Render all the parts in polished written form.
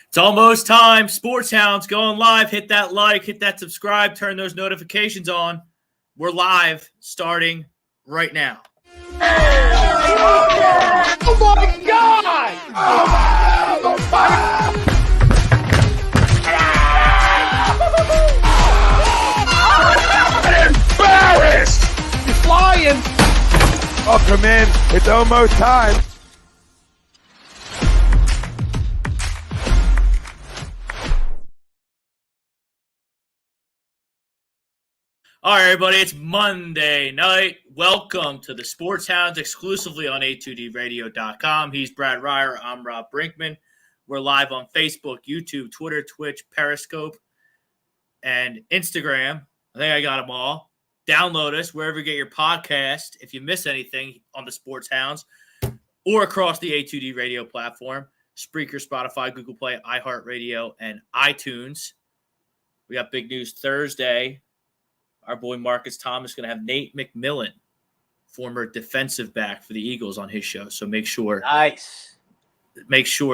It's almost time. Sports Hounds going live. Hit that like, hit that subscribe, turn those notifications on. We're live starting right now. Oh my God! I'm embarrassed! You're flying! Welcome in. It's almost time. All right, everybody, it's Monday night. Welcome to the Sports Hounds exclusively on A2DRadio.com. He's Brad Ryer. I'm Rob Brinkman. We're live on Facebook, YouTube, Twitter, Twitch, Periscope, and Instagram. I think I got them all. Download us wherever you get your podcast. If you miss anything on the Sports Hounds or across the A2D radio platform, Spreaker, Spotify, Google Play, iHeartRadio, and iTunes. We got big news Thursday. Our boy Marcus Thomas is going to have Nate McMillan, former defensive back for the Eagles, on his show. So make sure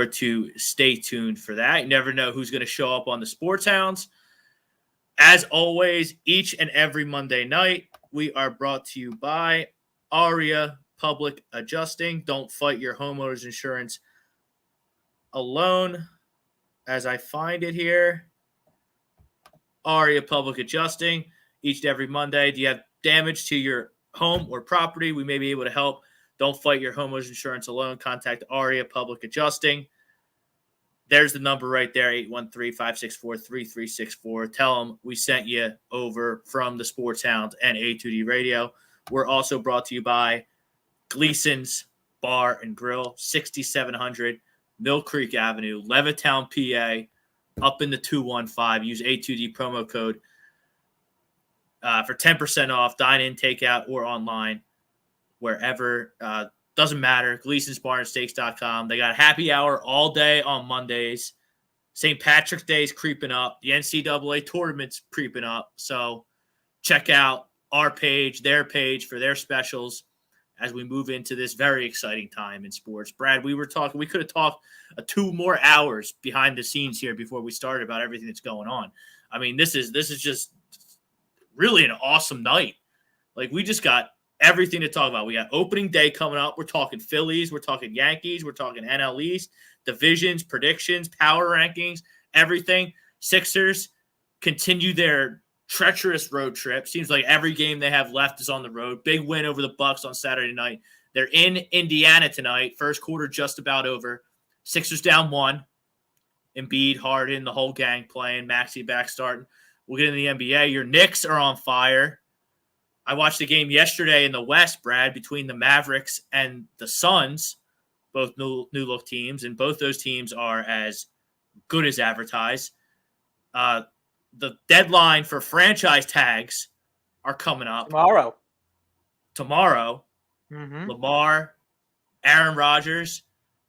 to stay tuned for that. You never know who's going to show up on the Sports Hounds. As always, each and every Monday night, we are brought to you by ARIA Public Adjusting. Don't fight your homeowner's insurance alone. As I find it here, ARIA Public Adjusting. Each and every Monday, do you have damage to your home or property? We may be able to help. Don't fight your homeowner's insurance alone. Contact ARIA Public Adjusting. There's the number right there, 813-564-3364. Tell them we sent you over from the Sports Hounds and A2D Radio. We're also brought to you by Gleason's Bar and Grill, 6700 Mill Creek Avenue, Levittown, PA, up in the 215. Use A2D promo code for 10% off, dine-in, takeout, or online, wherever. Doesn't matter. Gleason'sBarandSteaks.com. They got happy hour all day on Mondays. St. Patrick's Day is creeping up. The NCAA tournament's creeping up. So check out our page, their page for their specials as we move into this very exciting time in sports. Brad, we could have talked 2 more hours behind the scenes here before we started about everything that's going on. I mean, this is just really an awesome night. Like, we just got everything to talk about. We got opening day coming up. We're talking Phillies. We're talking Yankees. We're talking NL East, divisions, predictions, power rankings, everything. Sixers continue their treacherous road trip. Seems like every game they have left is on the road. Big win over the Bucks on Saturday night. They're in Indiana tonight. First quarter just about over. Sixers down 1. Embiid, Harden, the whole gang playing. Maxey back starting. We'll get in the NBA. Your Knicks are on fire. I watched the game yesterday in the West, Brad, between the Mavericks and the Suns, both new-look teams, and both those teams are as good as advertised. The deadline for franchise tags are coming up. Tomorrow. Mm-hmm. Lamar, Aaron Rodgers,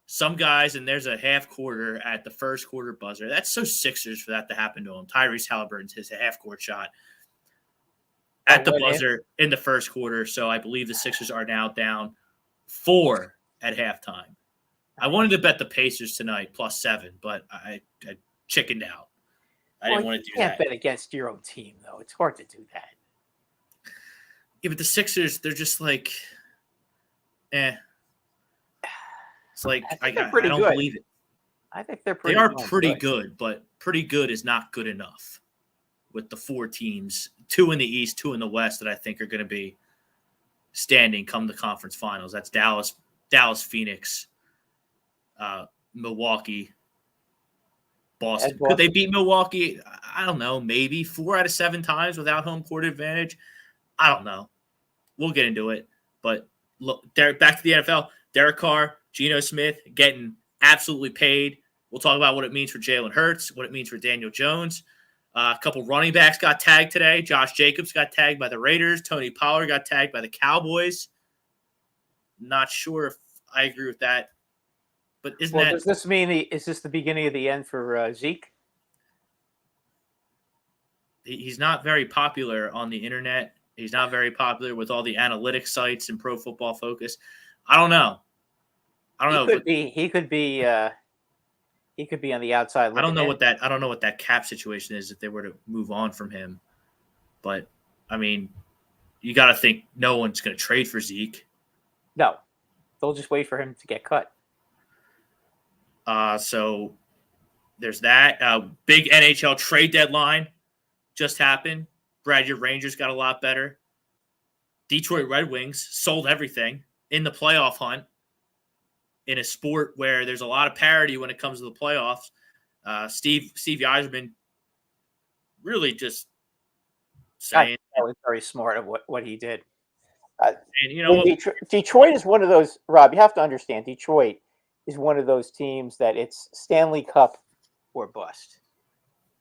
some guys, and there's a half quarter at the first quarter buzzer. That's so Sixers for that to happen to him. Tyrese Halliburton's his half-court shot at the buzzer in the first quarter. So I believe the Sixers are now down 4 at halftime. I wanted to bet the Pacers tonight +7, but I chickened out. I didn't want to do that. You can't bet against your own team, though. It's hard to do that. Yeah, but the Sixers, they're just like, It's like, I don't believe it. I think they're pretty good. They are pretty good, but pretty good is not good enough with the 4 teams, 2 in the East, 2 in the West, that I think are going to be standing come the conference finals. That's Dallas, Phoenix, Milwaukee, Boston. Could they beat Milwaukee? I don't know. Maybe 4 out of 7 times without home court advantage. I don't know. We'll get into it. But look, back to the NFL. Derek Carr, Geno Smith getting absolutely paid. We'll talk about what it means for Jalen Hurts, what it means for Daniel Jones. A couple running backs got tagged today. Josh Jacobs got tagged by the Raiders. Tony Pollard got tagged by the Cowboys. Not sure if I agree with that. But does this mean is this the beginning of the end for Zeke? He's not very popular on the internet. He's not very popular with all the analytics sites and Pro Football Focus. I don't know. I don't know. He could be on the outside. I don't know looking in. I don't know what that cap situation is if they were to move on from him. But I mean, you got to think no one's going to trade for Zeke. No, they'll just wait for him to get cut. So there's that. Big NHL trade deadline just happened. Brad, your Rangers got a lot better. Detroit Red Wings sold everything in the playoff hunt in a sport where there's a lot of parity when it comes to the playoffs. Steve Yzerman really just saying that was very smart of what he did. and you know what? Detroit is one of those, Rob, you have to understand, Detroit is one of those teams that it's Stanley Cup or bust.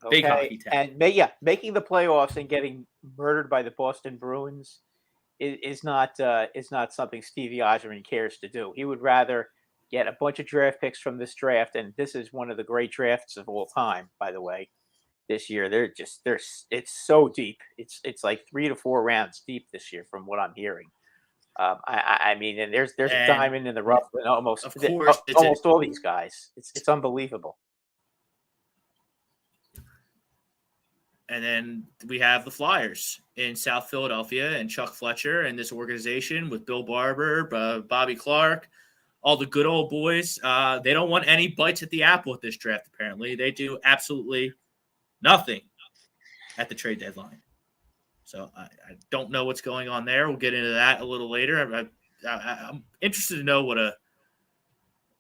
Okay? Big hockey town. And making the playoffs and getting murdered by the Boston Bruins is not something Steve Yzerman cares to do. He would rather get a bunch of draft picks from this draft, and this is one of the great drafts of all time, by the way. This year, it's so deep. It's like 3 to 4 rounds deep this year, from what I'm hearing. I mean, and there's a diamond in the rough in almost all these guys. It's unbelievable. And then we have the Flyers in South Philadelphia and Chuck Fletcher and this organization with Bill Barber, Bobby Clark, all the good old boys. They don't want any bites at the apple with this draft, apparently. They do absolutely nothing at the trade deadline. So I don't know what's going on there. We'll get into that a little later. I'm interested to know what a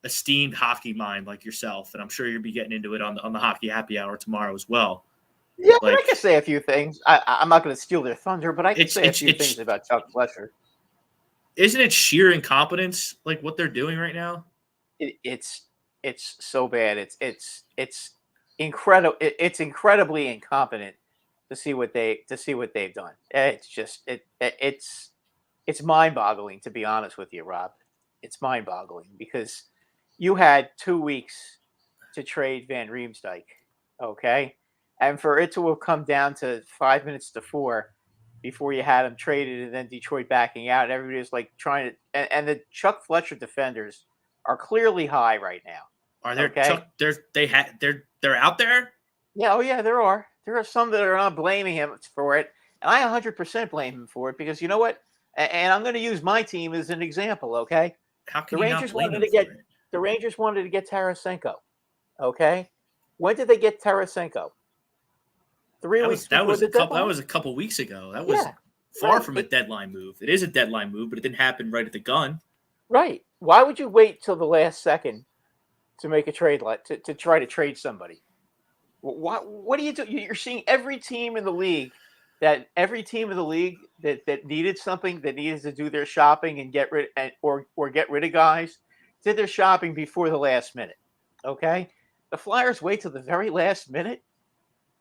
esteemed hockey mind like yourself, and I'm sure you'll be getting into it on the Hockey Happy Hour tomorrow as well. Yeah, but I can say a few things. I'm not going to steal their thunder, but I can say a few things about Chuck Fletcher. Isn't it sheer incompetence, like what they're doing right now? It's so bad. It's incredible. It's incredibly incompetent to see what they've done. It's just it's mind-boggling, to be honest with you, Rob. It's mind-boggling because you had 2 weeks to trade Van Riemsdyk, okay? And for it to have come down to 5 minutes to 4 before you had him traded, and then Detroit backing out, and everybody was like trying to. And the Chuck Fletcher defenders are clearly high right now. Are there? Okay? Chuck, they're out there. Yeah, oh yeah, there are. There are some that are not blaming him for it, and I 100% blame him for it because you know what? And I'm going to use my team as an example. Okay, How can you not blame him for it? The Rangers wanted to get Tarasenko. Okay, when did they get Tarasenko? 3 weeks. That was a couple weeks ago. That was far from a deadline move. It is a deadline move, but it didn't happen right at the gun. Right. Why would you wait till the last second to make a trade to try to trade somebody? What do you do? You're seeing every team in the league that needed something, that needed to do their shopping and get rid or get rid of guys, did their shopping before the last minute. Okay, the Flyers wait till the very last minute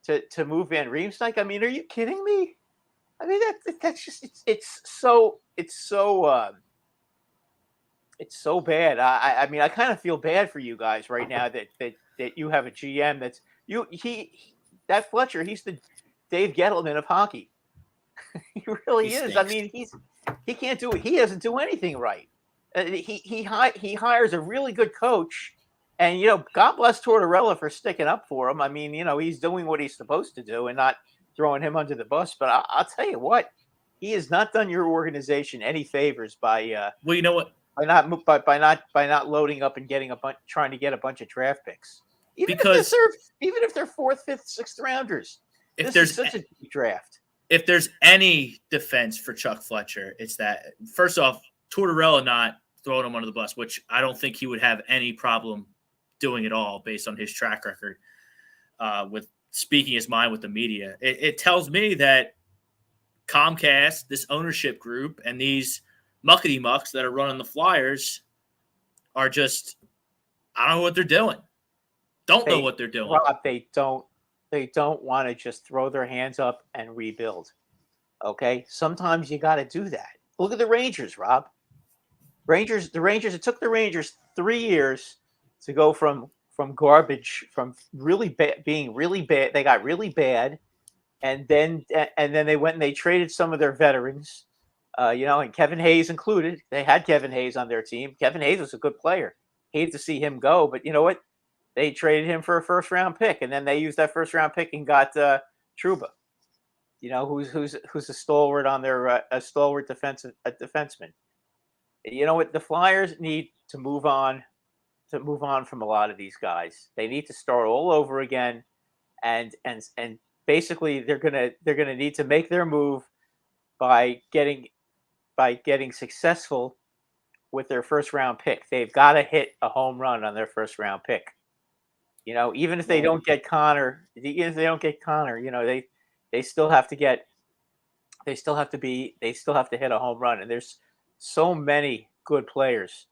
to move Van Riemsdyk. I mean, are you kidding me? I mean that's just it's so bad. I mean, I kind of feel bad for you guys right now that you have a GM that's that Fletcher. He's the Dave Gettleman of hockey. He really is. I mean, he can't do it. He doesn't do anything right. He hires a really good coach, and God bless Tortorella for sticking up for him. I mean, he's doing what he's supposed to do and not throwing him under the bus. But I'll tell you what, he has not done your organization any favors by well, you know what? By not loading up and trying to get a bunch of draft picks. Even if they're 4th, 5th, 6th rounders. This is such a deep draft. If there's any defense for Chuck Fletcher, it's that, first off, Tortorella not throwing him under the bus, which I don't think he would have any problem doing at all based on his track record with speaking his mind with the media. It tells me that Comcast, this ownership group, and these muckety mucks that are running the Flyers are just, I don't know what they're doing. Know what they're doing. Rob, they don't want to just throw their hands up and rebuild. Okay? Sometimes you got to do that. Look at the Rangers, Rob. It took the Rangers 3 years to go from garbage, from really bad, being really bad. They got really bad, and then they went and they traded some of their veterans, and Kevin Hayes included. They had Kevin Hayes on their team. Kevin Hayes was a good player. hate to see him go, but you know what? They traded him for a first-round pick, and then they used that first-round pick and got Trouba. Who's a stalwart on their a stalwart defenseman. You know what? The Flyers need to move on from a lot of these guys. They need to start all over again, and basically they're gonna need to make their move by getting successful with their first-round pick. They've got to hit a home run on their first-round pick. Even if they don't get Connor, they still have to hit a home run. And there's so many good players.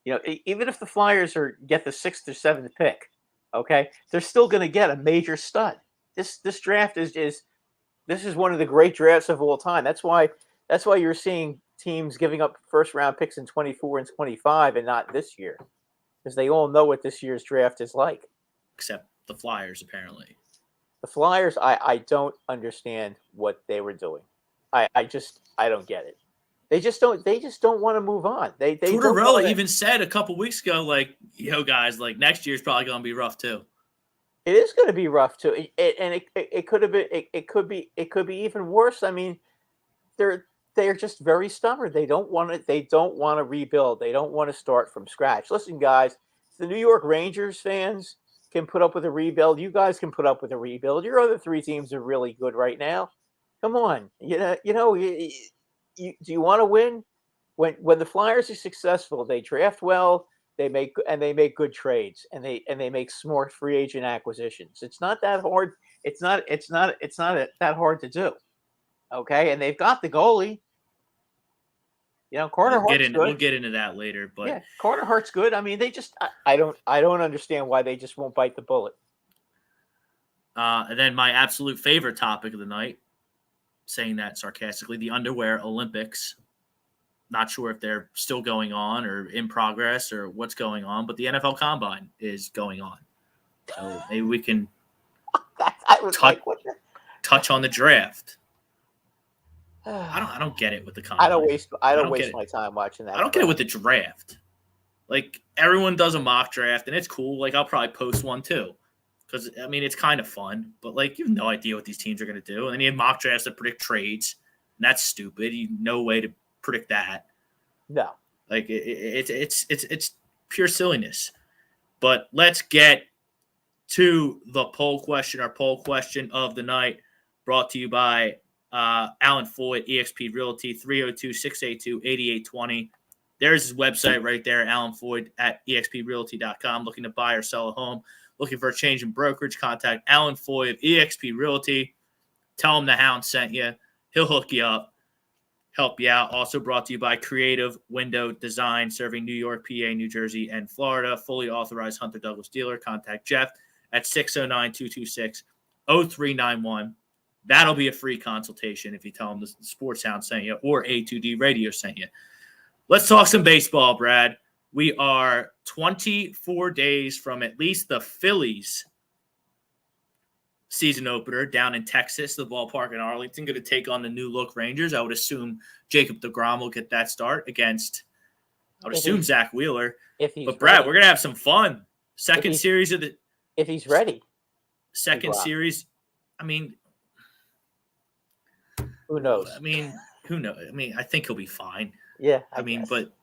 Even if the Flyers get the 6th or 7th pick, okay, they're still going to get a major stud. This draft is one of the great drafts of all time. That's why you're seeing teams giving up first-round picks in 24 and 25 and not this year, because they all know what this year's draft is like. Except the Flyers, apparently. The Flyers, I don't understand what they were doing. I don't get it. They just don't want to move on. Tortorella even said a couple weeks ago, like, guys, like next year's probably going to be rough too. It is going to be rough too, and it could have been. It could be even worse. I mean, they're just very stubborn. They don't want to. They don't want to rebuild. They don't want to start from scratch. Listen, guys, the New York Rangers fans can put up with a rebuild. You guys can put up with a rebuild. Your other 3 teams are really good right now. Come on, do you want to win? When the Flyers are successful, they draft well, they make good trades, and they make smart free agent acquisitions. It's not that hard. It's not that hard to do. Okay, and they've got the goalie. Carter Hart's good. We'll get into that later, but yeah, Carter Hart's good. I mean, they just I don't understand why they just won't bite the bullet. And then my absolute favorite topic of the night, saying that sarcastically, the underwear Olympics. Not sure if they're still going on or in progress or what's going on, but the NFL Combine is going on. So maybe we can touch on the draft. I don't get it with the Combine. I don't waste my time watching that. I don't get it with the draft. Like, everyone does a mock draft, and it's cool. Like, I'll probably post one too, because it's kind of fun. But like, you have no idea what these teams are going to do, and then you have mock drafts that predict trades, and that's stupid. You no way to predict that. No, like it's pure silliness. But let's get to the poll question. Our poll question of the night, brought to you by Alan Foy, eXp Realty, 302-682-8820. There's his website right there, Alan Foy at exprealty.com. Looking to buy or sell a home, looking for a change in brokerage, contact Alan Foy of eXp Realty. Tell him the Hound sent you. He'll hook you up, help you out. Also brought to you by Creative Window Design, serving New York, PA, New Jersey, and Florida. Fully authorized Hunter Douglas dealer. Contact Jeff at 609-226-0391. That'll be a free consultation if you tell them the Sports Hound sent you or A2D Radio sent you. Let's talk some baseball, Brad. We are 24 days from at least the Phillies season opener down in Texas, the ballpark in Arlington, going to take on the new look Rangers. I would assume Jacob deGrom will get that start against, I would assume, Zach Wheeler. But Brad, we're going to have some fun. Second series of the – if he's ready. Second series, who knows? Who knows? I think he'll be fine. Yeah. But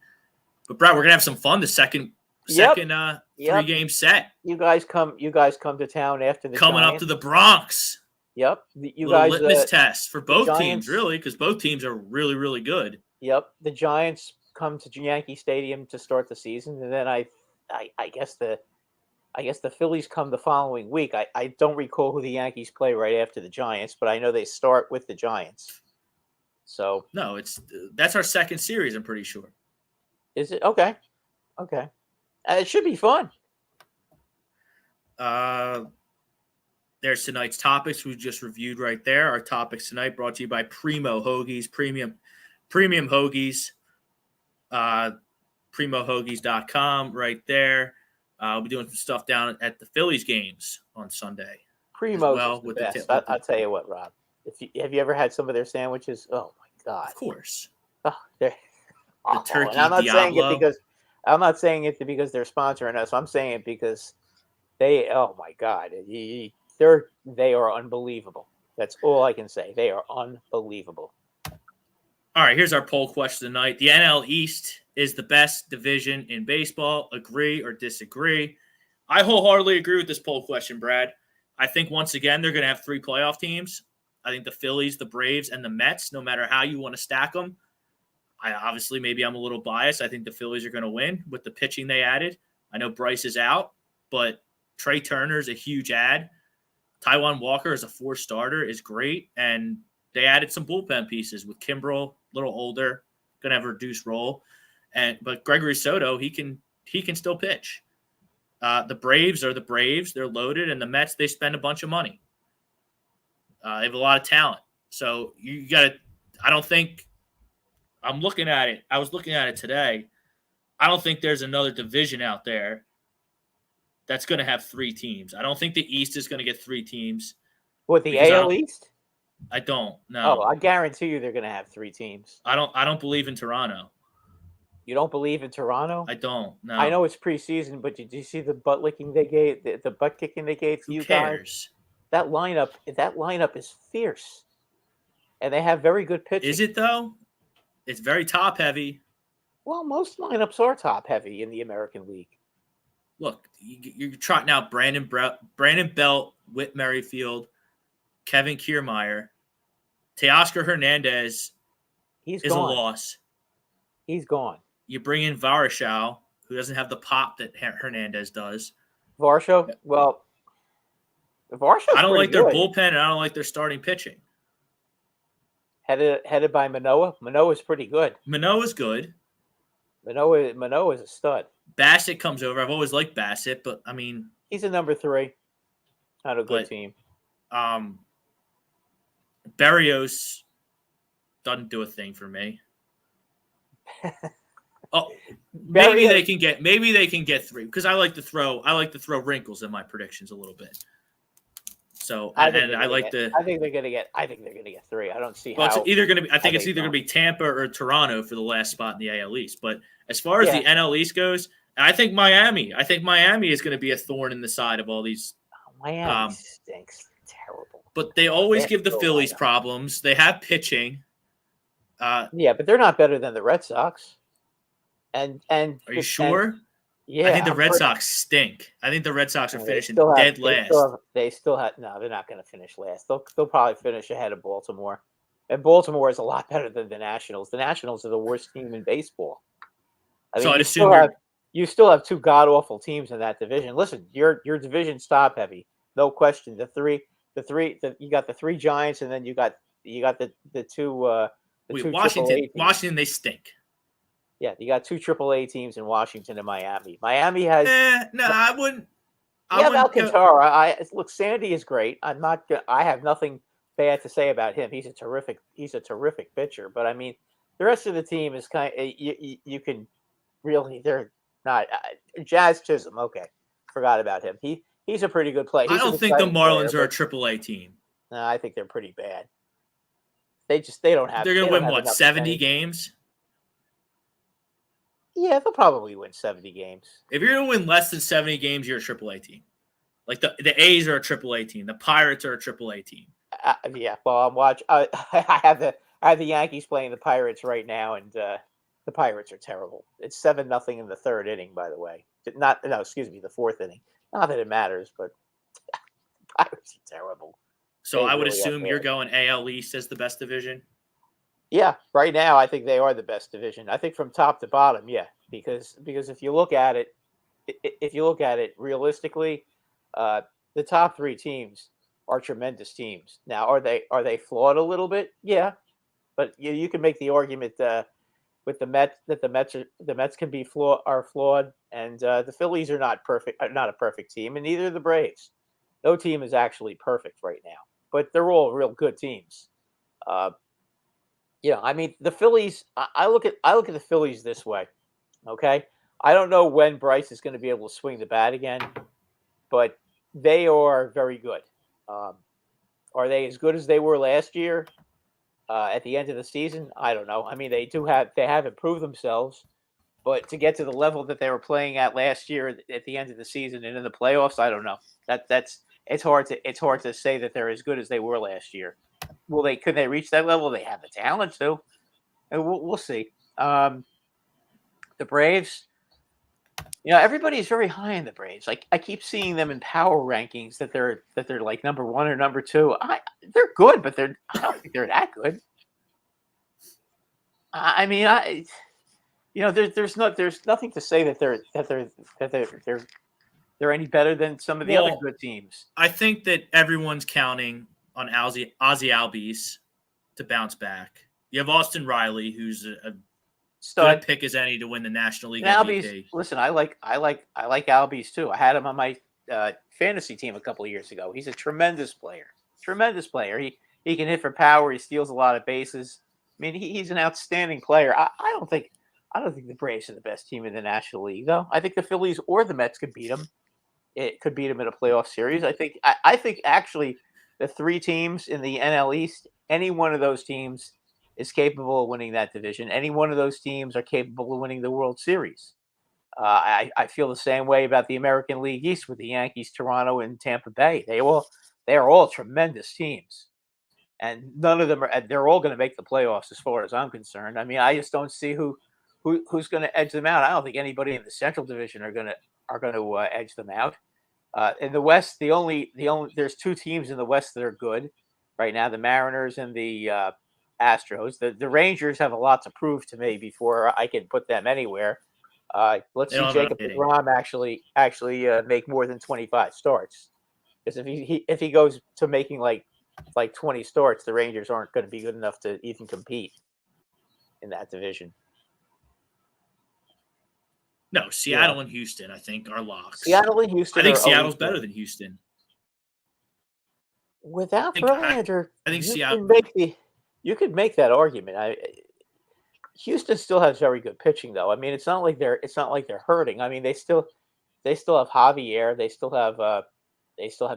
Brad, we're gonna have some fun. The second 3-game set. You guys come to town after the coming Giants. Up to the Bronx. Yep. You guys litmus test for both teams, really, because both teams are really, really good. Yep. The Giants come to Yankee Stadium to start the season, and then I guess the Phillies come the following week. I don't recall who the Yankees play right after the Giants, but I know they start with the Giants. So no, that's our second series, I'm pretty sure. Is it? Okay. It should be fun. There's tonight's topics we just reviewed right there. Our topics tonight brought to you by Primo Hoagies, premium Hoagies, primohoagies.com right there. We'll be doing some stuff down at the Phillies games on Sunday. Primo's the best. I'll tell you what, Rob. Have you ever had some of their sandwiches? Oh my God! Of course. Oh, they're the turkey and I'm not Diablo. saying it because I'm not saying it because they're sponsoring us. I'm saying it because they. Oh my God, they are unbelievable. That's all I can say. They are unbelievable. All right, here's our poll question tonight. The NL East is the best division in baseball. Agree or disagree? I wholeheartedly agree with this poll question, Brad. I think once again they're going to have 3 playoff teams. I think the Phillies, the Braves, and the Mets, no matter how you want to stack them. Obviously, maybe I'm a little biased. I think the Phillies are going to win with the pitching they added. I know Bryce is out, but Trey Turner is a huge add. Taijuan Walker as a 4 starter is great, and they added some bullpen pieces with Kimbrel, a little older, going to have a reduced role, but Gregory Soto, he can still pitch. The Braves are the Braves; they're loaded, and the Mets, they spend a bunch of money. They have a lot of talent, so you got to. I don't think. I'm looking at it. I was looking at it today. I don't think there's another division out there that's going to have 3 teams. I don't think the East is going to get 3 teams. What, the because AL East? I don't. No. Oh, I guarantee you they're going to have 3 teams. I don't believe in Toronto. You don't believe in Toronto? I don't. No. I know it's preseason, but did you see the butt licking they gave, the butt kicking they gave to Who you cares? guys? That lineup is fierce, and they have very good pitching. Is it though? It's very top heavy. Well, most lineups are top heavy in the American League. Look, you're trotting out Brandon Belt, Whit Merrifield, Kevin Kiermaier, Teoscar Hernandez. He's is gone. a loss. He's gone. You bring in Varishau, who doesn't have the pop that Hernandez does. Varsho? Well, Varsho's I don't like pretty their good. bullpen, and I don't like their starting pitching. Headed by Manoah. Manoah's pretty good. Manoah's good. Manoah's a stud. Bassett comes over. I've always liked Bassett, but I mean, he's a number 3. Not a good team. Berrios doesn't do a thing for me. Oh, maybe they can get 3 because I like to throw wrinkles in my predictions a little bit. So I think they're gonna get 3. I don't see how. It's either gonna be. I think it's either gonna be Tampa or Toronto for the last spot in the AL East. But as far as the NL East goes, I think Miami is going to be a thorn in the side of all these. Miami stinks. Terrible. But they always give the Phillies problems. They have pitching. Yeah, but they're not better than the Red Sox. And are you sure? Yeah, I think the Red Sox stink. I think the Red Sox are finishing dead last. They still have no. They're not going to finish last. They'll probably finish ahead of Baltimore, and Baltimore is a lot better than the Nationals. The Nationals are the worst team in baseball. I mean, so I'd assume you still have 2 god awful teams in that division. Listen, your division's top heavy, no question. You got the 3 Giants, and then you got the 2. Washington, they stink. Yeah, you got 2 AAA teams in Washington and Miami. Miami has I wouldn't. You have Alcantara. Look, Sandy is great. I have nothing bad to say about him. He's a terrific pitcher. But I mean, the rest of the team is kind of you can really they're not Jazz Chisholm. Okay, forgot about him. He's a pretty good player. I don't think the Marlins are a AAA team. No, I think they're pretty bad. They don't have. They're going to win what 70 games. Yeah, they'll probably win 70 games. If you're going to win less than 70 games, you're a AAA team. Like the A's are a AAA team. The Pirates are a AAA team. Yeah, well, I'm watching. I have the Yankees playing the Pirates right now, and the Pirates are terrible. It's 7-0 in the 3rd inning, by the way. The 4th inning. Not that it matters, but the Pirates are terrible. So I would assume you're going AL East as the best division. Yeah, right now I think they are the best division. I think from top to bottom, yeah, because if you look at it realistically, the top 3 teams are tremendous teams. Now, are they flawed a little bit? Yeah, but you can make the argument with the Mets that the Mets can be flawed, and the Phillies are not a perfect team, and neither are the Braves. No team is actually perfect right now, but they're all real good teams. I mean, the Phillies. I look at the Phillies this way. Okay, I don't know when Bryce is going to be able to swing the bat again, but they are very good. Are they as good as they were last year at the end of the season? I don't know. I mean, they have improved themselves. But to get to the level that they were playing at last year at the end of the season and in the playoffs, I don't know. It's hard to say that they're as good as they were last year. Could they reach that level? They have the talent to, and we'll see. The Braves, everybody's very high in the Braves. Like I keep seeing them in power rankings that they're like number 1 or number 2. They're good, but I don't think they're that good. I mean, there's nothing to say that they're any better than some of the other good teams. I think that everyone's counting on Ozzy Albies to bounce back. You have Austin Riley, who's a good pick as any to win the National League MVP. Albies, listen, I like Albies too. I had him on my fantasy team a couple of years ago. He's a tremendous player. He can hit for power. He steals a lot of bases. I mean, he's an outstanding player. I don't think the Braves are the best team in the National League, though. I think the Phillies or the Mets could beat them. It could beat them in a playoff series. I think actually the 3 teams in the NL East, any one of those teams is capable of winning that division. Any one of those teams are capable of winning the World Series. I feel the same way about the American League East with the Yankees, Toronto, and Tampa Bay. They are all tremendous teams, and none of them they're all going to make the playoffs as far as I'm concerned. I mean, I just don't see who's going to edge them out. I don't think anybody in the Central Division are going to edge them out. In the West, the only there's 2 teams in the West that are good right now: the Mariners and the Astros. The Rangers have a lot to prove to me before I can put them anywhere. Let's see Jacob deGrom actually make more than 25 starts. Because if he goes to making like 20 starts, the Rangers aren't going to be good enough to even compete in that division. No, Seattle and Houston, I think, are locks. Seattle and Houston. I think Seattle's better than Houston. Without Verlander, I think Seattle. You could make that argument. Houston still has very good pitching, though. I mean, it's not like they're hurting. I mean, they still have Javier. They still have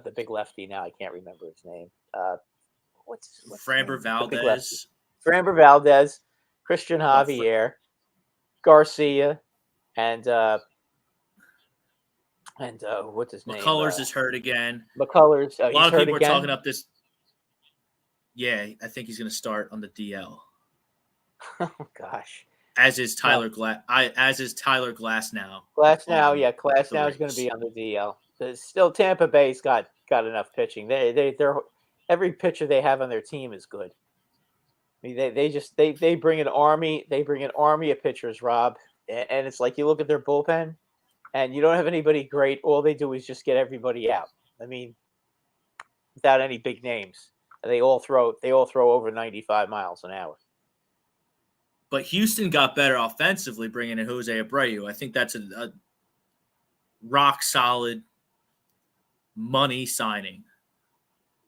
the big lefty now. I can't remember his name. What's Framber Valdez? Framber Valdez, Christian Javier, Garcia, and what's his name? McCullers is hurt again. McCullers. A lot of people are talking up this. Yeah, I think he's going to start on the DL. Oh gosh. As is Tyler Glass. As is Tyler Glass now. Glass now is going to be on the DL. Still, Tampa Bay's got enough pitching. They're every pitcher they have on their team is good. I mean, they bring an army. They bring an army of pitchers, Rob, and it's like you look at their bullpen, and you don't have anybody great. All they do is just get everybody out. I mean, without any big names, they all throw over 95 miles an hour. But Houston got better offensively, bringing in Jose Abreu. I think that's a rock solid money signing.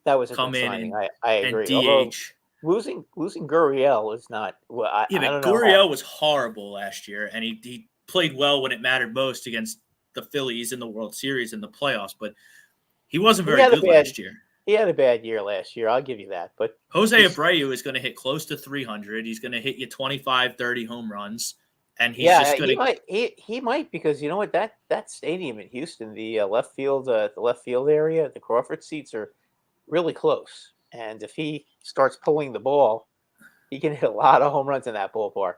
That was a good signing. I agree. And DH. Losing Gurriel is not. Well, I don't know. Gurriel was horrible last year, and he played well when it mattered most against the Phillies in the World Series and the playoffs. But he wasn't very good last year. He had a bad year last year. I'll give you that. But Jose Abreu is going to hit close to 300. He's going to hit you 25, 30 home runs. And he's just going to. He might, because you know what, that stadium in Houston, the left field area, the Crawford seats are really close. And if he starts pulling the ball, he can hit a lot of home runs in that ballpark.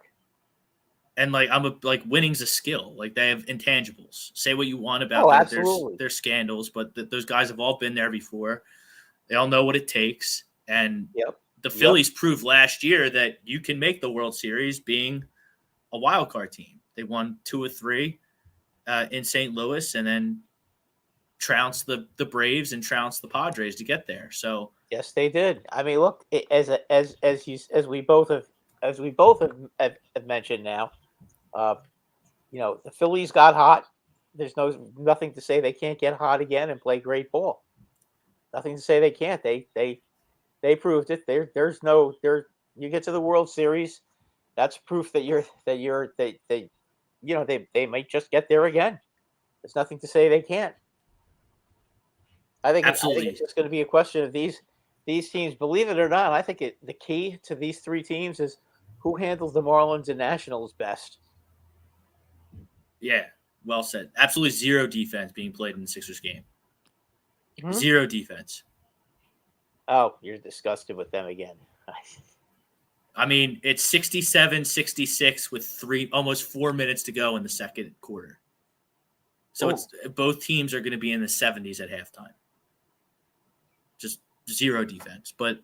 And winning's a skill. Like, they have intangibles. Say what you want about their scandals, but those guys have all been there before. They all know what it takes. And the Phillies proved last year that you can make the World Series being a wild card team. They won 2 or 3 in St. Louis, and then trounced the Braves and trounced the Padres to get there. So yes, they did. I mean, look, as we both have mentioned now, the Phillies got hot. There's nothing to say they can't get hot again and play great ball. Nothing to say they can't. They proved it. You get to the World Series, that's proof that they might just get there again. There's nothing to say they can't. I think it's just going to be a question of these teams. Believe it or not, I think the key to these 3 teams is who handles the Marlins and Nationals best. Yeah, well said. Absolutely zero defense being played in the Sixers game. Hmm? Zero defense. Oh, you're disgusted with them again. I mean, it's 67-66 with almost 4 minutes to go in the second quarter. So it's both teams are going to be in the 70s at halftime. Just zero defense. But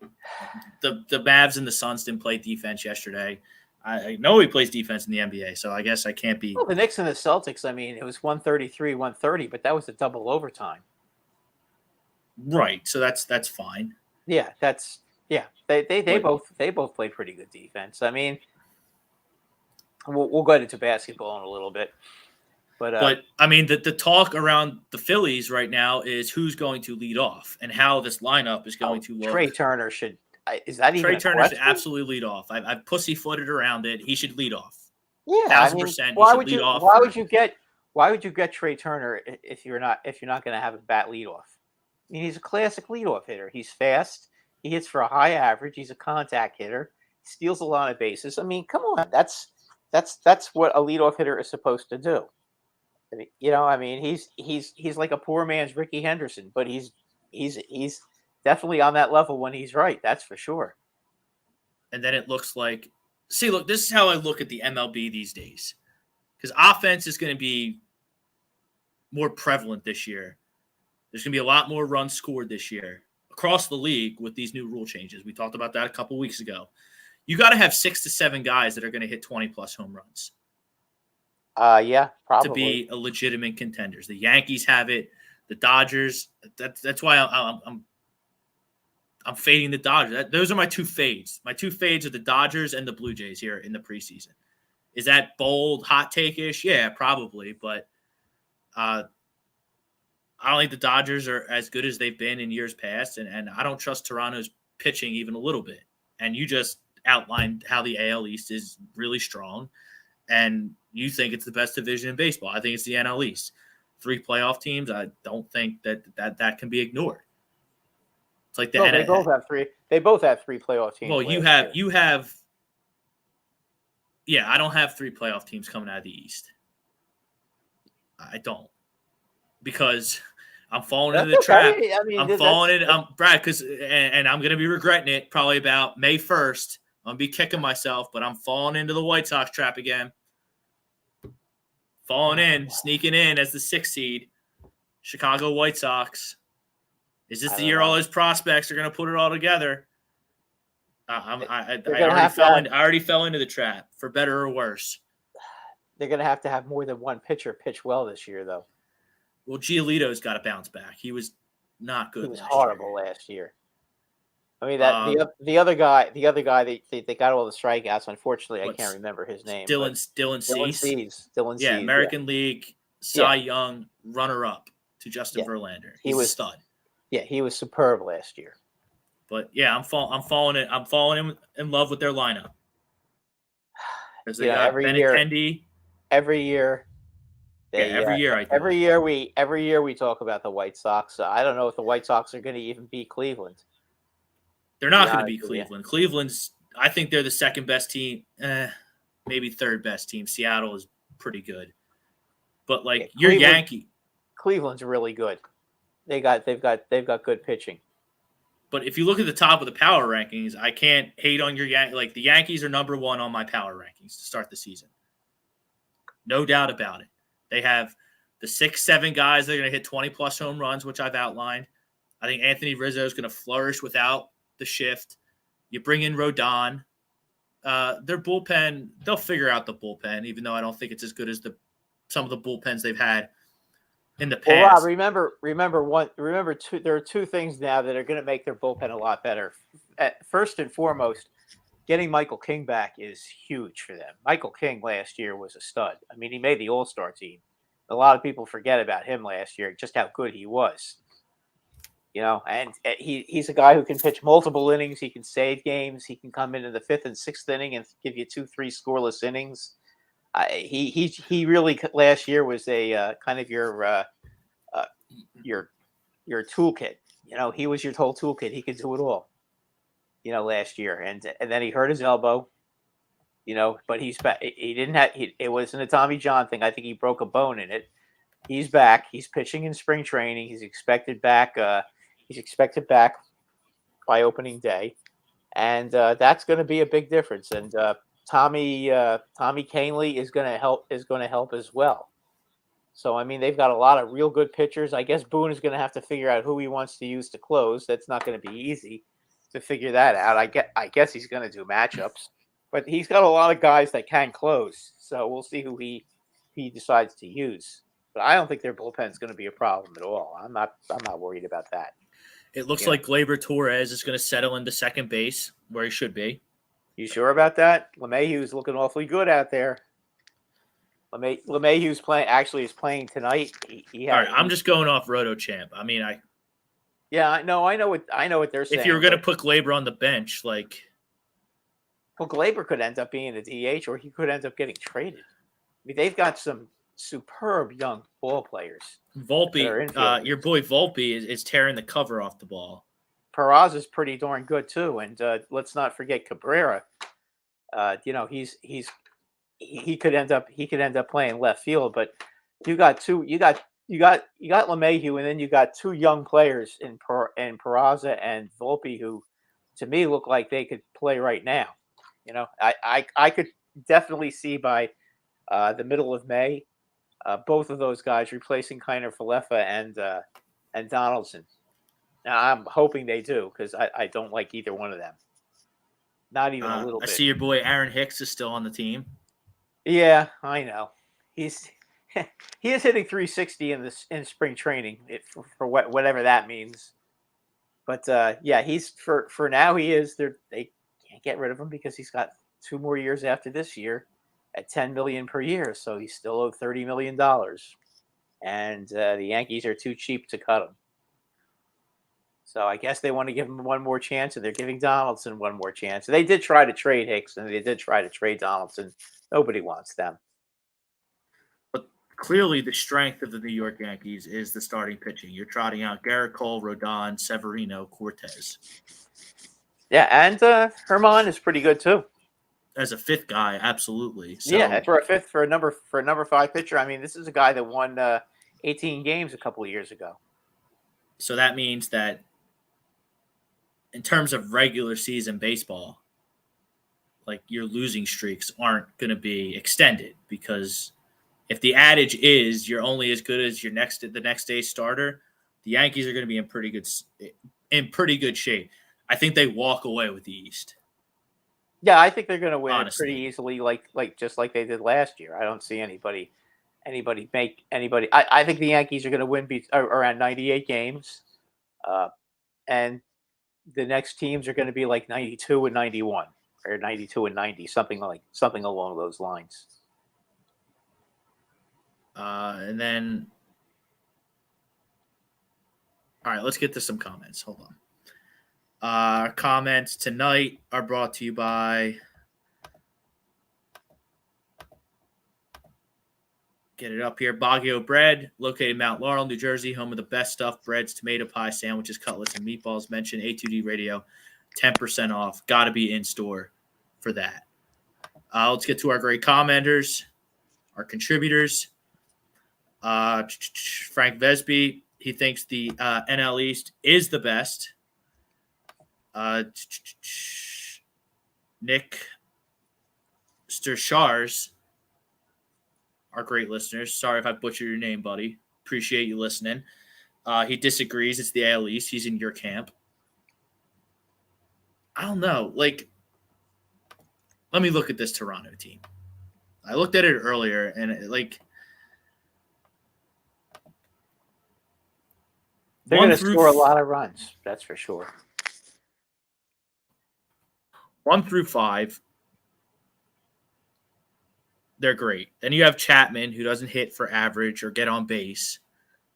the Mavs and the Suns didn't play defense yesterday. I know he plays defense in the NBA, so I guess I can't be. Well, the Knicks and the Celtics, I mean, it was 133-130, but that was a double overtime. Right, so that's fine. Yeah, they both played pretty good defense. I mean, we'll get into basketball in a little bit, but I mean the talk around the Phillies right now is who's going to lead off and how this lineup is going to look. Trey Turner should. Is that even Trey a Turner question? should absolutely lead off. I've pussyfooted around it. He should lead off. Yeah, 1,000%. Why would you get Trey Turner if you're not going to have a bat leadoff? I mean, he's a classic leadoff hitter. He's fast. He hits for a high average. He's a contact hitter. He steals a lot of bases. I mean, come on, that's what a leadoff hitter is supposed to do. I mean, he's like a poor man's Ricky Henderson, but he's definitely on that level when he's right. That's for sure. And then it looks like, look, this is how I look at the MLB these days, because offense is going to be more prevalent this year. There's going to be a lot more runs scored this year across the league with these new rule changes. We talked about that a couple weeks ago. You got to have 6 to 7 guys that are going to hit 20-plus home runs. Yeah, probably. To be a legitimate contenders. The Yankees have it. The Dodgers. That's why I'm fading the Dodgers. Those are my two fades. My two fades are the Dodgers and the Blue Jays here in the preseason. Is that bold, hot take-ish? Yeah, probably. But I don't think the Dodgers are as good as they've been in years past, and I don't trust Toronto's pitching even a little bit. And you just outlined how the AL East is really strong, and you think it's the best division in baseball. I think it's the NL East. 3 playoff teams, I don't think that can be ignored. It's like they both have 3. They both have 3 playoff teams. Well, you have. Yeah, I don't have 3 playoff teams coming out of the East. I don't. Because I'm falling into the trap. I mean, I'm falling in. Brad, and I'm going to be regretting it probably about May 1st. I'm going to be kicking myself, but I'm falling into the White Sox trap again. Sneaking in as the 6th seed. Chicago White Sox. Is this the year all those prospects are going to put it all together? I already fell into the trap, for better or worse. They're going to have more than one pitcher pitch well this year, though. Well, Giolito's got to bounce back. He was not good. He was horrible last year. I mean, the other guy they got all the strikeouts. Unfortunately, I can't remember his name. Dylan Cease. Yeah, American League Cy Young runner-up to Justin Verlander. He was a stud. Yeah, he was superb last year. But yeah, I'm falling in love with their lineup. Because they got Benintendi. Every year. Every year we talk about the White Sox. I don't know if the White Sox are going to even beat Cleveland. They're not going to beat Cleveland. Cleveland's, I think they're the second best team, maybe third best team. Seattle is pretty good, but you're Yankee. Cleveland's really good. They've got good pitching. But if you look at the top of the power rankings, I can't hate on your Yankees. The Yankees are number 1 on my power rankings to start the season. No doubt about it. They have the 6, 7 guys that are going to hit 20-plus home runs, which I've outlined. I think Anthony Rizzo is going to flourish without the shift. You bring in Rodon. Their bullpen, they'll figure out the bullpen, even though I don't think it's as good as some of the bullpens they've had in the past. Well, Rob, remember there are 2 things now that are going to make their bullpen a lot better. First and foremost, getting Michael King back is huge for them. Michael King last year was a stud. I mean, he made the All-Star team. A lot of people forget about him last year, just how good he was. And he's a guy who can pitch multiple innings. He can save games. He can come into the 5th and 6th inning and give you 2-3 scoreless innings. He really last year was a kind of your toolkit. He was your whole toolkit. He could do it all. Last year, and then he hurt his elbow. but he's back. He didn't have. It wasn't a Tommy John thing. I think he broke a bone in it. He's back. He's pitching in spring training. He's expected back. He's expected back by opening day, and that's going to be a big difference. And Tommy Canley is going to help. Is going to help as well. So I mean, they've got a lot of real good pitchers. I guess Boone is going to have to figure out who he wants to use to close. That's not going to be easy to figure that out. I guess he's going to do matchups, but he's got a lot of guys that can close. So we'll see who he decides to use. But I don't think their bullpen is going to be a problem at all. I'm not worried about that. It looks like Gleyber Torres is going to settle into second base where he should be. You sure about that? LeMahieu's looking awfully good out there. LeMahieu's playing tonight. All right, I'm just going off RotoChamp. I mean, I know what they're saying. If you were going to put Gleyber on the bench, like, well, Gleyber could end up being a DH, or he could end up getting traded. I mean, they've got some superb young ball players. Volpe, your boy Volpe is tearing the cover off the ball. Peraza's pretty darn good too, and let's not forget Cabrera. He could end up playing left field, but you got LeMahieu, and then you got two young players in Peraza and Volpe, who to me look like they could play right now. I could definitely see by the middle of May, both of those guys replacing Kiner Falefa and Donaldson. Now I'm hoping they do, because I don't like either one of them. Not even a little bit. I see your boy Aaron Hicks is still on the team. Yeah, I know. He is hitting 360 in spring training for whatever that means. But he's for now he is. They can't get rid of him because he's got 2 more years after this year at $10 million per year, so he's still owed $30 million. And the Yankees are too cheap to cut him. So I guess they want to give him one more chance, and they're giving Donaldson one more chance. They did try to trade Hicks, and they did try to trade Donaldson. Nobody wants them. But clearly the strength of the New York Yankees is the starting pitching. You're trotting out Garrett Cole, Rodon, Severino, Cortez. Yeah, and Herman is pretty good too. As a fifth guy, absolutely. So, yeah, for a number 5 pitcher. I mean, this is a guy that won 18 games a couple of years ago. So that means that in terms of regular season baseball, like, your losing streaks aren't going to be extended, because if the adage is you're only as good as the next day's starter, the Yankees are going to be in pretty good shape. I think they walk away with the East. Yeah, I think they're going to win Honestly. pretty easily, just like they did last year. I don't see anybody make anybody. I think the Yankees are going to win around 98 games, and the next teams are going to be like 92 and 91. Or 92 and 90, something along those lines. And then, all right, let's get to some comments. Hold on. Our comments tonight are brought to you by, get it up here, Baguio Bread, located in Mount Laurel, New Jersey, home of the best stuffed breads, tomato pie, sandwiches, cutlets, and meatballs. Mention A2D Radio, 10% off. Got to be in store for that. Let's get to our great commenters, our contributors. Frank Vesby, he thinks the NL East is the best. Nick Stershars, our great listeners. Sorry if I butchered your name, buddy. Appreciate you listening. He disagrees. It's the AL East. He's in your camp. I don't know. Like, let me look at this Toronto team. I looked at it earlier, and they're going to score a lot of runs. That's for sure. 1 through 5, they're great. Then you have Chapman, who doesn't hit for average or get on base,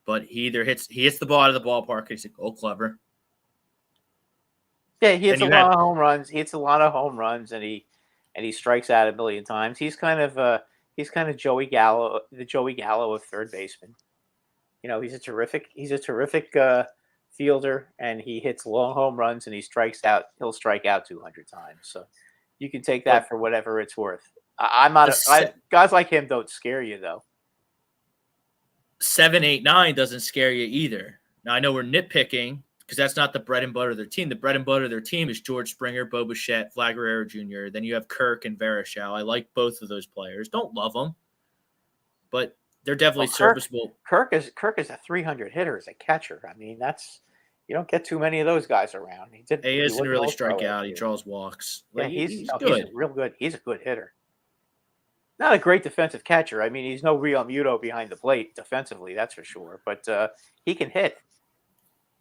but he hits the ball out of the ballpark. He's like, oh, clever. Yeah, he hits a lot of home runs. He hits a lot of home runs, and he strikes out a million times. He's kind of Joey Gallo, the Joey Gallo of third baseman. He's a terrific fielder, and he hits long home runs, and he'll strike out 200 times. So you can take that for whatever it's worth. I'm not. Guys like him don't scare you though. 7, 8, 9 doesn't scare you either. Now I know we're nitpicking because that's not the bread and butter of their team. The bread and butter of their team is George Springer, Bo Bichette, Vlad Guerrero Jr. Then you have Kirk and Verichel. I like both of those players. Don't love them, but they're definitely serviceable. Kirk is a 300 hitter as a catcher. I mean, you don't get too many of those guys around. He doesn't really strike out. He draws walks. Yeah, like, he's good. He's real good. He's a good hitter. Not a great defensive catcher. I mean, he's no Real Muto behind the plate defensively, that's for sure. But he can hit.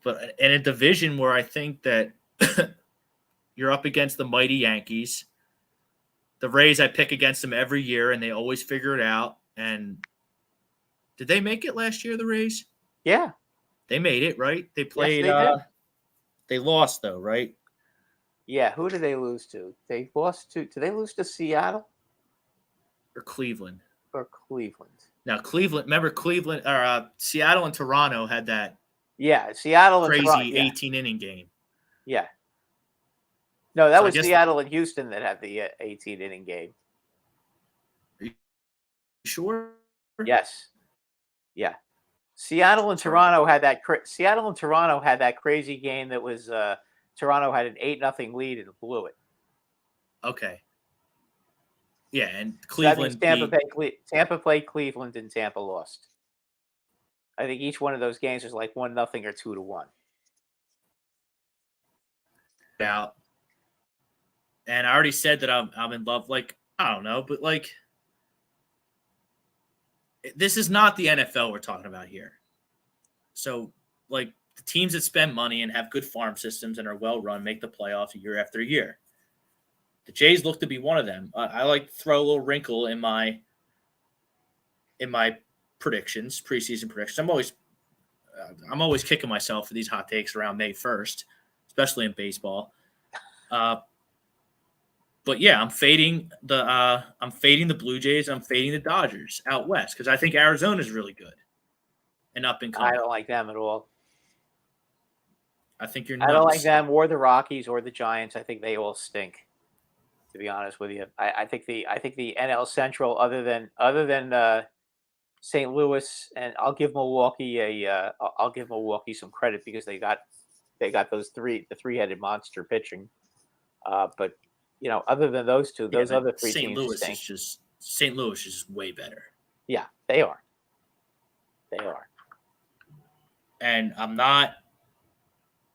But in a division where I think that you're up against the mighty Yankees, the Rays, I pick against them every year, and they always figure it out. And did they make it last year, the Rays? Yeah. They made it, right? They played they lost, though, right? Yeah. Who did they lose to? They lost to – did they lose to Seattle? Or Cleveland. Now, Cleveland – remember Cleveland – or Seattle and Toronto had that Seattle crazy and Toronto, 18-inning game. Yeah. No, that was Seattle and Houston that had the 18-inning game. Are you sure? Yes. Yeah. Seattle and Toronto had that crazy game that was Toronto had an 8-0 lead and blew it. Okay. Yeah, and Cleveland. Tampa played Cleveland and Tampa lost. I think each one of those games was like 1-0 or 2-1. Out. And I already said that I'm in love. Like, I don't know, but like, this is not the NFL we're talking about here. So, like, the teams that spend money and have good farm systems and are well run make the playoffs year after year. The Jays look to be one of them. I like to throw a little wrinkle in my predictions, preseason predictions. I'm always kicking myself for these hot takes around May 1st, especially in baseball. But yeah, I'm fading the Blue Jays. I'm fading the Dodgers out west because I think Arizona is really good and up and coming. I don't like them at all. I think you're nuts. I don't like them or the Rockies or the Giants. I think they all stink. To be honest with you, I think the NL Central, other than St. Louis, and I'll give Milwaukee some credit because they got the three-headed monster pitching. But other than those two, those other three St. teams Louis stink. St. Louis is just way better. Yeah, they are. And I'm not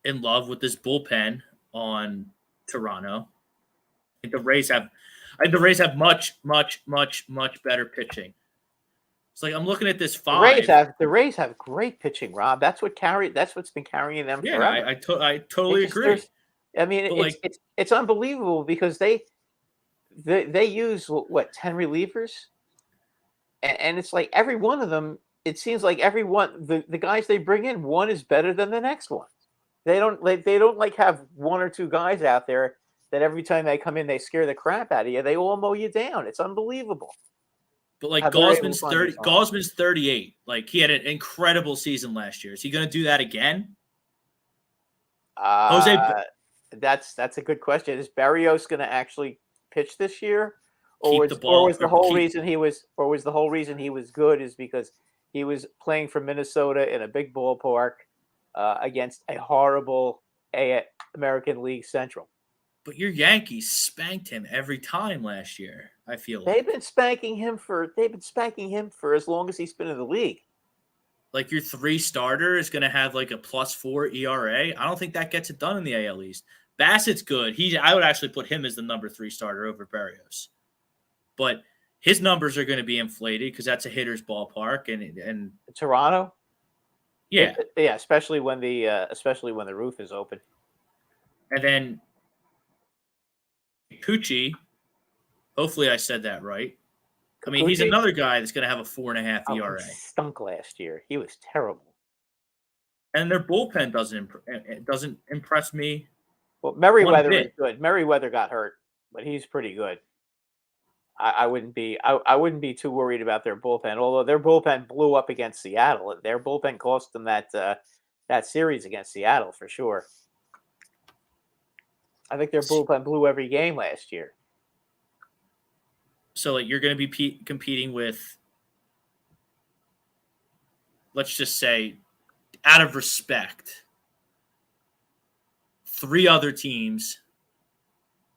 in love with this bullpen on Toronto. I think the Rays have much, much, much, much better pitching. It's like I'm looking at this five. The Rays have great pitching, Rob. That's what's been carrying them forever. I totally agree. I mean, it's unbelievable because they use 10 relievers, and it's like every one of them. It seems like the guys they bring in, one is better than the next one. They don't have one or two guys out there that every time they come in they scare the crap out of you. They all mow you down. It's unbelievable. But like Gosman's 38. Like he had an incredible season last year. Is he going to do that again? Jose, that's a good question. Is Barrios going to actually pitch this year, or was the whole reason he was good is because he was playing for Minnesota in a big ballpark against a horrible American League Central? But your Yankees spanked him every time last year. I feel like they've been spanking him for as long as he's been in the league. Like your 3 starter is going to have like a +4 ERA. I don't think that gets it done in the AL East. Bassett's good. I would actually put him as the number 3 starter over Barrios. But his numbers are going to be inflated because that's a hitter's ballpark and Toronto. Yeah, especially when the roof is open. And then Pucci, hopefully I said that right. I mean, he's another guy that's going to have a 4.5 ERA. He stunk last year. He was terrible. And their bullpen doesn't impress me. Well, Merriweather is good. Merriweather got hurt, but he's pretty good. I wouldn't be too worried about their bullpen. Although their bullpen blew up against Seattle, their bullpen cost them that series against Seattle for sure. I think their bullpen blew every game last year. So like you're going to be competing with, let's just say, out of respect, 3 other teams.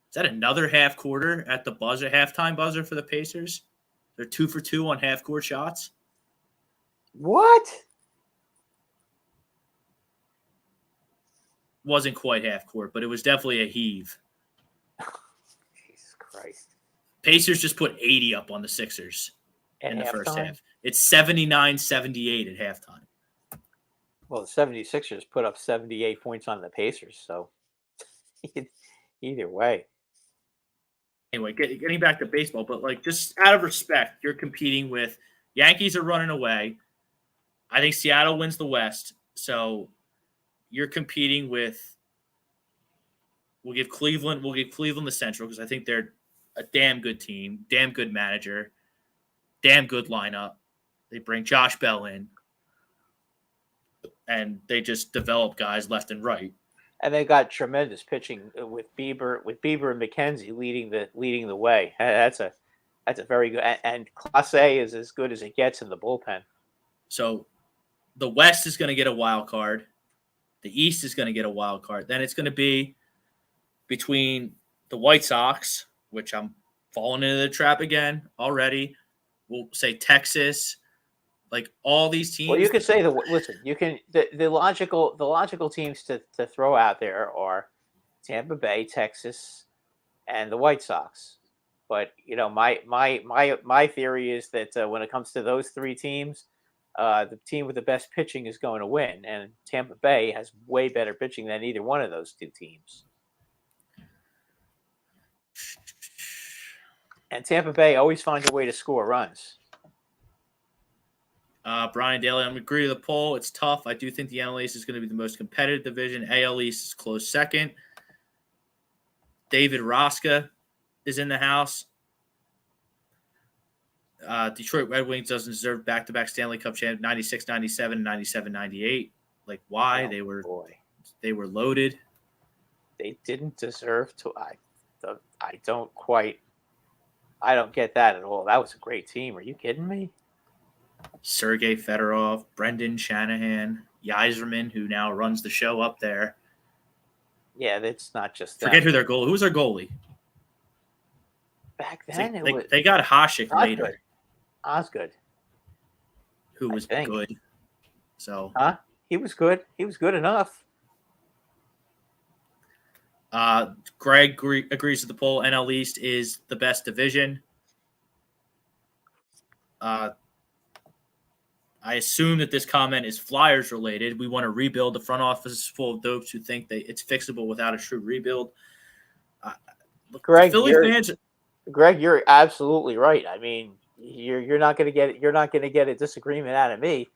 Is that another half quarter at the buzzer, halftime buzzer for the Pacers? They're 2 for 2 on half court shots. What? Wasn't quite half court, but it was definitely a heave. Jesus Christ. Pacers just put 80 up on the Sixers At in the first halftime? half. It's 79-78 at halftime. Well, the 76ers put up 78 points on the Pacers, so either way. Anyway, getting back to baseball, but like just out of respect, you're competing with Yankees are running away. I think Seattle wins the West, so you're competing with. We'll give Cleveland the Central because I think they're a damn good team, damn good manager, damn good lineup. They bring Josh Bell in, and they just develop guys left and right. And they got tremendous pitching with Bieber and McKenzie leading the way. That's a very good, and Class A is as good as it gets in the bullpen. So the West is going to get a wild card. The East is going to get a wild card. Then it's going to be between the White Sox, which I'm falling into the trap again already. We'll say Texas, like all these teams. Well, you could say the logical teams to throw out there are Tampa Bay, Texas, and the White Sox. But my theory is that when it comes to those 3 teams, the team with the best pitching is going to win, and Tampa Bay has way better pitching than either one of those 2 teams. And Tampa Bay always finds a way to score runs. Brian Daly, I'm agree with the poll. It's tough. I do think the NL East is going to be the most competitive division. AL East is close second. David Rosca is in the house. Detroit Red Wings doesn't deserve back-to-back Stanley Cup champ 96-97 and 97-98. Like why? They were loaded. They didn't deserve to. I don't get that at all. That was a great team. Are you kidding me? Sergei Fedorov, Brendan Shanahan, Yzerman, who now runs the show up there. Yeah, that's not just Forget who their goalie. Who was their goalie? Back then, they got Hasek later. Osgood. Who was good. So he was good. He was good enough. Greg agrees with the poll. NL East is the best division. I assume that this comment is Flyers related. We want to rebuild. The front office is full of dopes who think that it's fixable without a true rebuild. Greg, you're absolutely right. I mean, you're not going to get a disagreement out of me.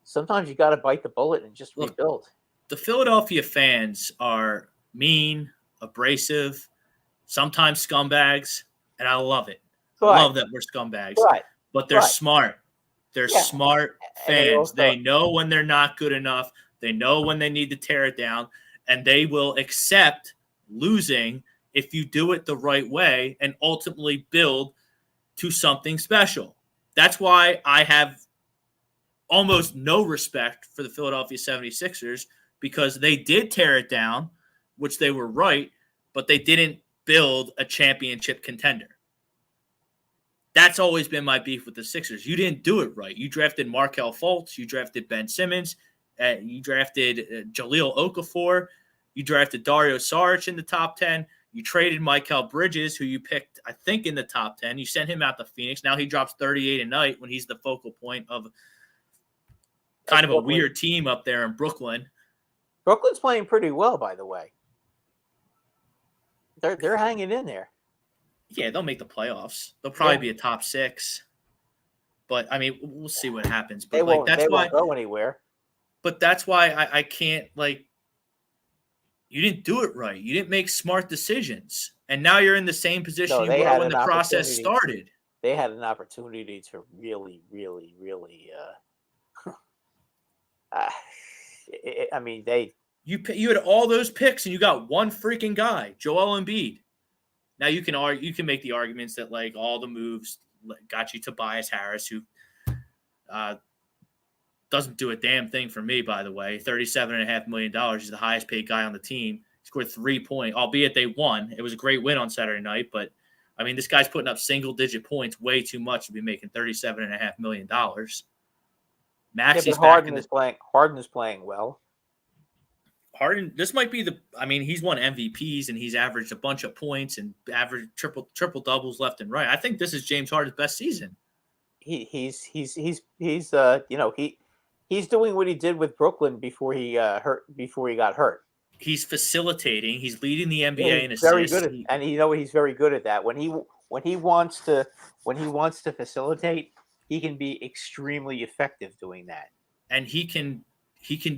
Sometimes you got to bite the bullet and just rebuild. The Philadelphia fans are mean, abrasive, sometimes scumbags, and I love it. I love that we're scumbags. But they're smart. They're smart fans. They know when they're not good enough. They know when they need to tear it down, and they will accept losing if you do it the right way and ultimately build to something special. That's why I have almost no respect for the Philadelphia 76ers, because they did tear it down, which they were right, but they didn't build a championship contender. That's always been my beef with the Sixers. You didn't do it right. You drafted Markelle Fultz. You drafted Ben Simmons. You drafted Jahlil Okafor. You drafted Dario Saric in the top 10. You traded Mikal Bridges, who you picked, I think, in the top 10. You sent him out to Phoenix. Now he drops 38 a night when he's the focal point of kind of a weird team up there in Brooklyn. Brooklyn's playing pretty well, by the way. They're hanging in there. Yeah, they'll make the playoffs. They'll probably be a top 6. But, I mean, we'll see what happens. But they won't go anywhere. But that's why I can't, like, you didn't do it right. You didn't make smart decisions. And now you're in the same position you were when the process started. They had an opportunity to really, really, really I mean, you had all those picks and you got one freaking guy, Joel Embiid. Now you can make the arguments that like all the moves got you Tobias Harris, who doesn't do a damn thing for me, by the way. $37.5 million. He's the highest paid guy on the team. He scored 3 points, albeit they won. It was a great win on Saturday night, but I mean, this guy's putting up single-digit points, way too much to be making $37.5 million. Maxi's Harden is playing well. Harden, this might be he's won MVPs and he's averaged a bunch of points and averaged triple doubles left and right. I think this is James Harden's best season. He's doing what he did with Brooklyn before he got hurt. He's facilitating. He's leading the NBA in assists. Very good and he's very good at that. When he wants to facilitate, he can be extremely effective doing that. And he can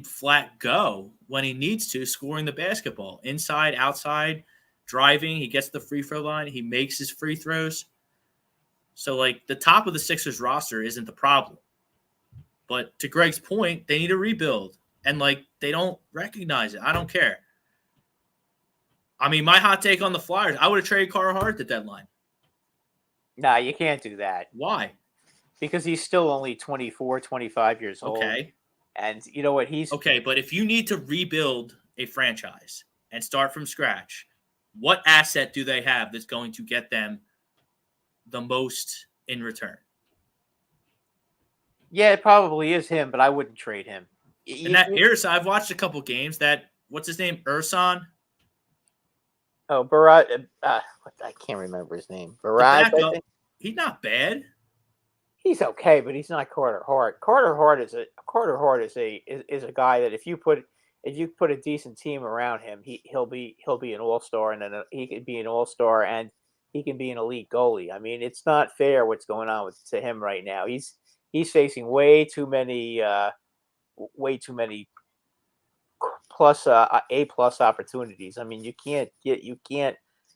flat go when he needs to, scoring the basketball. Inside, outside, driving. He gets the free throw line. He makes his free throws. So, like, the top of the Sixers roster isn't the problem. But to Greg's point, they need a rebuild. And, like, they don't recognize it. I don't care. I mean, my hot take on the Flyers, I would have traded Carter Hart at the deadline. Nah, you can't do that. Why? Because he's still only 24, 25 years old. Okay. And you know what? Okay, but if you need to rebuild a franchise and start from scratch, what asset do they have that's going to get them the most in return? Yeah, it probably is him, but I wouldn't trade him. And that Ersan, I've watched a couple games. What's his name? Ersan? Oh, Barad. I can't remember his name. Barad. He's not bad. He's okay, but he's not Carter Hart. Carter Hart is a guy that if you put a decent team around him, he'll be an all-star, and then he could be an all-star, and he can be an elite goalie. I mean, it's not fair what's going on to him right now. He's facing way too many plus A+ opportunities. I mean, you can't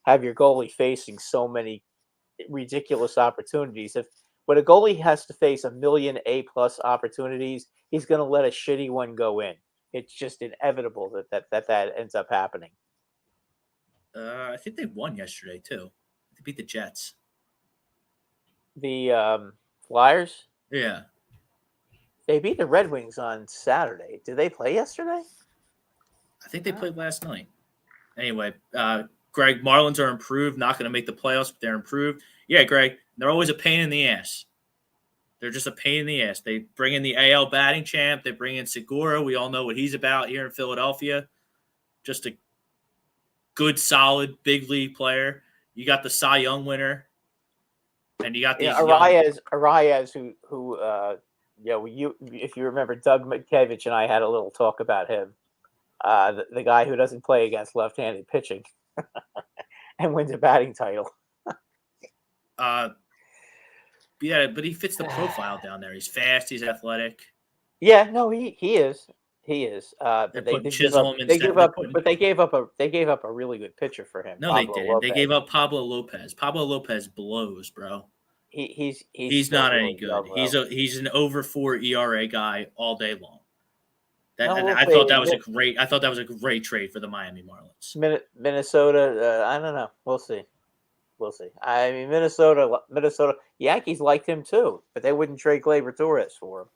have your goalie facing so many ridiculous opportunities. When a goalie has to face 1 million A+ opportunities, he's going to let a shitty one go in. It's just inevitable that ends up happening. I think they won yesterday too. They beat the Jets. The Flyers? Yeah. They beat the Red Wings on Saturday. Did they play yesterday? I think they played last night. Anyway, Greg, Marlins are improved. Not going to make the playoffs, but they're improved. Yeah, Greg, they're always a pain in the ass. They're just a pain in the ass. They bring in the AL batting champ. They bring in Segura. We all know what he's about here in Philadelphia. Just a good, solid, big league player. You got the Cy Young winner. And you got these Arias, who if you remember, Doug Mitkevich and I had a little talk about him. The guy who doesn't play against left-handed pitching and wins a batting title. Yeah, but he fits the profile down there. He's fast. He's athletic. Yeah, no, he is. He is. They gave up a really good pitcher for him. No, Pablo they didn't. Lopez. They gave up Pablo Lopez. Pablo Lopez blows, bro. He's not any good. He's an over 4 ERA guy all day long. I thought that was a great trade for the Miami Marlins. Minnesota, I don't know. We'll see. I mean, Minnesota Yankees liked him too, but they wouldn't trade Gleyber Torres for him,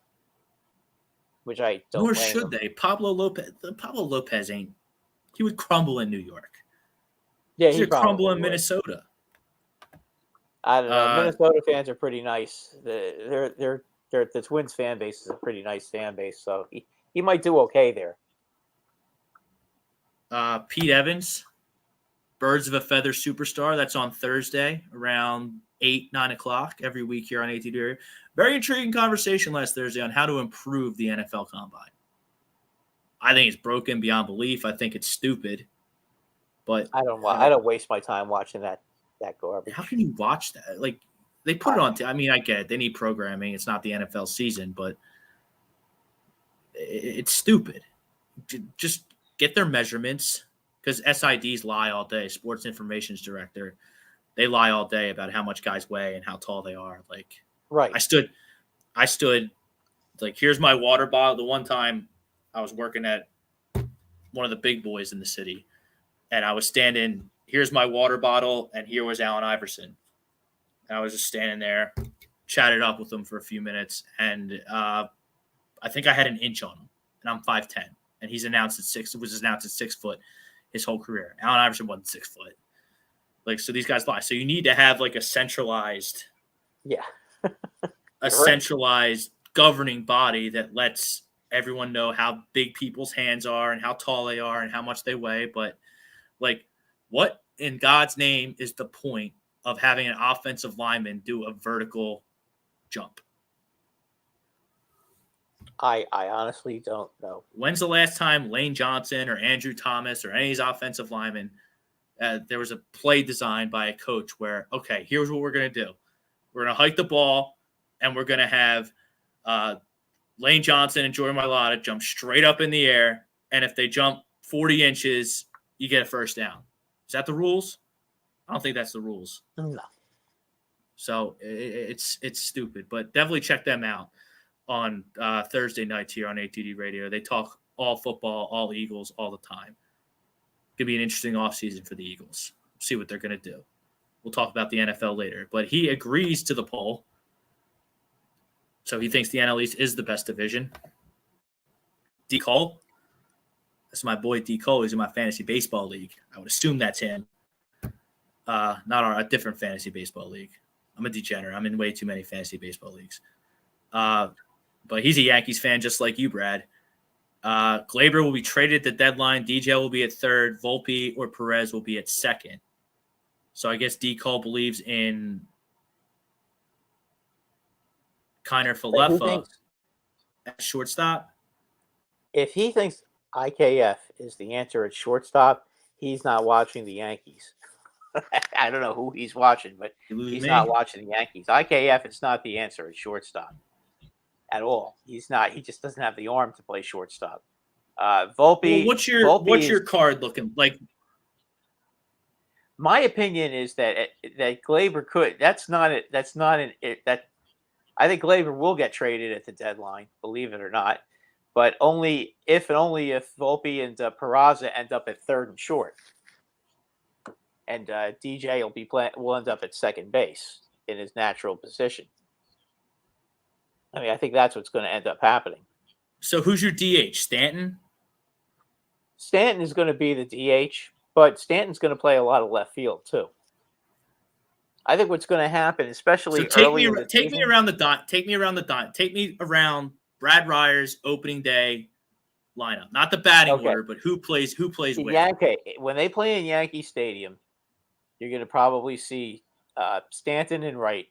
which I don't. Nor should they. Pablo Lopez ain't. He would crumble in New York. Yeah, he'd crumble in Minnesota. I don't know. Minnesota fans are pretty nice. The Twins fan base is a pretty nice fan base, so he might do okay there. Pete Evans, Birds of a Feather Superstar. That's on Thursday around 8, 9 o'clock every week here on ATD. Very intriguing conversation last Thursday on how to improve the NFL Combine. I think it's broken beyond belief. I think it's stupid. But I don't waste my time watching that garbage. How can you watch that? Like, they put it on. I mean, I get it. They need programming. It's not the NFL season, but it's stupid. Just get their measurements, because SIDs lie all day. Sports Information Director, they lie all day about how much guys weigh and how tall they are. Like, right. I stood. Like, here's my water bottle. The one time I was working at one of the big boys in the city, and I was standing here's my water bottle, and here was Allen Iverson. And I was just standing there, chatted up with him for a few minutes, and I think I had an inch on him, and I'm 5'10", and he's announced at 6. It was announced at 6 foot his whole career. Allen Iverson wasn't 6 foot. Like, so these guys lie. So you need to have like a centralized, centralized governing body that lets everyone know how big people's hands are and how tall they are and how much they weigh. But like, what in God's name is the point of having an offensive lineman do a vertical jump? I honestly don't know. When's the last time Lane Johnson or Andrew Thomas or any of these offensive linemen, there was a play designed by a coach where, okay, here's what we're going to do. We're going to hike the ball, and we're going to have Lane Johnson and Jordan Mailata jump straight up in the air, and if they jump 40 inches, you get a first down. Is that the rules? I don't think that's the rules. No. So it's stupid, but definitely check them out on Thursday nights here on ATD Radio. They talk all football, all Eagles, all the time. Could be an interesting offseason for the Eagles. See what they're going to do. We'll talk about the NFL later. But he agrees to the poll. So he thinks the NL East is the best division. D. Cole. That's my boy D. Cole. He's in my fantasy baseball league. I would assume that's him. Not a different fantasy baseball league. I'm a degenerate. I'm in way too many fantasy baseball leagues. But he's a Yankees fan just like you, Brad. Glaber will be traded at the deadline. DJ will be at third. Volpe or Perez will be at second. So I guess D. Cole believes in Kiner Falefa at shortstop. If he thinks IKF is the answer at shortstop, he's not watching the Yankees. I don't know who he's watching, but he's not watching the Yankees. IKF is not the answer at shortstop at all. He's not. He just doesn't have the arm to play shortstop. Volpe. Well, what's your card looking like? My opinion is that Glaber could. That's not it. That's not an. That I think Glaber will get traded at the deadline, believe it or not, but only if Volpe and Peraza end up at third and short, and DJ will end up at second base in his natural position. I mean, I think that's what's going to end up happening. So who's your DH? Stanton? Stanton is going to be the DH, but Stanton's going to play a lot of left field too. I think what's going to happen, especially take me around the dot. Take me around Brad Ryer's opening day lineup. Not the batting order, but who plays where. Okay, when they play in Yankee Stadium, you're going to probably see Stanton in right,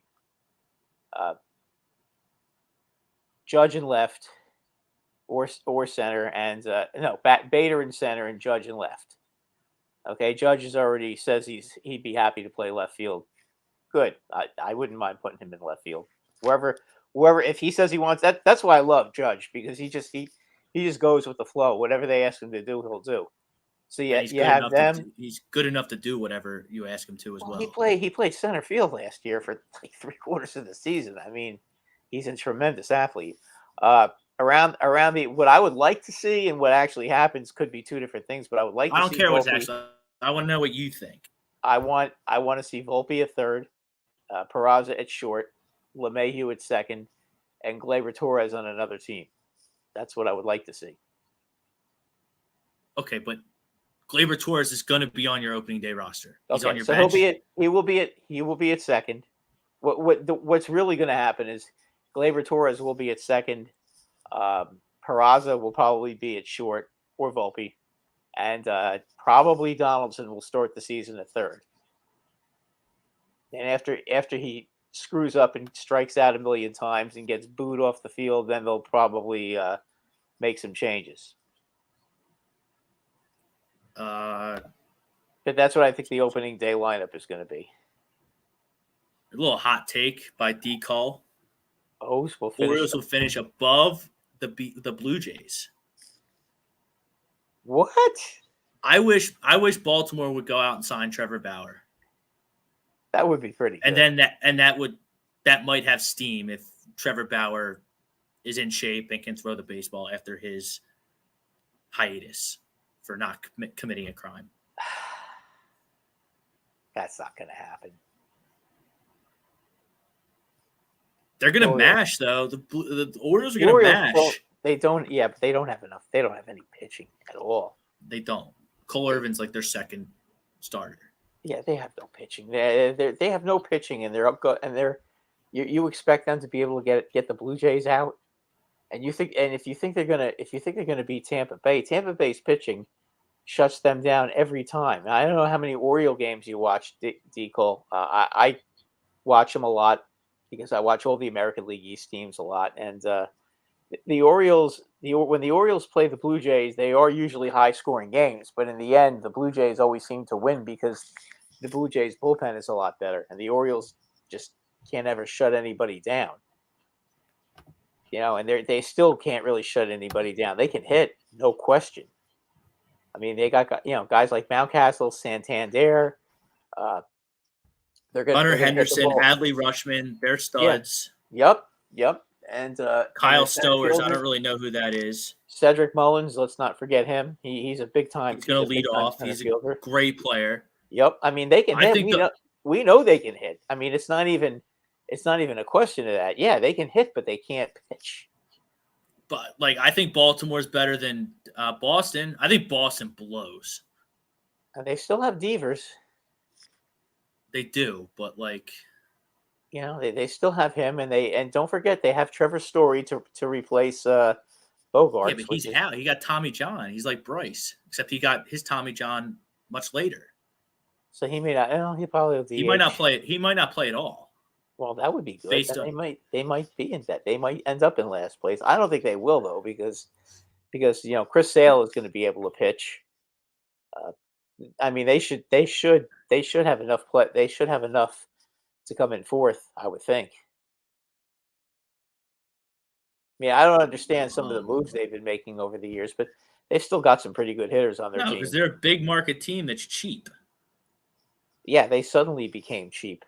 Judge in left, or center, and Bader in center and Judge in left. Okay, Judge has already says he'd be happy to play left field. Good, I wouldn't mind putting him in left field. Wherever, if he says he wants that, that's why I love Judge, because he just goes with the flow. Whatever they ask him to do, he'll do. So you have them. He's good enough to do whatever you ask him to as well. He played center field last year for like 3/4 of the season. I mean, he's a tremendous athlete. Around what I would like to see and what actually happens could be two different things. But I would like. I don't care what's actually. I want to know what you think. I want to see Volpe at third, Peraza at short, LeMahieu at second, and Gleyber Torres on another team. That's what I would like to see. Okay, but Gleyber Torres is going to be on your opening day roster. He's on your so bench. He will be at second. What's really going to happen is Gleyber Torres will be at second. Peraza will probably be at short, or Volpe, and probably Donaldson will start the season at third. And after he screws up and strikes out a million times and gets booed off the field, then they'll probably make some changes. But that's what I think the opening day lineup is going to be. A little hot take by D. Cole. Orioles will finish above the Blue Jays. What? I wish Baltimore would go out and sign Trevor Bauer. That would be pretty good. And then that might have steam if Trevor Bauer is in shape and can throw the baseball after his hiatus for not committing a crime. That's not going to happen. They're going to mash, though. The Orioles are going to mash. Well, they don't. Yeah, but they don't have enough. They don't have any pitching at all. They don't. Cole Irvin's like their second starter. Yeah, they have no pitching. They have no pitching, and they're up. And you expect them to be able to get the Blue Jays out, and if you think they're gonna beat Tampa Bay's pitching shuts them down every time. Now, I don't know how many Oriole games you watch, D. Cole. I watch them a lot because I watch all the American League East teams a lot, and the Orioles, when the Orioles play the Blue Jays, they are usually high-scoring games. But in the end, the Blue Jays always seem to win because the Blue Jays bullpen is a lot better, and the Orioles just can't ever shut anybody down. And they still can't really shut anybody down. They can hit, no question. I mean, they got guys like Mountcastle, Santander. Hunter Henderson, Adley Rutschman, they're studs. Yeah. Yep. And Kyle Stowers, I don't really know who that is. Cedric Mullins, let's not forget him. He's a big time. He's going to lead off. He's a great player. Yep. I mean, they can hit. We know they can hit. I mean, it's not even a question of that. Yeah, they can hit, but they can't pitch. But I think Baltimore's better than Boston. I think Boston blows. And they still have Devers. They do, but they still have him, and don't forget they have Trevor Story to replace Bogarts. Yeah, but he's out. He got Tommy John. He's like Bryce, except he got his Tommy John much later. So he may not. He probably will be. He might not play. He might not play at all. Well, that would be good. They might be in that. They might end up in last place. I don't think they will though, because Chris Sale is going to be able to pitch. I mean, they should have enough play. They should have enough to come in fourth, I would think. I mean, I don't understand some of the moves they've been making over the years, but they've still got some pretty good hitters on their team. Because they're a big market team that's cheap. Yeah, they suddenly became cheap.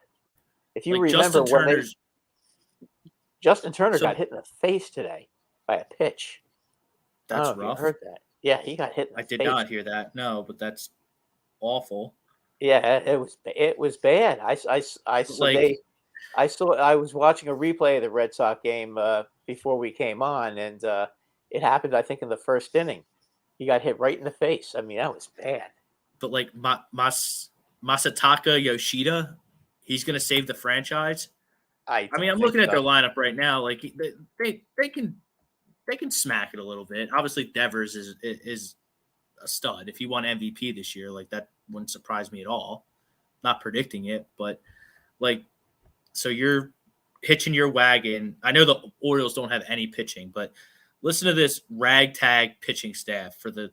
If you remember Justin Turner got hit in the face today by a pitch. That's rough. You heard that? Yeah, he got hit in the face. I did not hear that. No, but that's awful. Yeah, it was bad. I was watching a replay of the Red Sox game before we came on, and it happened, I think, in the first inning. He got hit right in the face. I mean, that was bad. But Masataka Yoshida, he's going to save the franchise. I'm looking at their lineup right now. They can smack it a little bit. Obviously, Devers is a stud. If he won MVP this year, that wouldn't surprise me at all. Not predicting it, but so you're hitching your wagon. I know the Orioles don't have any pitching, but listen to this ragtag pitching staff for the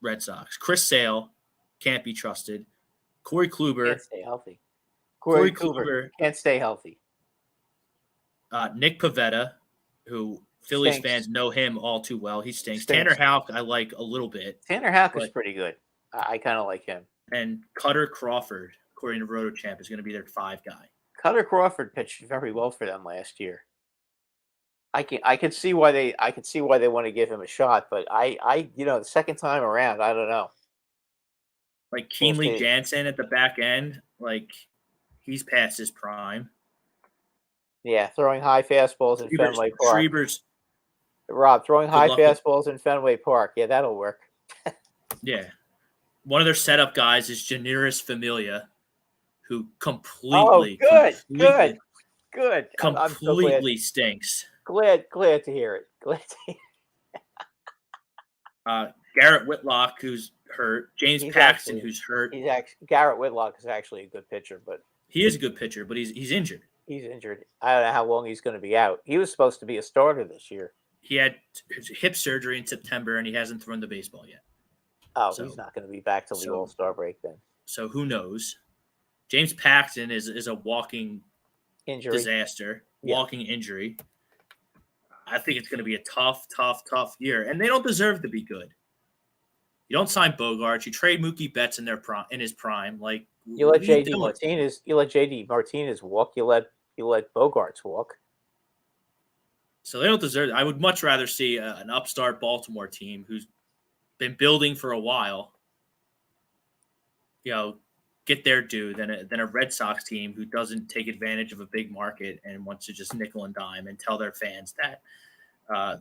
Red Sox. Chris Sale can't be trusted. Corey Kluber can't stay healthy. Corey Kluber can't stay healthy. Nick Pivetta, who Phillies fans know him all too well. He stinks. Tanner Houck, I like a little bit. Tanner Houck is pretty good. I kind of like him. And Cutter Crawford, according to RotoChamp, is going to be their 5 guy. Cutter Crawford pitched very well for them last year. I could see why they want to give him a shot, but the second time around, I don't know. Keenly Jansen at the back end, he's past his prime. Yeah, throwing high fastballs in Fenway Park. Rob, throwing high fastballs in Fenway Park. Yeah, that'll work. Yeah. One of their setup guys is Janiris Familia, who completely completely stinks. Glad to hear it. Garrett Whitlock, who's hurt. James Paxton, who's hurt. Garrett Whitlock is actually a good pitcher, but he is a good pitcher, but he's injured. He's injured. I don't know how long he's going to be out. He was supposed to be a starter this year. He had hip surgery in September, and he hasn't thrown the baseball yet. Oh, so he's not going to be back till the All-Star break then. So who knows? James Paxton is a walking injury disaster, walking injury. I think it's going to be a tough year, and they don't deserve to be good. You don't sign Bogarts. You trade Mookie Betts in his prime. You let JD Martinez walk. You let Bogarts walk. So they don't deserve it. I would much rather see an upstart Baltimore team who's been building for a while. get their due than a Red Sox team who doesn't take advantage of a big market and wants to just nickel and dime and tell their fans that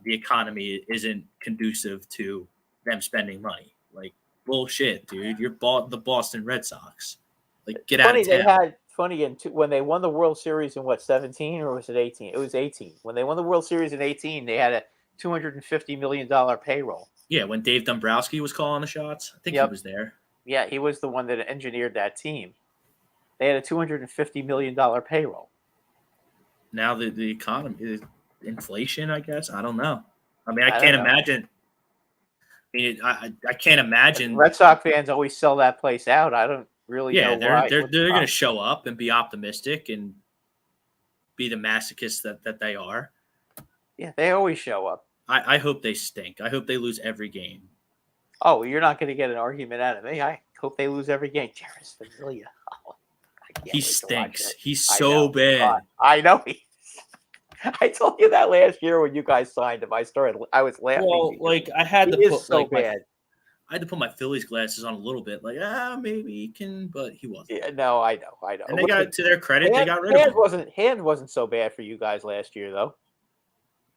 the economy isn't conducive to them spending money. Like, bullshit, dude. You're the Boston Red Sox. Like, get out of town. When they won the World Series in 17 or was it 18? It was 18. When they won the World Series in 18, they had a $250 million payroll. Yeah, when Dave Dombrowski was calling the shots, I think he was there. Yeah, he was the one that engineered that team. They had a $250 million payroll. Now the economy, inflation, I guess. I don't know. I mean, I can't imagine. I mean, I can't imagine. Red Sox fans always sell that place out. I don't really know why. They're going to show up and be optimistic and be the masochists that they are. Yeah, they always show up. I hope they stink. I hope they lose every game. Oh, you're not going to get an argument out of me. I hope they lose every game. Jairus Familia. Oh, he stinks. He's so bad. I know. I told you that last year when you guys signed him. I was laughing. Well, like I had to put so bad. I had to put my Phillies glasses on a little bit. Like, maybe he can, but he wasn't. Yeah, no, I know. And they got, to their credit, they got rid of him. Hand wasn't so bad for you guys last year, though.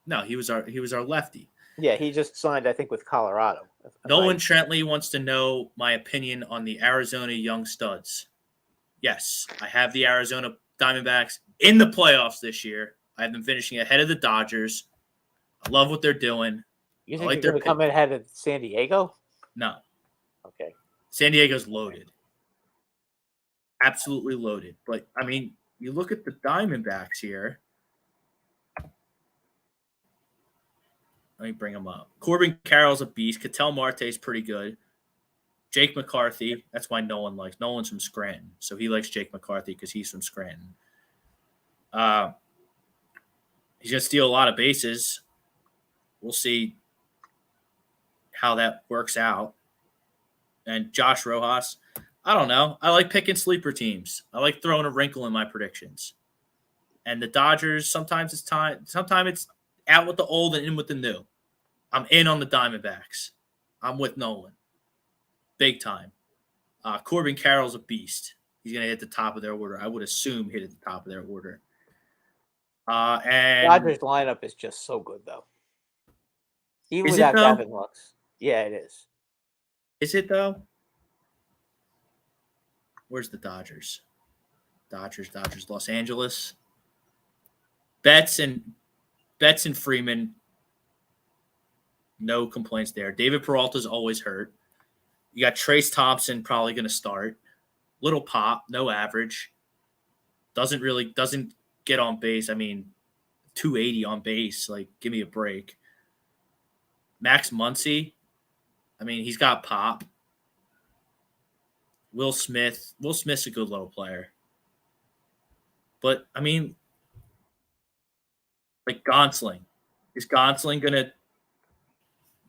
No, he was our lefty. Yeah, he just signed, I think, with Colorado. Nolan Trentley wants to know my opinion on the Arizona young studs. Yes, I have the Arizona Diamondbacks in the playoffs this year. I have them finishing ahead of the Dodgers. I love what they're doing. You think they're going to come ahead of San Diego? No. Okay. San Diego's loaded. Absolutely loaded. But, I mean, you look at the Diamondbacks here. Let me bring them up. Corbin Carroll's a beast. Ketel Marte's pretty good. Jake McCarthy, that's why Nolan likes. Nolan's from Scranton, so he likes Jake McCarthy because he's from Scranton. He's going to steal a lot of bases. We'll see how that works out. And Josh Rojas, I don't know. I like picking sleeper teams. I like throwing a wrinkle in my predictions. And the Dodgers, sometimes it's time. Sometimes it's out with the old and in with the new. I'm in on the Diamondbacks. I'm with Nolan. Big time. Corbin Carroll's a beast. He's going to hit the top of their order. I would assume hit at the top of their order. And Dodgers lineup is just so good, though. Even without Gavin Lux. Yeah, it is. Is it, though? Where's the Dodgers? Dodgers, Los Angeles. Betts and Freeman, no complaints there. David Peralta's always hurt. You got Trace Thompson probably going to start. Little pop, no average. Doesn't get on base. I mean, 280 on base. Like, give me a break. Max Muncy, I mean, he's got pop. Will Smith's a good little player. But, I mean, like Gonsling. Is Gonsling going to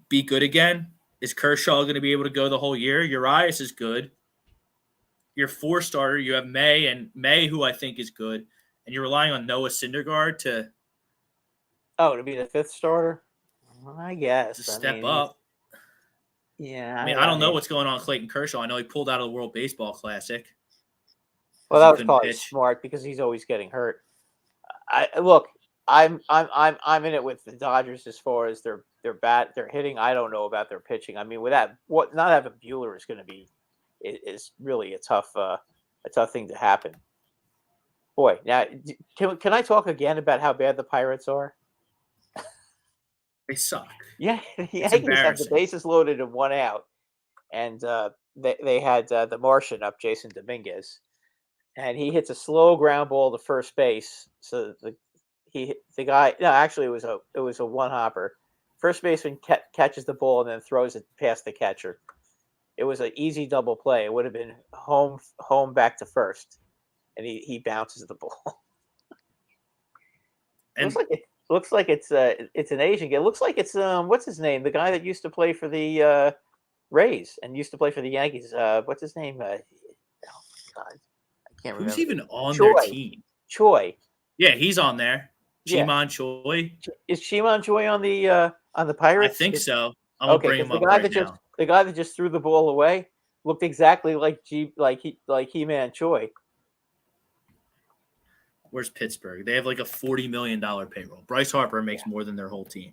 be good again? Is Kershaw going to be able to go the whole year? Urias is good. Your 4-starter, you have May, who I think is good. And you're relying on Noah Syndergaard to be the 5th starter? I guess. Step up. Yeah. I mean, I don't know what's going on with Clayton Kershaw. I know he pulled out of the World Baseball Classic. Well, that was probably smart because he's always getting hurt. I'm in it with the Dodgers as far as their hitting. I don't know about their pitching. I mean, not having Buehler is going to be is really a tough thing to happen. Boy, now can I talk again about how bad the Pirates are? They suck. Yeah, the Yankees have the bases loaded and 1 out, and they had the Martian up, Jason Dominguez, and he hits a slow ground ball to first base. So it was a one-hopper. First baseman catches the ball and then throws it past the catcher. It was an easy double play. It would have been home back to first, and he bounces the ball. And looks like it's an Asian guy. It looks like it's what's his name? The guy that used to play for the Rays and used to play for the Yankees. What's his name? Oh God, I can't remember. Who's even on their team? Choi. Yeah, he's on there. Chimon Choi. Is Chimon Choi on the Pirates? I think so. I'm gonna bring him up the guy that just threw the ball away. looked exactly like He-Man Choi. Where's Pittsburgh? They have like a $40 million payroll. Bryce Harper makes more than their whole team.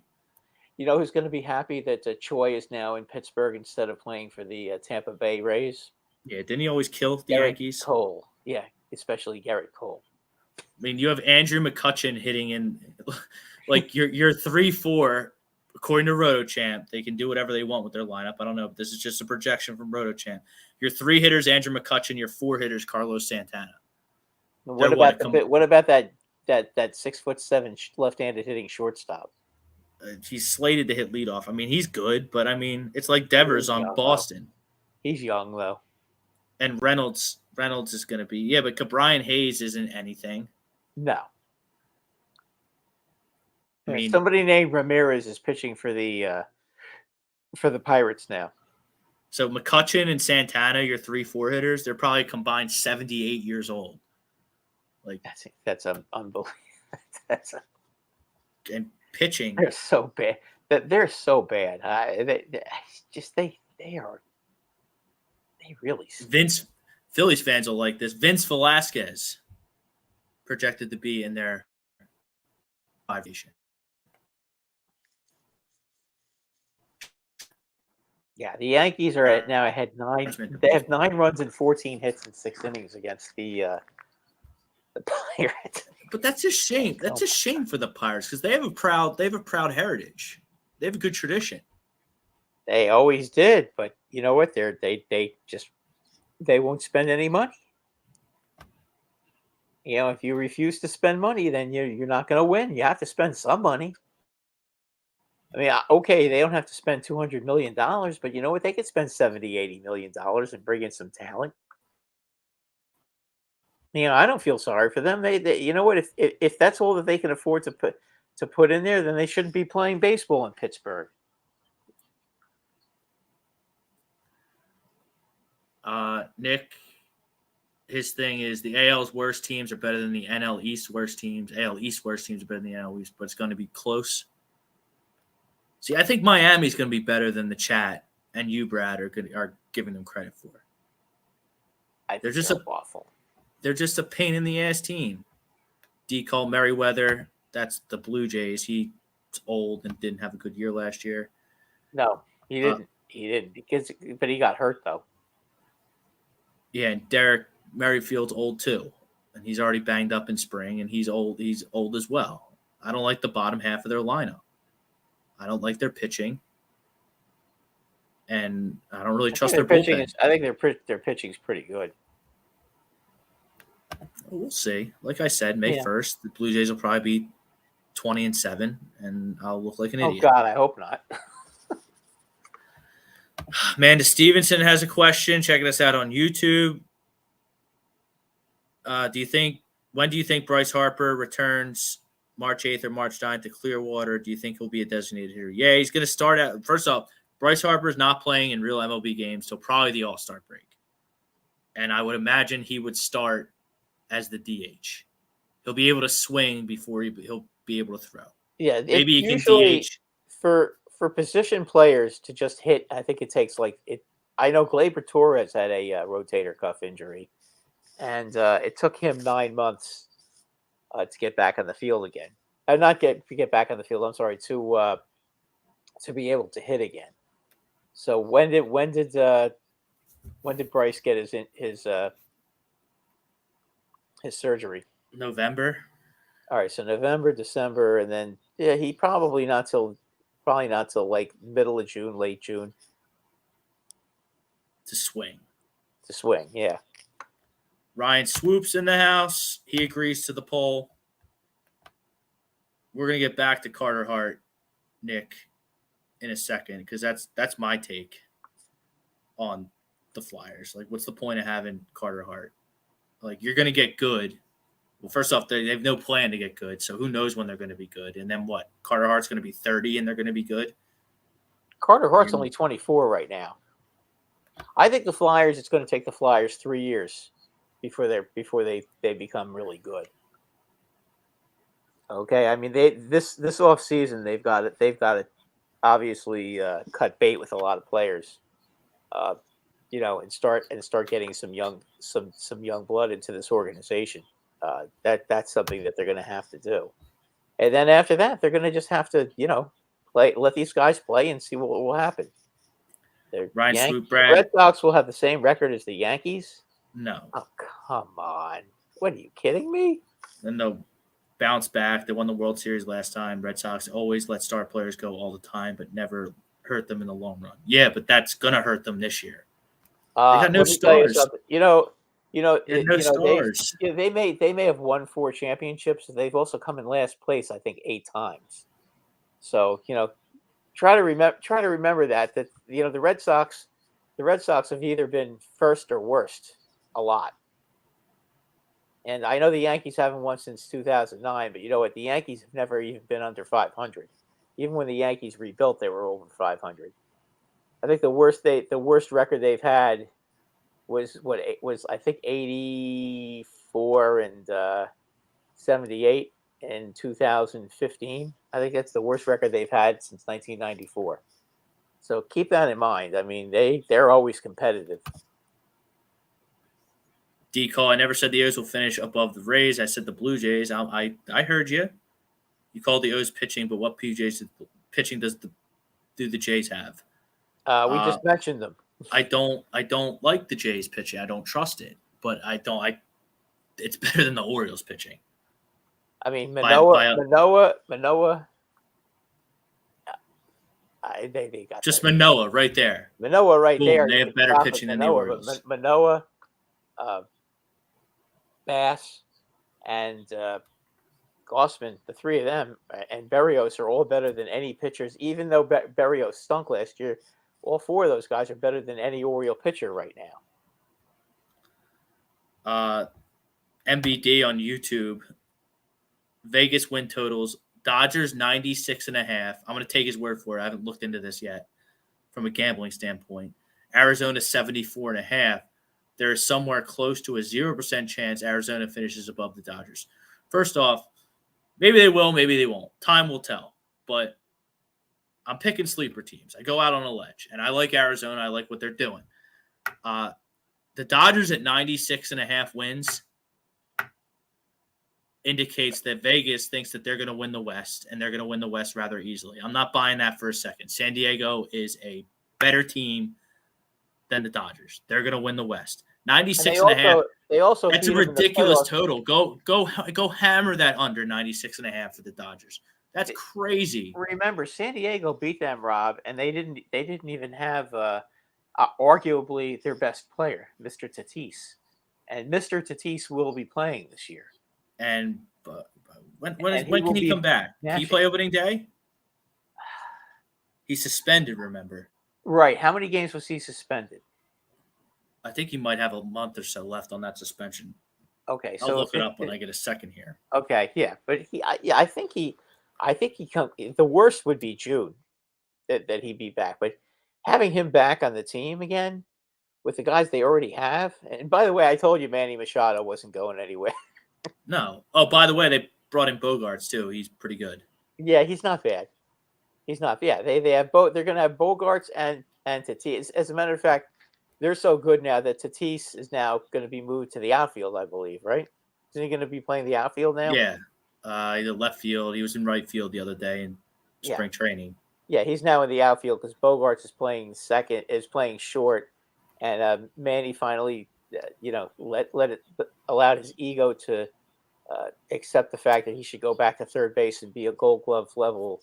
You know who's going to be happy that Choi is now in Pittsburgh instead of playing for the Tampa Bay Rays? Yeah, didn't he always kill the Garrett Yankees? Cole. Yeah, especially Garrett Cole. I mean, you have Andrew McCutchen hitting in like your 3-4, according to RotoChamp. They can do whatever they want with their lineup. I don't know, but this is just a projection from RotoChamp. Your 3 hitters, Andrew McCutchen. Your 4 hitters, Carlos Santana. What about that 6'7" left-handed hitting shortstop? He's slated to hit leadoff. I mean, he's good, but I mean, it's like Devers on young, Boston. He's young though. And Reynolds is going to be but Brian Hayes isn't anything. No. I mean, somebody named Ramirez is pitching for the Pirates now. So McCutchen and Santana, your 3-4 hitters, they're probably combined 78 years old. Like that's unbelievable. And pitching, they're so bad. They're so bad. They really. Phillies fans will like this. Vince Velasquez projected to be in their 5 nation. Yeah, the Yankees are now ahead 9. They have 9 runs and 14 hits in 6 innings against the Pirates. But that's a shame. That's a shame for the Pirates because they have a proud heritage. They have a good tradition. They always did, but you know what? They won't spend any money. You know, if you refuse to spend money, then you're not going to win. You have to spend some money. I mean, okay, they don't have to spend $200 million, but you know what? They could spend $70-80 million and bring in some talent. You know, I don't feel sorry for them. They you know what? If that's all that they can afford to put in there, then they shouldn't be playing baseball in Pittsburgh. Nick, his thing is the AL's worst teams are better than the NL East worst teams. AL East worst teams are better than the NL East, but it's going to be close. See, I think Miami's going to be better than the chat and you, Brad, are giving them credit for. They're just awful. They're just a pain in the ass team. D. Cole Merriweather, that's the Blue Jays. He's old and didn't have a good year last year. No, he didn't. He didn't but he got hurt though. Yeah, and Derek Merrifield's old too, and he's already banged up in spring, and he's old. He's old as well. I don't like the bottom half of their lineup. I don't like their pitching, and I don't really trust their pitching. bullpen. I think their pitching's pretty good. We'll see. Like I said, May 1st, the Blue Jays will probably be 20-7, and I'll look like an idiot. Oh God, I hope not. Amanda Stevenson has a question. Checking us out on YouTube. When do you think Bryce Harper returns? March 8th or March 9th to Clearwater? Do you think he'll be a designated hitter? Yeah, he's going to start out. First off, Bryce Harper is not playing in real MLB games till probably the All-Star break. And I would imagine he would start as the DH. He'll be able to swing before he'll be able to throw. Yeah, maybe he can DH. For position players to just hit, I think it takes I know Gleyber Torres had a rotator cuff injury, and it took him 9 months to get back on the field again. Not get back on the field. I'm sorry, to be able to hit again. So when did Bryce get his surgery? November. All right, so November, December, and then he probably not till like middle of June, late June. To swing, yeah. Ryan Swoops in the house. He agrees to the poll. We're gonna get back to Carter Hart, Nick, in a second because that's my take on the Flyers. Like, what's the point of having Carter Hart? Like, you're gonna get good. Well, first off, they have no plan to get good, so who knows when they're going to be good? And then what? Carter Hart's going to be 30 and they're going to be good? Carter Hart's only 24 right now. I think the Flyers, it's going to take the Flyers 3 years before they become really good. Okay, I mean this offseason they've got to obviously cut bait with a lot of players. and start getting some young blood into this organization. That's something that they're going to have to do. And then after that, they're going to just have to, let these guys play and see what will happen. Ryan Swoop, The Brad. Red Sox will have the same record as the Yankees. No. Oh, come on. What, are you kidding me? Then they'll bounce back. They won the World Series last time. Red Sox always let star players go all the time, but never hurt them in the long run. Yeah, but that's going to hurt them this year. They got no Let me tell you stars. something. Stars. They may have won 4 championships. They've also come in last place, I think, 8 times. So, try to remember that the Red Sox have either been first or worst a lot. And I know the Yankees haven't won since 2009, but you know what? The Yankees have never even been under 500. Even when the Yankees rebuilt, they were over 500. I think the worst record they've had was I think 84 and 78 in 2015. I think that's the worst record they've had since 1994. So keep that in mind. I mean, they're always competitive. D-Call, I never said the O's will finish above the Rays. I said the Blue Jays. I heard you. You called the O's pitching, but what pitching do the Jays have? We just mentioned them. I don't like the Jays pitching. I don't trust it, but it's better than the Orioles pitching. I mean, Manoah. They got just that. Manoah right there. Manoah right Boom, there. They have better pitching than the Orioles. Manoah, Bass, and Gossman, the 3 of them, and Berrios are all better than any pitchers. Even though Berrios stunk last year, all 4 of those guys are better than any Oriole pitcher right now. MBD on YouTube. Vegas win totals. Dodgers 96.5. I'm going to take his word for it. I haven't looked into this yet from a gambling standpoint. Arizona 74.5. There is somewhere close to a 0% chance Arizona finishes above the Dodgers. First off, maybe they will, maybe they won't. Time will tell. But I'm picking sleeper teams. I go out on a ledge, and I like Arizona. I like what they're doing. The Dodgers at 96.5 wins indicates that Vegas thinks that they're going to win the West, and they're going to win the West rather easily. I'm not buying that for a second. San Diego is a better team than the Dodgers. They're going to win the West. 96.5. That's a ridiculous total. Go hammer that under 96.5 for the Dodgers. That's crazy. Remember, San Diego beat them, Rob, and they didn't even have arguably their best player, Mr. Tatis, and Mr. Tatis will be playing this year. And when can he come back? Can he play opening day? He's suspended, remember? Right. How many games was he suspended? I think he might have a month or so left on that suspension. Okay, I'll look it up when I get a second here. Okay, yeah, but I think he come. The worst would be June that he'd be back, but having him back on the team again with the guys they already have. And by the way, I told you Manny Machado wasn't going anywhere. No. Oh, by the way, they brought in Bogarts too. He's pretty good. Yeah, he's not bad. He's not. Yeah, they have both. They're going to have Bogarts and Tatis. As a matter of fact, they're so good now that Tatis is now going to be moved to the outfield, I believe. Right? Isn't he going to be playing the outfield now? Yeah. Either left field. He was in right field the other day in spring training. Yeah, he's now in the outfield because Bogarts is playing short, and Manny finally, allowed his ego to accept the fact that he should go back to third base and be a Gold Glove level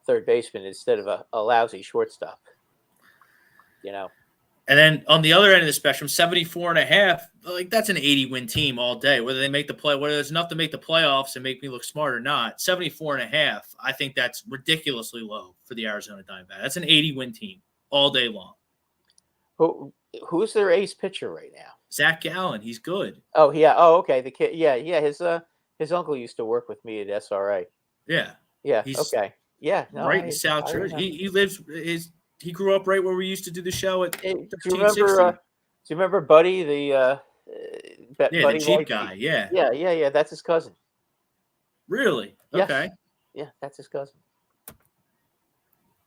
third baseman instead of a lousy shortstop. And then on the other end of the spectrum, 74.5, like that's an 80-win team all day. Whether they make the play, whether there's enough to make the playoffs and make me look smart or not, 74.5, I think that's ridiculously low for the Arizona Diamondbacks. That's an 80-win team all day long. Who's their ace pitcher right now? Zach Gallen. He's good. Oh, yeah. Oh, okay. The kid. Yeah. His uncle used to work with me at SRA. Yeah. Yeah. Okay. Yeah. No, right in South Jersey. He grew up right where we used to do the show at 1360. Do you remember Buddy, the the cheap guy? Yeah. Yeah. That's his cousin. Really? Yes. Okay. Yeah, that's his cousin.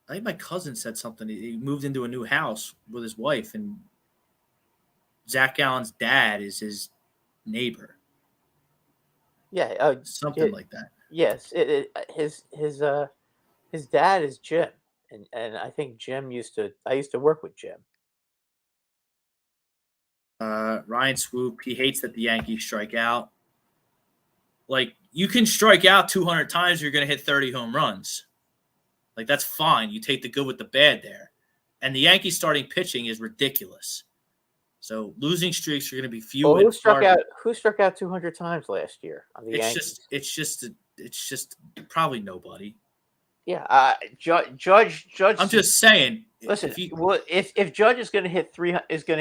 I think my cousin said something. He moved into a new house with his wife, and Zach Gallen's dad is his neighbor. Yeah, Something like that. yes. His dad is Jim, and I think Jim I used to work with Jim. Ryan Swoop, he hates that the Yankees strike out. Like, you can strike out 200 times, you're going to hit 30 home runs. Like, that's fine. You take the good with the bad there. And the Yankees starting pitching is ridiculous. So losing streaks are going to be few. Well, and far. who struck out 200 times last year on the Yankees? It's just probably nobody. Yeah, Judge. I'm just saying. Listen, if Judge is going to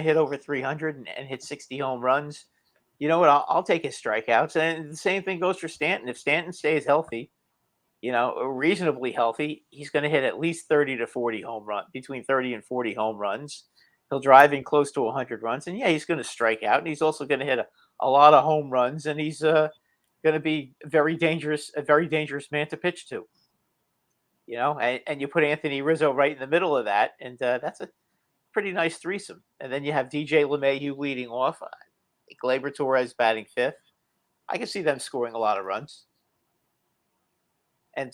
hit over 300 and hit 60 home runs, you know what? I'll take his strikeouts, and the same thing goes for Stanton. If Stanton stays healthy, reasonably healthy, he's going to hit at least 30 to 40 home runs, between 30 and 40 home runs. He'll drive in close to 100 runs, and yeah, he's going to strike out, and he's also going to hit a lot of home runs, and he's going to be a very dangerous man to pitch to. And you put Anthony Rizzo right in the middle of that, and that's a pretty nice threesome. And then you have DJ LeMahieu leading off, Gleyber Torres batting fifth. I can see them scoring a lot of runs. And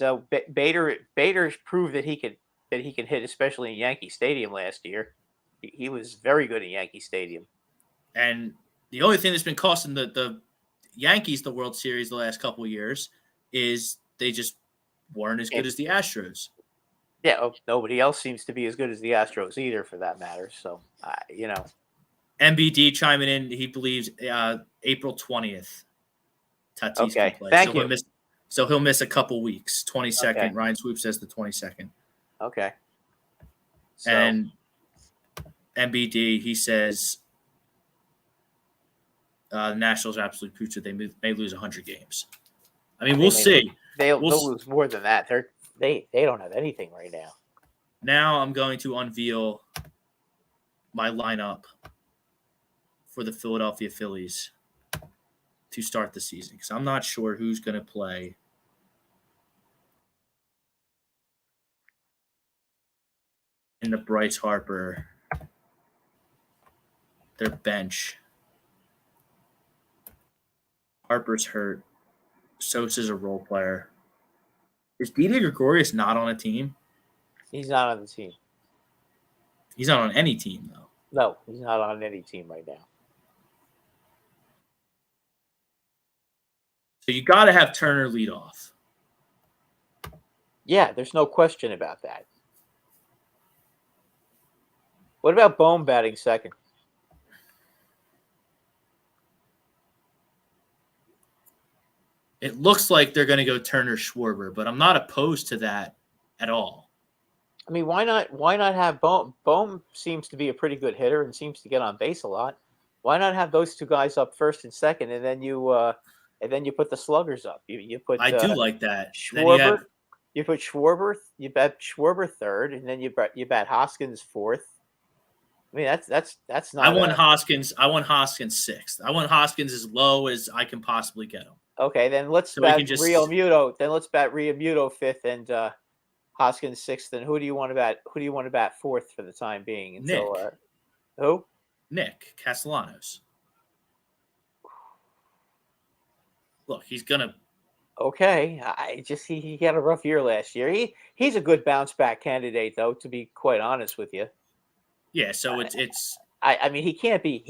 Bader proved that he can hit, especially in Yankee Stadium last year. He was very good in Yankee Stadium. And the only thing that's been costing the Yankees the World Series the last couple of years is they just weren't as good as the Astros. Yeah, nobody else seems to be as good as the Astros either, for that matter. So, MBD chiming in, he believes April 20th. Tatis can play. Thank you. He'll miss a couple weeks. 22nd. Okay. Ryan Swoop says the 22nd. Okay. So, And MBD, he says the Nationals are absolute pooch. They may lose 100 games. I mean, we'll see. They'll lose more than that. They don't have anything right now. Now I'm going to unveil my lineup for the Philadelphia Phillies to start the season, because I'm not sure who's going to play. In the Bryce Harper, their bench. Harper's hurt. Sosa's a role player. Is DJ Gregorius not on a team? He's not on the team. He's not on any team, though. No, he's not on any team right now. So you got to have Turner lead off. Yeah, there's no question about that. What about Bohm batting second? It looks like they're going to go Turner Schwarber, but I'm not opposed to that at all. I mean, why not have Bohm? Bohm seems to be a pretty good hitter and seems to get on base a lot. Why not have those two guys up first and second, and then you put the sluggers up? You put I do like that. Schwarber. You put Schwarber. You bet Schwarber third, and then you bet Hoskins fourth. I mean, that's not. I want Hoskins sixth. I want Hoskins as low as I can possibly get him. Okay, then let's bet Real Muto. Then let's bet Real Muto fifth and Hoskins sixth. And who do you want to bet? Who do you want to bat fourth for the time being? Until, Nick. Who? Nick Castellanos. Look, he's gonna. Okay, he had a rough year last year. He's a good bounce back candidate, though. To be quite honest with you. Yeah, so it's. I mean, he can't be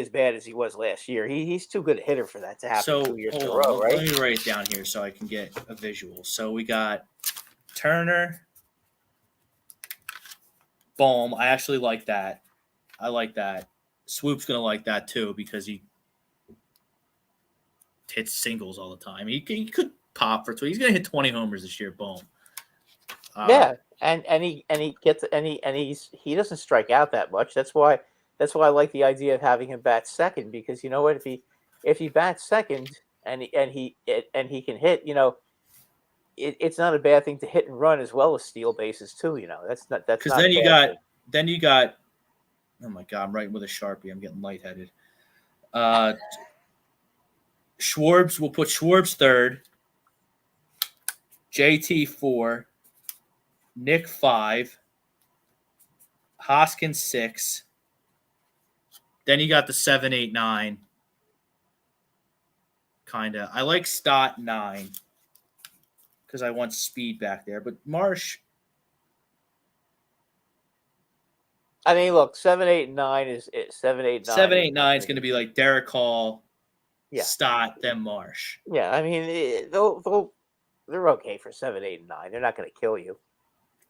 as bad as he was last year. He's too good a hitter for that to happen 2 years in a row, right? Let me write it down here so I can get a visual. So we got Turner, Bohm. I actually like that. I like that. Swoop's gonna like that too because he hits singles all the time. He could pop for 20. He's gonna hit 20 homers this year. Bohm. Yeah, and he doesn't strike out that much. That's why I like the idea of having him bat second, because you know what, if he bats second and he can hit, it's not a bad thing to hit and run as well as steal bases too. That's because then you got oh my god, I'm writing with a Sharpie. I'm getting lightheaded. Schwarbs, we'll put Schwarbs third, JT 4, Nick 5, Hoskins 6, Then you got the 7, 8, 9. Kind of. I like Stott 9 because I want speed back there. But Marsh, I mean, look, 7, 8, and 9 is 7, 8, 9. 7, 8, 9 is going to be like Derek Hall, Yeah. Stott, then Marsh. Yeah, I mean, they're okay for 7, 8, and 9. They're not going to kill you.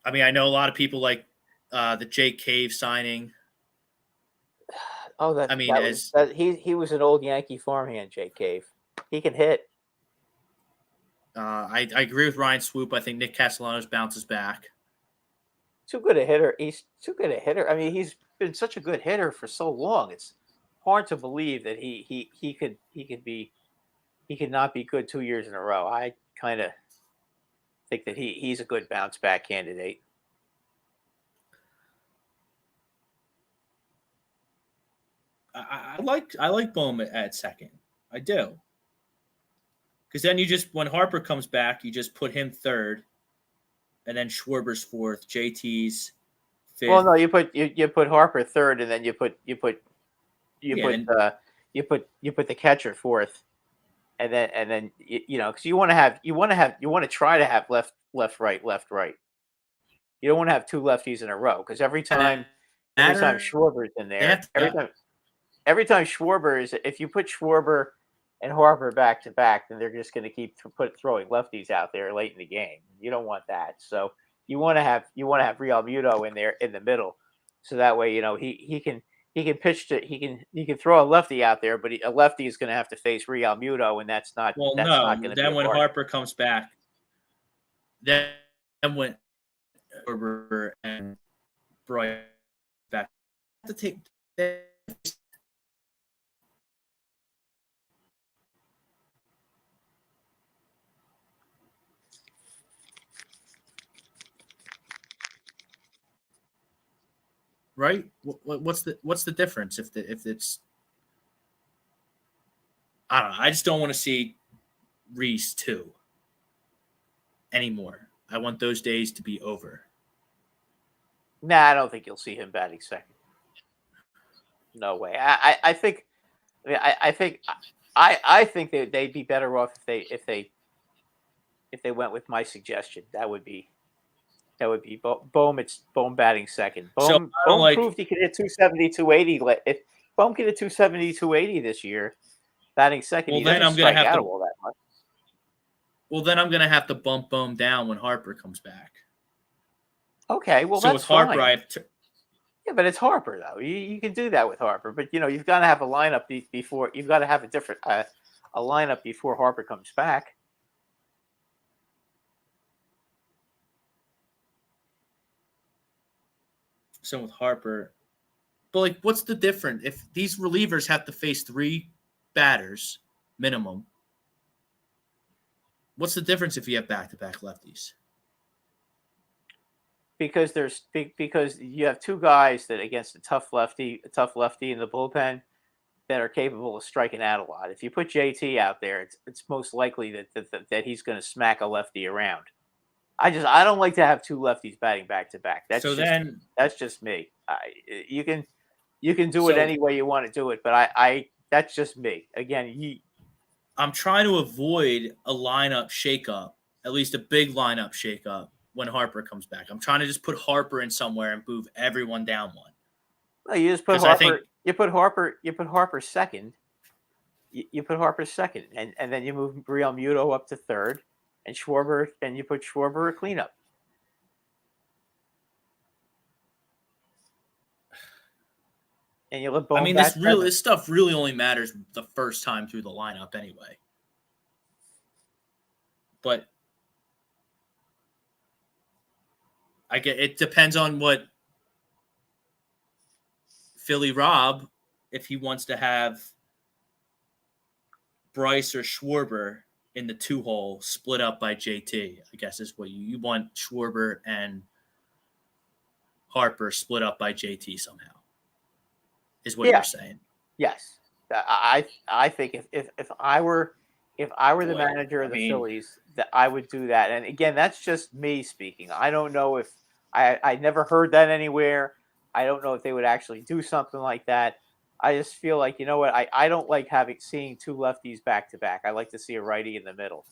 I mean, I know a lot of people like the Jake Cave signing. Oh, he was an old Yankee farmhand, Jake Cave. He can hit. I agree with Ryan Swoop. I think Nick Castellanos bounces back. Too good a hitter. He's too good a hitter. I mean, he's been such a good hitter for so long. It's hard to believe that he could not be good 2 years in a row. I kind of think that he's a good bounce back candidate. I like Bohm at second. I do. Because then when Harper comes back, you just put him third, and then Schwarber's fourth, JT's fifth. Well, no, you put Harper third, and then you put the catcher fourth, and then because you want to try to have left right. You don't want to have two lefties in a row because every time Schwarber's in there, every time Schwarber is, if you put Schwarber and Harper back to back, then they're just going to keep throwing lefties out there late in the game. You don't want that. So you want to have Real Muto in there in the middle, so that way he can pitch to he can throw a lefty out there, but a lefty is going to have to face Real Muto, and that's not going to be. Then when Harper comes back, then when Harper and Bryce back to take. Right? What's the difference if it's? I don't know. I just don't want to see Reese 2 anymore. I want those days to be over. Nah, I don't think you'll see him batting second. No way. I think they'd be better off if they went with my suggestion. That would be Bohm. It's Bohm batting second. Bohm proved he could hit 270, 280. If Bohm could hit 270, 280 this year, batting second, he doesn't strike out all that much. Well, then I'm gonna have to bump Bohm down when Harper comes back. Okay, well, so that's with Harper, fine. Yeah, but it's Harper though. You can do that with Harper, but you've got to have a lineup before. You've got to have a lineup before Harper comes back. So with Harper, but like, what's the difference if these relievers have to face 3 batters minimum? What's the difference if you have back-to-back lefties? Because you have 2 guys that against a tough lefty in the bullpen that are capable of striking out a lot. If you put JT out there, it's most likely that he's going to smack a lefty around. I don't like to have 2 lefties batting back to back. That's just me. You can do it any way you want to do it, but that's just me. Again, I'm trying to avoid a lineup shakeup, at least a big lineup shakeup when Harper comes back. I'm trying to just put Harper in somewhere and move everyone down one. Well, you just put Harper. You put Harper second. You put Harper second, and then you move Real Muto up to third. And Schwarber, and you put Schwarber a cleanup. And you let Bohm. I mean, this stuff really only matters the first time through the lineup, anyway. But it depends on what Philly Rob, if he wants to have Bryce or Schwarber in the 2-hole split up by JT, I guess is what you want. Schwarber and Harper split up by JT somehow, is what you're saying. Yes. I think if I were the manager of the Phillies, that I would do that. And again, that's just me speaking. I don't know if I never heard that anywhere. I don't know if they would actually do something like that. I just feel like, you know what, I don't like seeing two lefties back to back. I like to see a righty in the middle.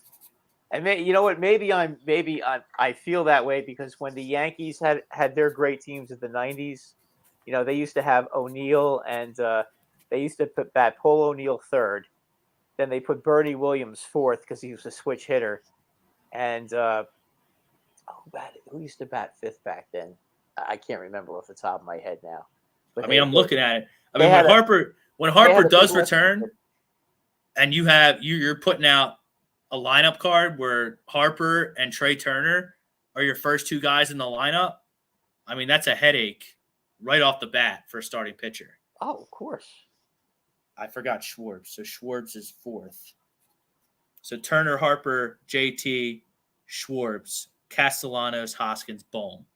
And you know what? I feel that way because when the Yankees had their great teams in the '90s, you know, they used to have O'Neill and they used to put Paul O'Neill third. Then they put Bernie Williams fourth because he was a switch hitter. And who used to bat fifth back then? I can't remember off the top of my head now. But I'm looking at it. I they mean, had when Harper does big left return, hand. and you're putting out a lineup card where Harper and Trey Turner are your first two guys in the lineup, I mean, that's a headache right off the bat for a starting pitcher. Oh, of course. I forgot Schwartz. So Schwartz is fourth. So Turner, Harper, JT, Schwartz, Castellanos, Hoskins, Bohm.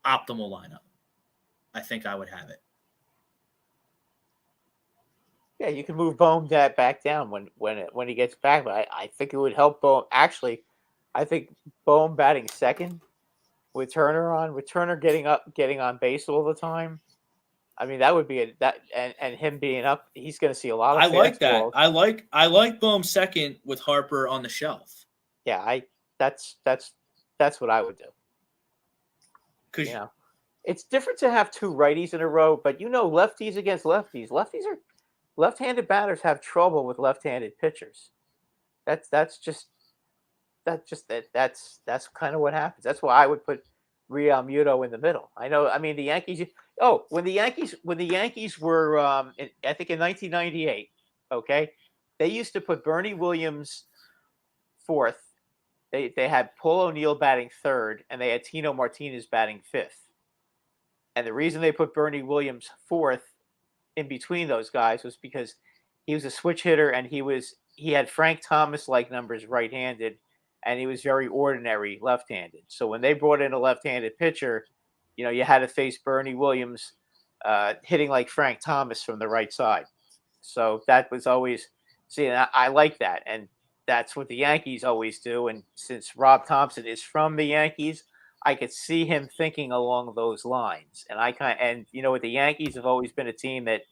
Optimal lineup. I think I would have it. Yeah, you can move Bohm back down when he gets back, but I think it would help Bohm. Actually, I think Bohm batting second with Turner getting on base all the time. I mean, that would be and him being up, he's going to see a lot of. I like that. fastballs. I like Bohm second with Harper on the shelf. Yeah, that's what I would do. Because it's different to have two righties in a row, but lefties against lefties. Left-handed batters have trouble with left-handed pitchers. That's kind of what happens. That's why I would put Real Muto in the middle. I mean, the Yankees. Oh, when the Yankees were, I think in 1998, okay, they used to put Bernie Williams fourth. They had Paul O'Neill batting third, and they had Tino Martinez batting fifth. And the reason they put Bernie Williams fourth in between those guys was because he was a switch hitter and he had Frank Thomas-like numbers right-handed, and he was very ordinary left-handed. So when they brought in a left-handed pitcher, you had to face Bernie Williams hitting like Frank Thomas from the right side. So that was always I like that, and that's what the Yankees always do. And since Rob Thompson is from the Yankees, I could see him thinking along those lines. And the Yankees have always been a team that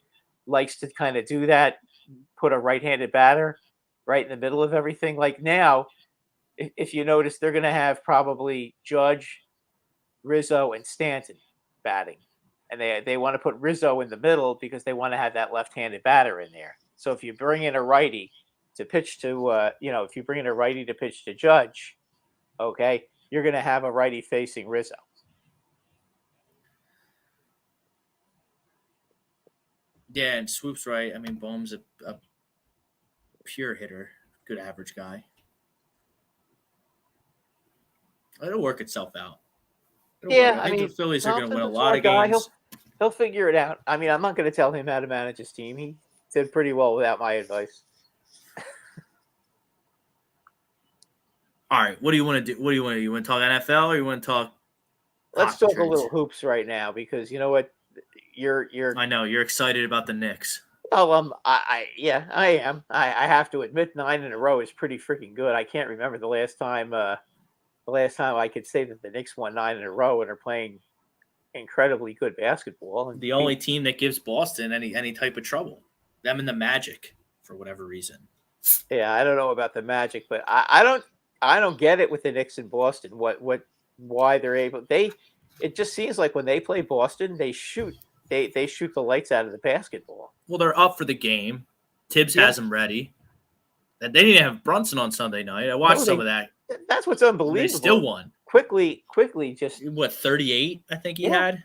likes to kind of do that, put a right-handed batter right in the middle of everything. Like now, if you notice, they're going to have probably Judge, Rizzo, and Stanton batting. And they want to put Rizzo in the middle because they want to have that left-handed batter in there. So if you bring in a righty to pitch to, if you bring in a righty to pitch to Judge, okay, you're going to have a righty facing Rizzo. Yeah, and Swoop's right. I mean, Bohm's a pure hitter, good average guy. It'll work itself out. I think the Phillies are going to win a lot of games. He'll figure it out. I mean, I'm not going to tell him how to manage his team. He did pretty well without my advice. All right, what do you want to do? What do you want to do? You want to talk NFL or you want to talk? Let's talk a little hoops right now because you know what, you're. I know you're excited about the Knicks. Oh, I am. I have to admit, 9 in a row is pretty freaking good. I can't remember the last time I could say that the Knicks won 9 in a row and are playing incredibly good basketball. And the only team that gives Boston any type of trouble, them and the Magic, for whatever reason. Yeah, I don't know about the Magic, but I don't get it with the Knicks in Boston. Why they're able? It just seems like when they play Boston, they shoot the lights out of the basketball. Well, they're up for the game. Tibbs has them ready. And they didn't have Brunson on Sunday night. I watched some of that. That's what's unbelievable. They still won. Quickly, just 38? I think he had.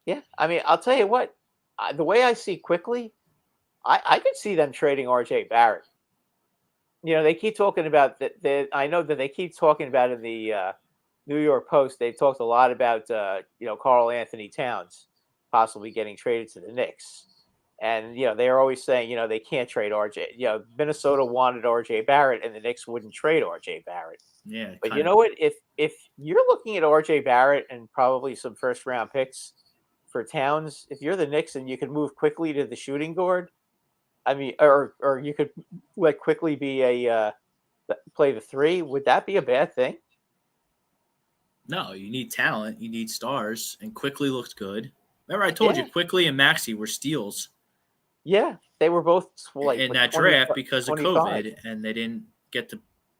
Yeah, I mean, I'll tell you what. The way I see Quickly, I could see them trading R.J. Barrett. They keep talking about that. I know that they keep talking about in the New York Post. They talked a lot about Karl Anthony Towns possibly getting traded to the Knicks, and they're always saying they can't trade RJ. Minnesota wanted RJ Barrett, and the Knicks wouldn't trade RJ Barrett. Yeah, but you know what? If you're looking at RJ Barrett and probably some first round picks for Towns, if you're the Knicks and you can move quickly to the shooting guard. I mean, or you could let Quickly be play the 3. Would that be a bad thing? No, you need talent. You need stars, and Quickly looks good. Remember, I told you Quickly and Maxey were steals. Yeah, they were both in that draft because of 25. COVID, and they didn't get to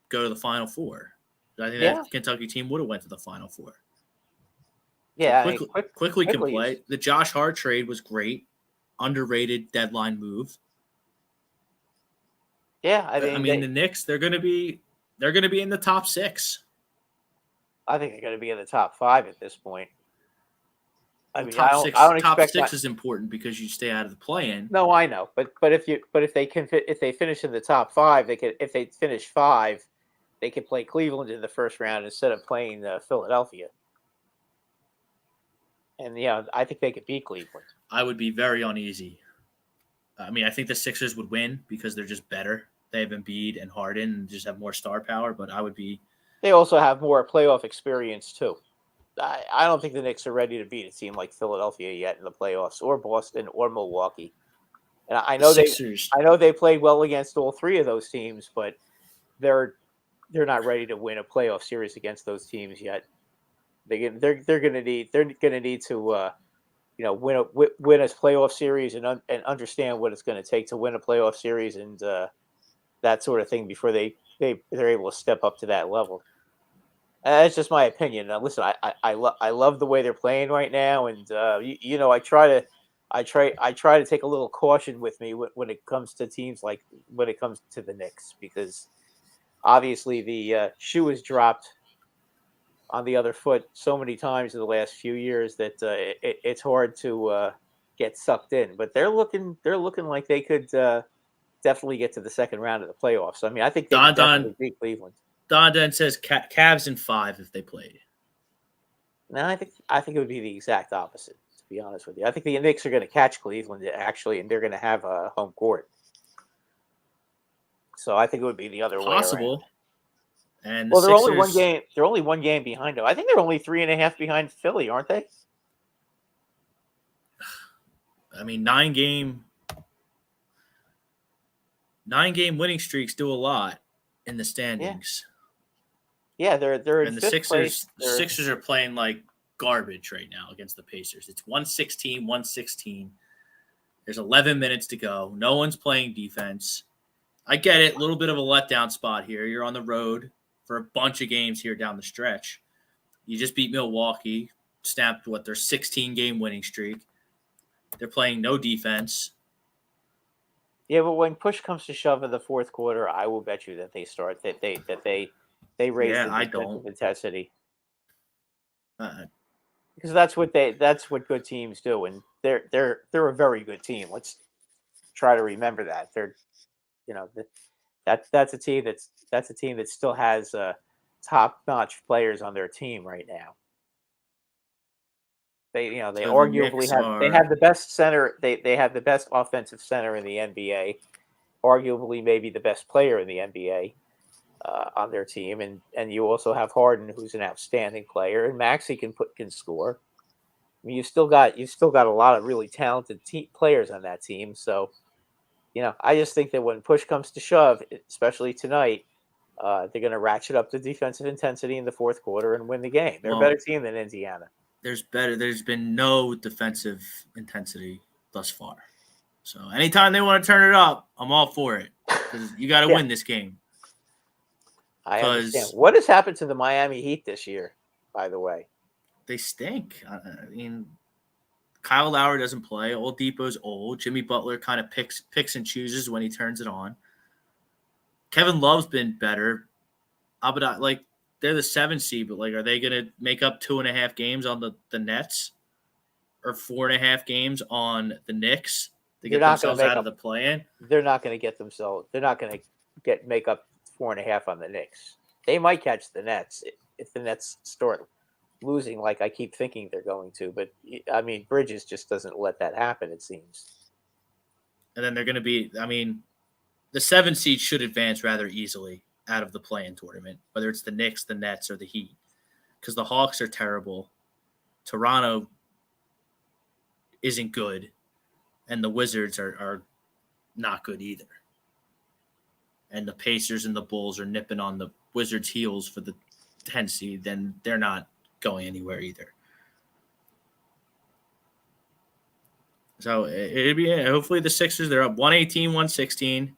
go to the Final Four. I think Yeah. that Kentucky team would have went to the Final Four. Yeah, So quickly can play. The Josh Hart trade was great, underrated deadline move. Yeah, I mean the Knicks, they're going to be in the top 6. I think they're going to be in the top 5 at this point. I mean, top I don't top expect 6 is important because you stay out of the play-in. No, I know, but if they finish in the top 5, they could. If they finish 5, they could play Cleveland in the first round instead of playing Philadelphia. And I think they could beat Cleveland. I would be very uneasy. I mean, I think the Sixers would win because they're just better. They have Embiid and Harden and just have more star power. But I would be. They also have more playoff experience too. I don't think the Knicks are ready to beat a team like Philadelphia yet in the playoffs, or Boston, or Milwaukee. And I know they played well against all 3 of those teams, but they're not ready to win a playoff series against those teams yet. They're going to need to win a playoff series and understand what it's going to take to win a playoff series and that sort of thing before they're able to step up to that level. That's just my opinion. Now, listen, I love the way they're playing right now, and I try to take a little caution with me when it comes to teams when it comes to the Knicks, because obviously the shoe has dropped on the other foot so many times in the last few years that it's hard to get sucked in. But they're looking like they could definitely get to the second round of the playoffs. I mean, I think they could definitely beat Cleveland. Don says Cavs in 5 if they played. No, I think it would be the exact opposite, to be honest with you. I think the Knicks are going to catch Cleveland, actually, and they're going to have a home court. So I think it would be the other way around. And they're only one game. They're only one game behind them. I think they're only 3.5 behind Philly, aren't they? I mean, 9-game winning streaks do a lot in the standings. Yeah, they're in and the fifth place. The Sixers are playing like garbage right now against the Pacers. It's 116. There's 11 minutes to go. No one's playing defense. I get it. A little bit of a letdown spot here. You're on the road for a bunch of games here down the stretch. You just beat Milwaukee, snapped their 16-game winning streak. They're playing no defense. Yeah, but when push comes to shove in the fourth quarter, I will bet you that they raise the defensive intensity. Because that's what good teams do, and they're a very good team. Let's try to remember that. That's a team that still has top-notch players on their team right now. They arguably have the best center. They have the best offensive center in the NBA, arguably maybe the best player in the NBA on their team, and you also have Harden, who's an outstanding player, and Maxey can score. I mean, you've still got a lot of really talented players on that team. So, I just think that when push comes to shove, especially tonight, they're going to ratchet up the defensive intensity in the fourth quarter and win the game. They're a better team than Indiana. There's been no defensive intensity thus far. So anytime they want to turn it up, I'm all for it. Because you got to win this game. I understand. What has happened to the Miami Heat this year, by the way? They stink. I mean, Kyle Lowry doesn't play. Oladipo's old. Jimmy Butler kind of picks and chooses when he turns it on. Kevin Love's been better. They're the 7 seed, but are they going to make up 2.5 games on the Nets or 4.5 games on the Knicks to get themselves out of the play-in? They're not going to get themselves. They're not going to make up 4.5 on the Knicks. They might catch the Nets if the Nets start losing, like I keep thinking they're going to. But I mean, Bridges just doesn't let that happen, it seems. And then they're going to be. I mean, the 7 seed should advance rather easily out of the play-in tournament, whether it's the Knicks, the Nets, or the Heat, because the Hawks are terrible. Toronto isn't good, and the Wizards are not good either. And the Pacers and the Bulls are nipping on the Wizards' heels for the 10 seed, then they're not going anywhere either. So it'd be hopefully the Sixers, they're up 118, 116.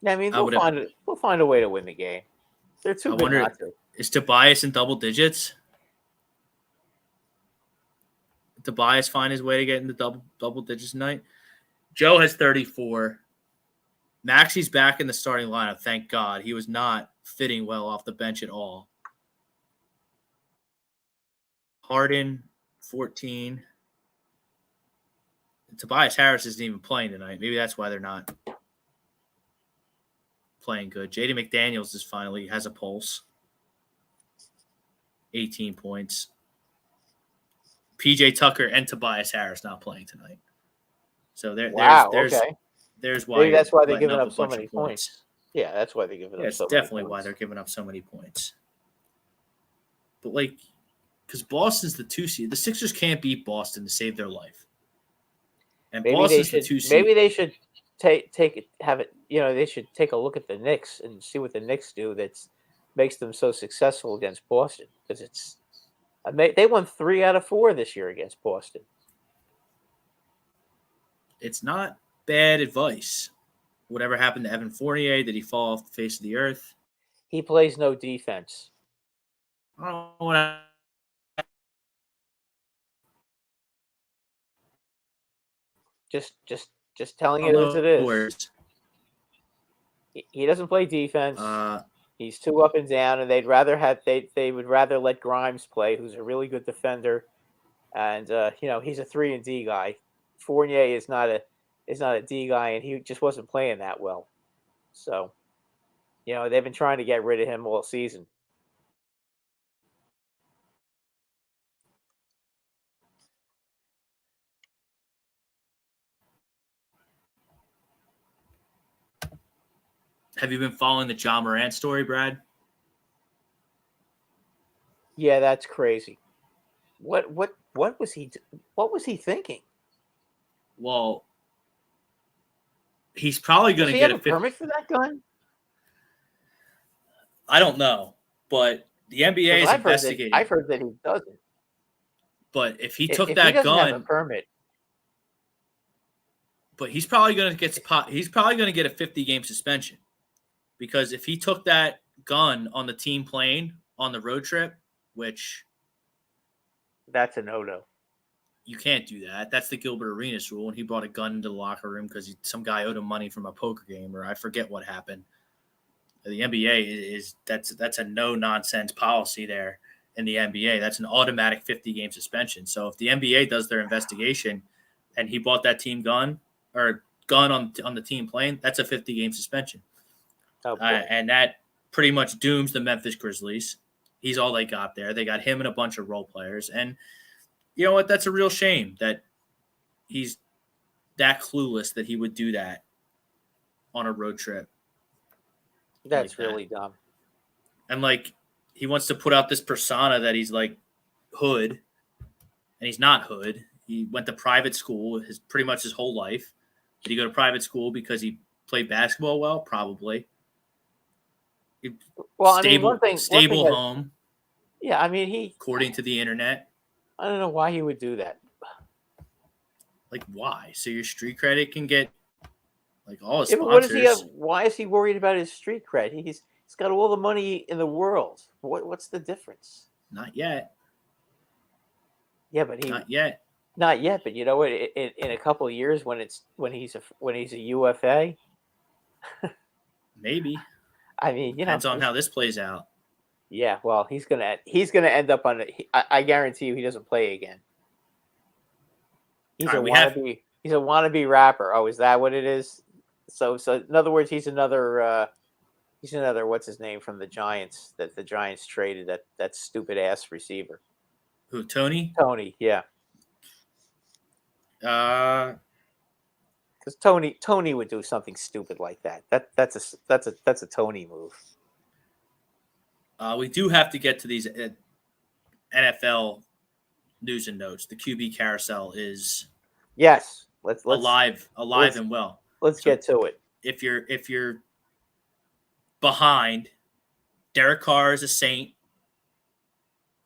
Yeah, I mean, we'll find a way to win the game. They're too good not to. Is Tobias in double digits? Did Tobias find his way to get in the double digits tonight? Joe has 34. Maxi's back in the starting lineup, thank God. He was not fitting well off the bench at all. Harden, 14. Tobias Harris isn't even playing tonight. Maybe that's why they're not playing good. Jaden McDaniels has a pulse. 18 points. PJ Tucker and Tobias Harris not playing tonight. So there's why. Maybe that's why they're giving up so many points. Yeah, that's why they're giving up so many points. That's definitely why they're giving up so many points. But because Boston's the 2 seed, the Sixers can't beat Boston to save their life. And Boston's the 2 seed. Maybe they should they should take a look at the Knicks and see what the Knicks do that makes them so successful against Boston. Because they won 3 out of 4 this year against Boston. It's not bad advice. Whatever happened to Evan Fournier? Did he fall off the face of the earth? He plays no defense. I don't want Just telling it as it is. He doesn't play defense. He's too up and down, and they would rather let Grimes play, who's a really good defender, and he's a 3-and-D guy. Fournier is not a D guy, and he just wasn't playing that well. So, they've been trying to get rid of him all season. Have you been following the John Morant story, Brad? Yeah, that's crazy. What was he thinking? Well, he's probably going to get a permit for that gun. I don't know, but the NBA is investigating. I've heard that he doesn't. But if he took that gun, have a permit. But he's probably going to get a 50-game suspension, because if he took that gun on the team plane on the road trip, which that's a no-no. You can't do that. That's the Gilbert Arenas rule. And he brought a gun into the locker room because some guy owed him money from a poker game, or I forget what happened. The NBA that's a no-nonsense policy there in the NBA. That's an automatic 50-game suspension. So if the NBA does their investigation and he bought that team gun or gun on the team plane, that's a 50-game suspension. And that pretty much dooms the Memphis Grizzlies. He's all they got there. They got him and a bunch of role players. And you know what? That's a real shame that he's that clueless that he would do that on a road trip. That's really dumb. And he wants to put out this persona that he's hood, and he's not hood. He went to private school pretty much his whole life. Did he go to private school because he played basketball well? Probably. Stable home. Yeah, I mean according to the internet. I don't know why he would do that. Why? So your street credit can get all his sponsors. Why is he worried about his street cred? He's got all the money in the world. What's the difference? Not yet. Yeah, but not yet. But you know what? In a couple of years, when he's a UFA, maybe. I mean, depends on how this plays out. Yeah, well, he's gonna end up on it. I guarantee you, he doesn't play again. He's a wannabe rapper. Oh, is that what it is? So in other words, he's another what's his name from the Giants that the Giants traded, that stupid ass receiver. Who, Tony? Tony, yeah. Because Tony would do something stupid like that. That's a Tony move. We do have to get to these NFL news and notes. The QB carousel is let's alive and well. Let's get to it. If you're behind, Derek Carr is a saint.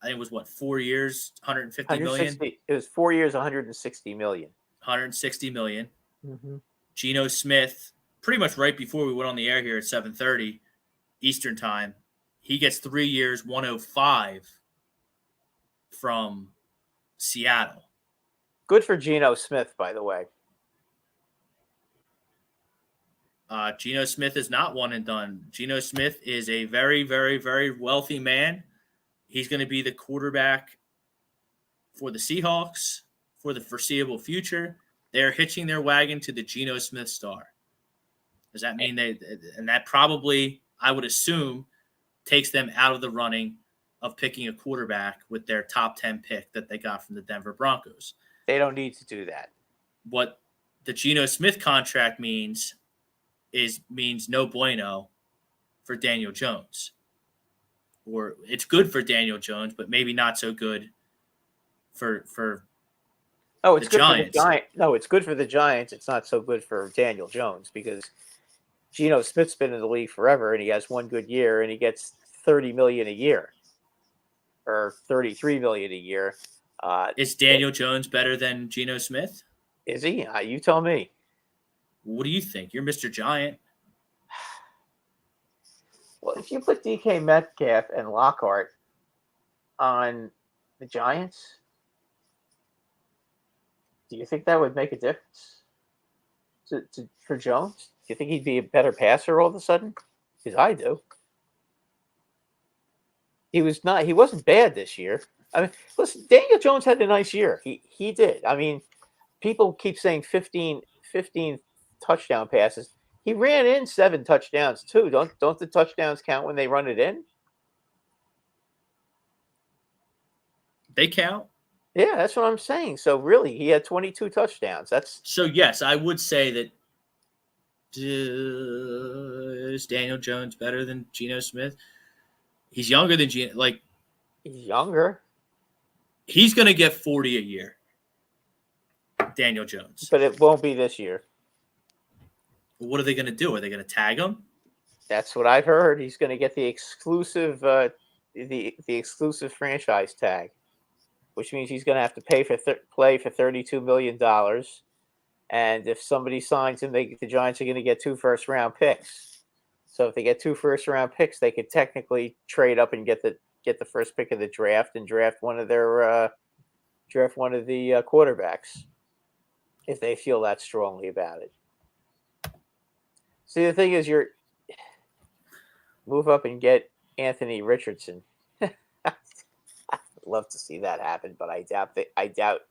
I think it was 4 years, 150 million. It was 4 years, 160 million. 160 million. Mm-hmm. Geno Smith, pretty much right before we went on the air here at 7:30 Eastern time, he gets 3 years, 105 from Seattle. Good for Geno Smith, by the way. Geno Smith is not one and done. Geno Smith is a very, very, very wealthy man. He's going to be the quarterback for the Seahawks for the foreseeable future. They're hitching their wagon to the Geno Smith star. Does that mean and that probably, I would assume, takes them out of the running of picking a quarterback with their top 10 pick that they got from the Denver Broncos? They don't need to do that. What the Geno Smith contract means no bueno for Daniel Jones. Or it's good for Daniel Jones, but maybe not so good for it's the good Giants. For the Giants. No, it's good for the Giants. It's not so good for Daniel Jones because Geno Smith's been in the league forever, and he has one good year, and he gets $30 million a year or $33 million a year. Is Daniel Jones better than Geno Smith? Is he? You tell me. What do you think? You're Mr. Giant. Well, if you put DK Metcalf and Lockhart on the Giants, do you think that would make a difference for Jones? Do you think he'd be a better passer all of a sudden? Because I do. He wasn't bad this year. I mean, listen, Daniel Jones had a nice year. He did. I mean, people keep saying 15 touchdown passes. He ran in 7 touchdowns too. Don't the touchdowns count when they run it in? They count. Yeah, that's what I'm saying. So really, he had 22 touchdowns. So yes, I would say that is Daniel Jones better than Geno Smith? He's younger than Geno. Like, he's younger. He's going to get 40 a year. Daniel Jones. But it won't be this year. What are they going to do? Are they going to tag him? That's what I've heard. He's going to get the exclusive the exclusive franchise tag, which means he's going to have to pay for play for $32 million. And if somebody signs him, the Giants are going to get 2 first-round picks. So if they get 2 first-round picks, they could technically trade up and get the first pick of the draft and draft one of the quarterbacks if they feel that strongly about it. See, the thing is, move up and get Anthony Richardson. I'd love to see that happen, but I doubt.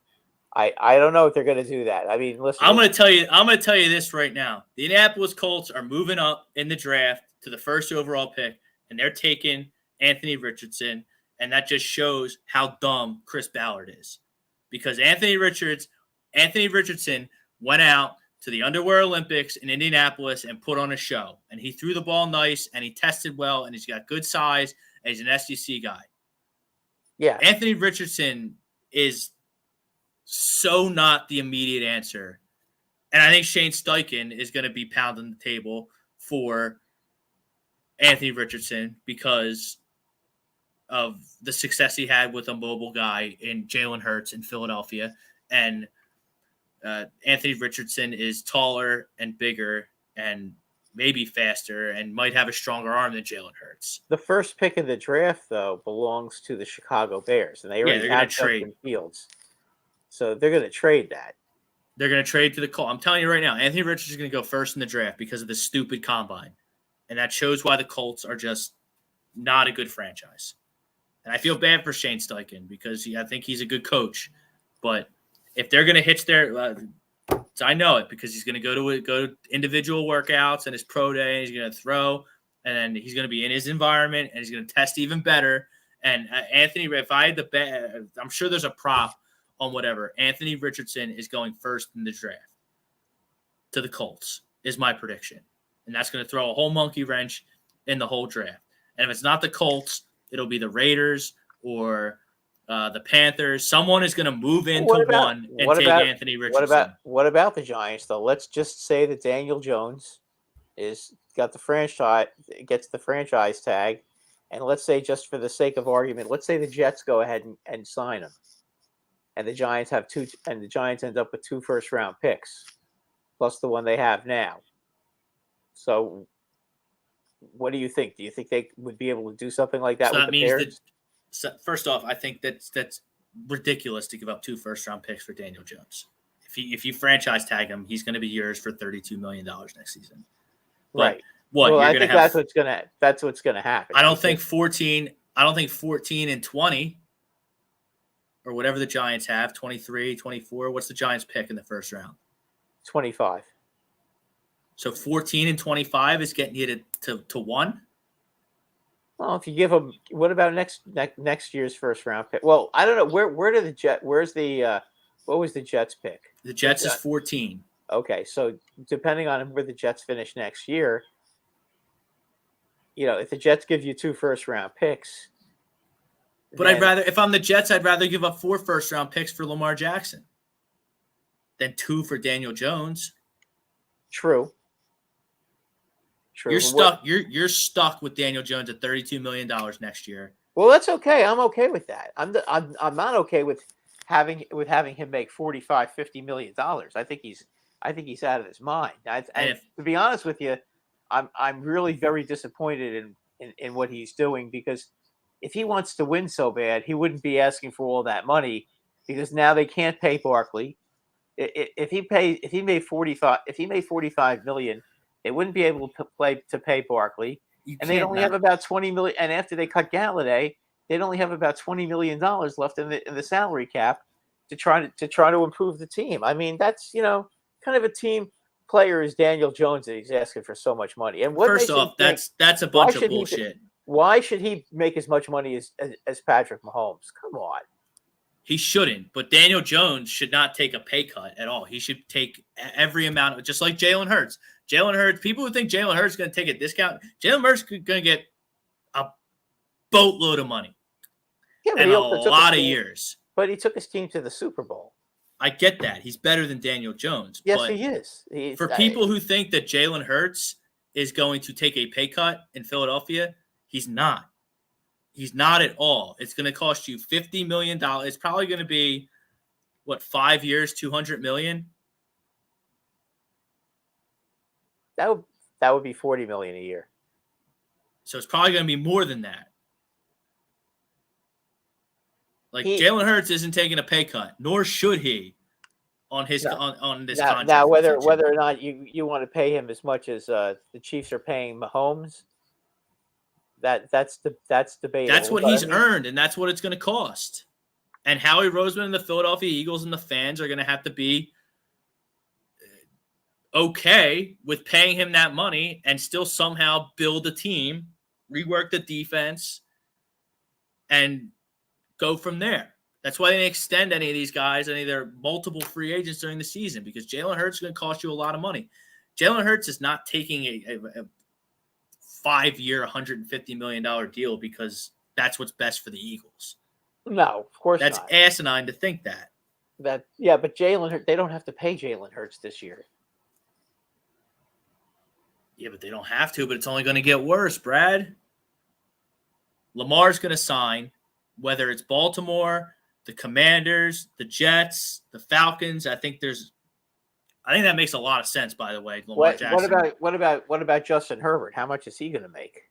I don't know if they're going to do that. I mean, listen. I'm going to tell you this right now. The Indianapolis Colts are moving up in the draft to the first overall pick, and they're taking Anthony Richardson, and that just shows how dumb Chris Ballard is, because Anthony Richardson went out to the Underwear Olympics in Indianapolis and put on a show. And he threw the ball nice, and he tested well, and he's got good size, and he's an SEC guy. Yeah. Anthony Richardson is so not the immediate answer. And I think Shane Steichen is going to be pounding the table for Anthony Richardson because of the success he had with a mobile guy in Jalen Hurts in Philadelphia. And Anthony Richardson is taller and bigger and maybe faster and might have a stronger arm than Jalen Hurts. The first pick of the draft, though, belongs to the Chicago Bears, and they already have Justin Fields. So they're going to trade that. They're going to trade to the Colts. I'm telling you right now, Anthony Richardson is going to go first in the draft because of the stupid combine. And that shows why the Colts are just not a good franchise. And I feel bad for Shane Steichen because I think he's a good coach. But if they're going to hitch their I know it because he's going to go to individual workouts and his pro day, and he's going to throw, and then he's going to be in his environment, and he's going to test even better. And Anthony, if I had the bet, I'm sure there's a prop on whatever. Anthony Richardson is going first in the draft to the Colts is my prediction. And that's going to throw a whole monkey wrench in the whole draft. And if it's not the Colts, it'll be the Raiders or the Panthers. Someone is going to move into one and take Anthony Richardson. What about the Giants, though? Let's just say that Daniel Jones gets the franchise tag, and let's say, just for the sake of argument, let's say the Jets go ahead and sign him, and the Giants end up with 2 first-round picks, plus the one they have now. So, what do you think? Do you think they would be able to do something like that? So with that the means Bears? that, first off, I think that's ridiculous to give up 2 first-round picks for Daniel Jones. If you franchise tag him, he's going to be yours for $32 million next season. But Right. what Well, you're I going to think have? that's what's gonna happen. I don't think 14 and 20 or whatever the Giants have, 23, 24. What's the Giants pick in the first round? 25. So 14 and 25 is getting you to 1. Well, if you give them, what about next year's first round pick? Well, I don't know where do the Jet? Where's the what was the Jets pick? The Jets is 14. Okay, so depending on where the Jets finish next year, if the Jets give you 2 first round picks, But if I'm the Jets, I'd rather give up 4 first round picks for Lamar Jackson than 2 for Daniel Jones. True. You're stuck. You're stuck with Daniel Jones at $32 million next year. Well, that's okay. I'm okay with that. I'm not okay with having him make $45-50 million. I think he's out of his mind. To be honest with you, I'm really very disappointed in what he's doing, because if he wants to win so bad, he wouldn't be asking for all that money, because now they can't pay Barkley. If he made $45 million, they wouldn't be able to pay Barkley, and they'd only have about $20 million. And after they cut Galladay, they'd only have about $20 million left in the salary cap to try to improve the team. I mean, that's kind of a team player is Daniel Jones that he's asking for so much money. And first off, that's a bunch of bullshit. Why should he make as much money as Patrick Mahomes? Come on. He shouldn't, but Daniel Jones should not take a pay cut at all. He should take every amount, just like Jalen Hurts. Jalen Hurts, people who think Jalen Hurts is going to take a discount, Jalen Hurts is going to get a boatload of money and a lot of years. But he took his team to the Super Bowl. I get that. He's better than Daniel Jones. Yes, but he is. For people who think that Jalen Hurts is going to take a pay cut in Philadelphia, he's not. He's not at all. It's going to cost you $50 million. It's probably going to be, 5 years, $200 million? That would be $40 million a year. So it's probably going to be more than that. Jalen Hurts isn't taking a pay cut, nor should he on this contract. Now, whether or not you want to pay him as much as the Chiefs are paying Mahomes, that's debatable. That's what he's earned, and that's what it's going to cost. And Howie Roseman and the Philadelphia Eagles and the fans are going to have to be okay with paying him that money and still somehow build a team, rework the defense, and go from there. That's why they didn't extend any of these guys, any of their multiple free agents during the season, because Jalen Hurts is going to cost you a lot of money. Jalen Hurts is not taking a 5-year, $150 million deal because that's what's best for the Eagles. No, of course not. That's asinine to think that. But Jalen Hurts, they don't have to pay Jalen Hurts this year. Yeah, but they don't have to, but it's only going to get worse, Brad. Lamar's going to sign, whether it's Baltimore, the Commanders, the Jets, the Falcons. I think that makes a lot of sense, by the way. Lamar Jackson. What about Justin Herbert? How much is he going to make?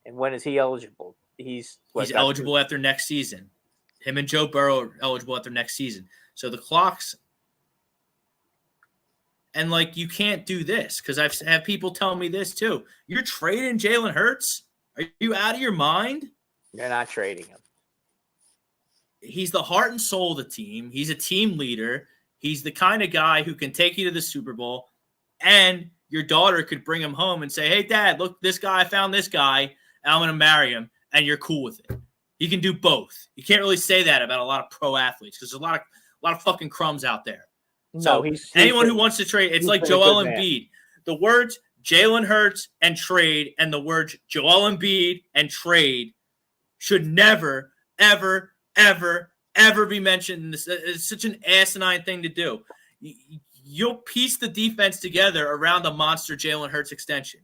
And when is he eligible? He's eligible after next season. Him and Joe Burrow are eligible after next season. So the clocks. And you can't do this, because I've had people tell me this too. You're trading Jalen Hurts? Are you out of your mind? You're not trading him. He's the heart and soul of the team. He's a team leader. He's the kind of guy who can take you to the Super Bowl, and your daughter could bring him home and say, "Hey, Dad, look, this guy, I found this guy, and I'm going to marry him," and you're cool with it. He can do both. You can't really say that about a lot of pro athletes, because there's a lot of fucking crumbs out there. So anyone who wants to trade, it's like Joel Embiid. The words Jalen Hurts and trade and the words Joel Embiid and trade should never, ever, ever, ever be mentioned. It's such an asinine thing to do. You'll piece the defense together around the monster Jalen Hurts extension.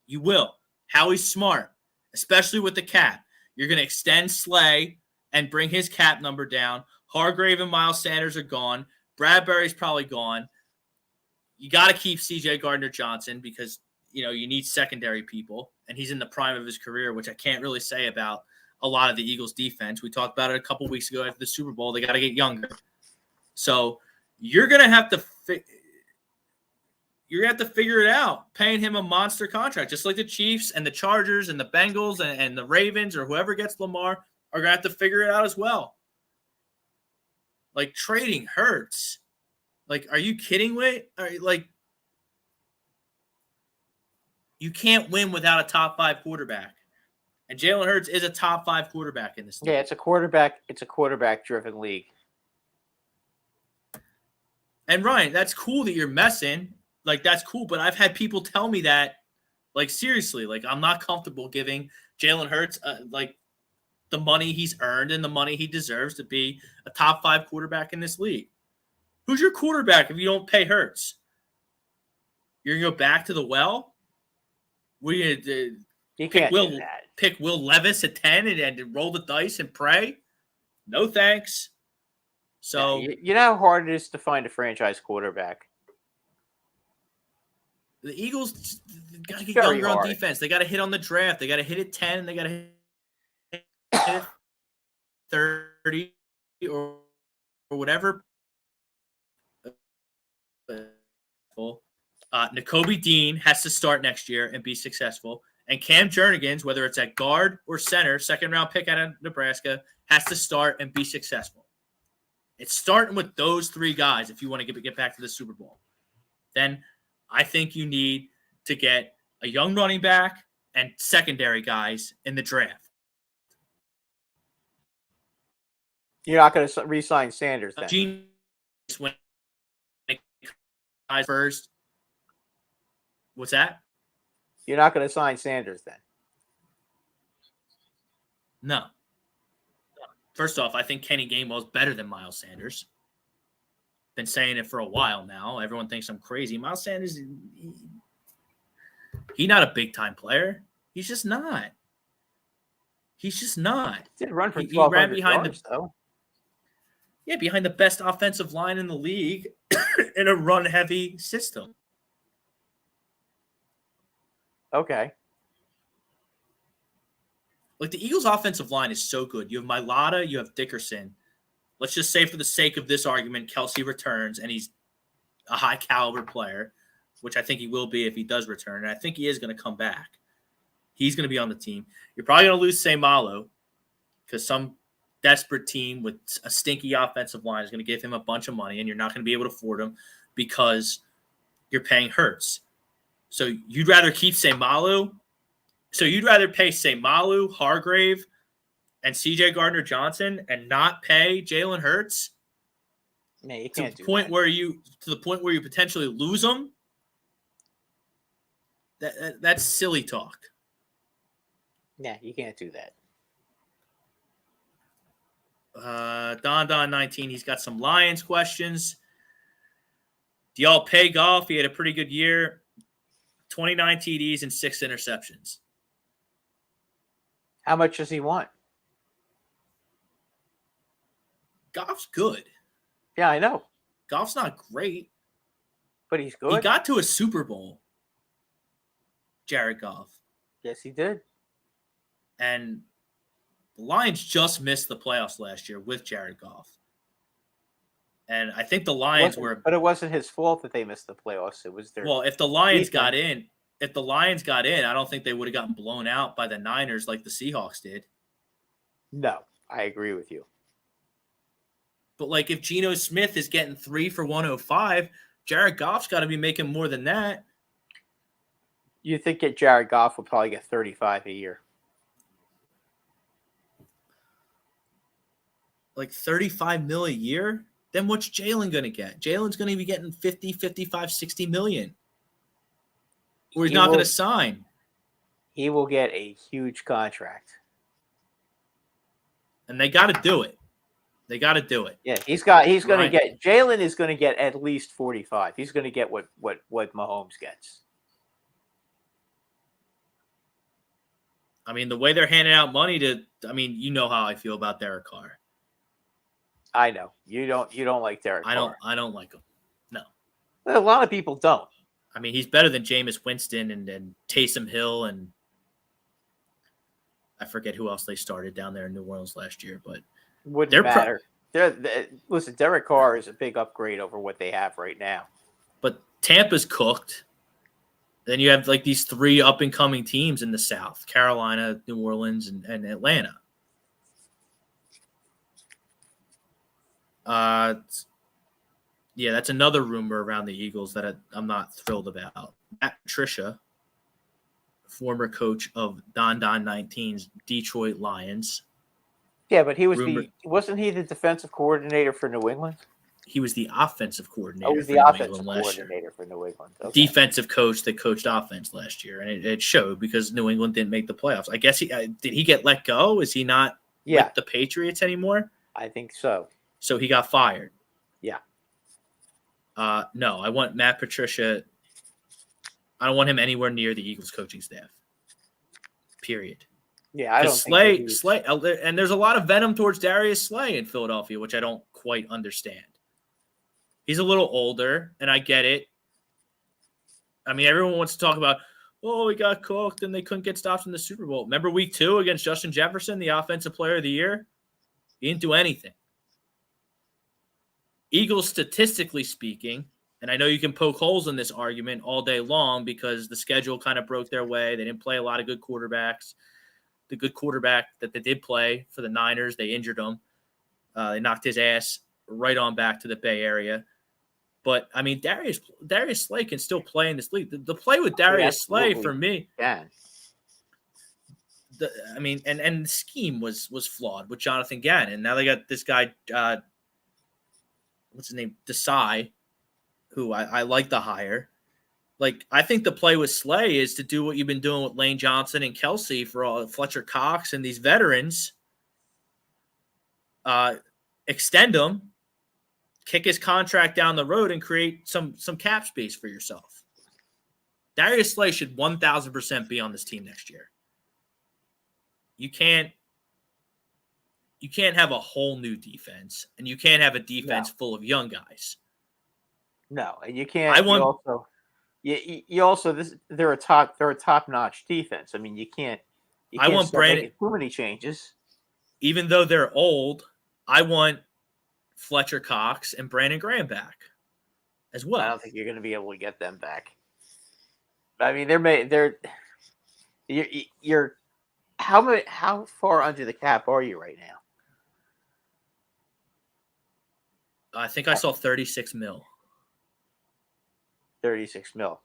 You will. Howie's smart. especially with the cap. You're going to extend Slay and bring his cap number down. Hargrave and Miles Sanders are gone. Bradbury's probably gone. You got to keep C.J. Gardner-Johnson because, you need secondary people, and he's in the prime of his career, which I can't really say about a lot of the Eagles' defense. We talked about it a couple weeks ago after the Super Bowl. They got to get younger. So you're going to have to figure it out, paying him a monster contract, just like the Chiefs and the Chargers and the Bengals and the Ravens or whoever gets Lamar are going to have to figure it out as well. Like, trading hurts. Like, are you kidding me? You can't win without a top 5 quarterback. And Jalen Hurts is a top 5 quarterback in this league. Yeah, it's a quarterback-driven league. And Ryan, that's cool that you're messing. Like, that's cool. But I've had people tell me that, like, seriously, like, I'm not comfortable giving Jalen Hurts, the money he's earned and the money he deserves to be a top 5 quarterback in this league. Who's your quarterback if you don't pay Hurts? You're going to go back to the well? You can't do that. Pick Will Levis at 10 and roll the dice and pray? No thanks. So you know how hard it is to find a franchise quarterback. The Eagles got to get younger on defense. They got to hit on the draft. They got to hit at 10. They got to hit at 30 or whatever. Nakobe Dean has to start next year and be successful. And Cam Jernigan's, whether it's at guard or center, second-round pick out of Nebraska, has to start and be successful. It's starting with those 3 guys if you want to get back to the Super Bowl. Then I think you need to get a young running back and secondary guys in the draft. You're not going to re-sign Sanders then? Genius when first. What's that? You're not going to sign Sanders then? No. First off, I think Kenny Gainwell's better than Miles Sanders. Been saying it for a while now. Everyone thinks I'm crazy. Miles Sanders, he's not a big-time player. He's just not. He's just not. He did run for 1,200 he ran behind yards, though. Yeah, behind the best offensive line in the league in a run-heavy system. Okay. Like, the Eagles' offensive line is so good. You have Mailata, you have Dickerson. Let's just say for the sake of this argument, Kelsey returns, and he's a high-caliber player, which I think he will be if he does return, and I think he is going to come back. He's going to be on the team. You're probably going to lose Seumalo because some desperate team with a stinky offensive line is going to give him a bunch of money, and you're not going to be able to afford him because you're paying Hurts. So you'd rather keep Seumalo? So you'd rather pay Seumalo, Hargrave, and C.J. Gardner-Johnson and not pay Jalen Hurts? No, you can't to the point where you potentially lose them? That's silly talk. Yeah, you can't do that. Don 19, he's got some Lions questions. Do y'all pay Goff? He had a pretty good year. 29 TDs and 6 interceptions. How much does he want? Goff's good. Yeah, I know. Goff's not great. But he's good. He got to a Super Bowl. Jared Goff. Yes, he did. And the Lions just missed the playoffs last year with Jared Goff. And I think the Lions were... But it wasn't his fault that they missed the playoffs. It was their... Well, if the Lions got in, I don't think they would have gotten blown out by the Niners like the Seahawks did. No, I agree with you. But, like, if Geno Smith is getting 3 for 105, Jared Goff's got to be making more than that. You think that Jared Goff will probably get 35 a year? Like $35 million a year? Then what's Jalen going to get? Jalen's going to be getting 50, 55, 60 million. Or he's not going to sign. He will get a huge contract. And they got to do it. They got to do it. Yeah, he's going to get, Jalen is going to get at least 45. He's going to get what Mahomes gets. I mean, the way they're handing out money you know how I feel about Derek Carr. I know you don't like Derek Carr. I don't like him. No. A lot of people don't. I mean, he's better than Jameis Winston and Taysom Hill, and I forget who else they started down there in New Orleans last year, but wouldn't matter. Listen, Derek Carr is a big upgrade over what they have right now. But Tampa's cooked. Then you have like these 3 up and coming teams in the South: Carolina, New Orleans, and Atlanta. Yeah, that's another rumor around the Eagles that I'm not thrilled about. Matt Patricia, former coach of Don 19's Detroit Lions. Yeah, but wasn't he the defensive coordinator for New England? He was the offensive coordinator. He was the offensive coordinator for New England. Okay. Defensive coach that coached offense last year, and it showed because New England didn't make the playoffs. I guess did he get let go? Is he not with the Patriots anymore? I think so. So he got fired. Yeah. No, I want Matt Patricia. I don't want him anywhere near the Eagles coaching staff. Period. Yeah, I don't think Slay, and there's a lot of venom towards Darius Slay in Philadelphia, which I don't quite understand. He's a little older, and I get it. I mean, everyone wants to talk about, we got cooked and they couldn't get stops in the Super Bowl. Remember week 2 against Justin Jefferson, the offensive player of the year? He didn't do anything. Eagles, statistically speaking, and I know you can poke holes in this argument all day long because the schedule kind of broke their way. They didn't play a lot of good quarterbacks. The good quarterback that they did play for the Niners, they injured him. They knocked his ass right on back to the Bay Area. But, I mean, Darius Slay can still play in this league. The play with Darius Slay, for me, and the scheme was flawed with Jonathan Gannon. Now they got this guy, what's his name, Desai, who I like the hire. Like, I think the play with Slay is to do what you've been doing with Lane Johnson and Kelsey for all Fletcher Cox and these veterans. Extend them, kick his contract down the road, and create some cap space for yourself. Darius Slay should 1,000% be on this team next year. You can't have a whole new defense, and you can't have a defense full of young guys. No, and you can't. They're a top-notch defense. I mean, you can't want Brandon too many changes. Even though they're old, I want Fletcher Cox and Brandon Graham back as well. I don't think you're going to be able to get them back. I mean, you're how far under the cap are you right now? I think I saw 36 mil. 36 mil.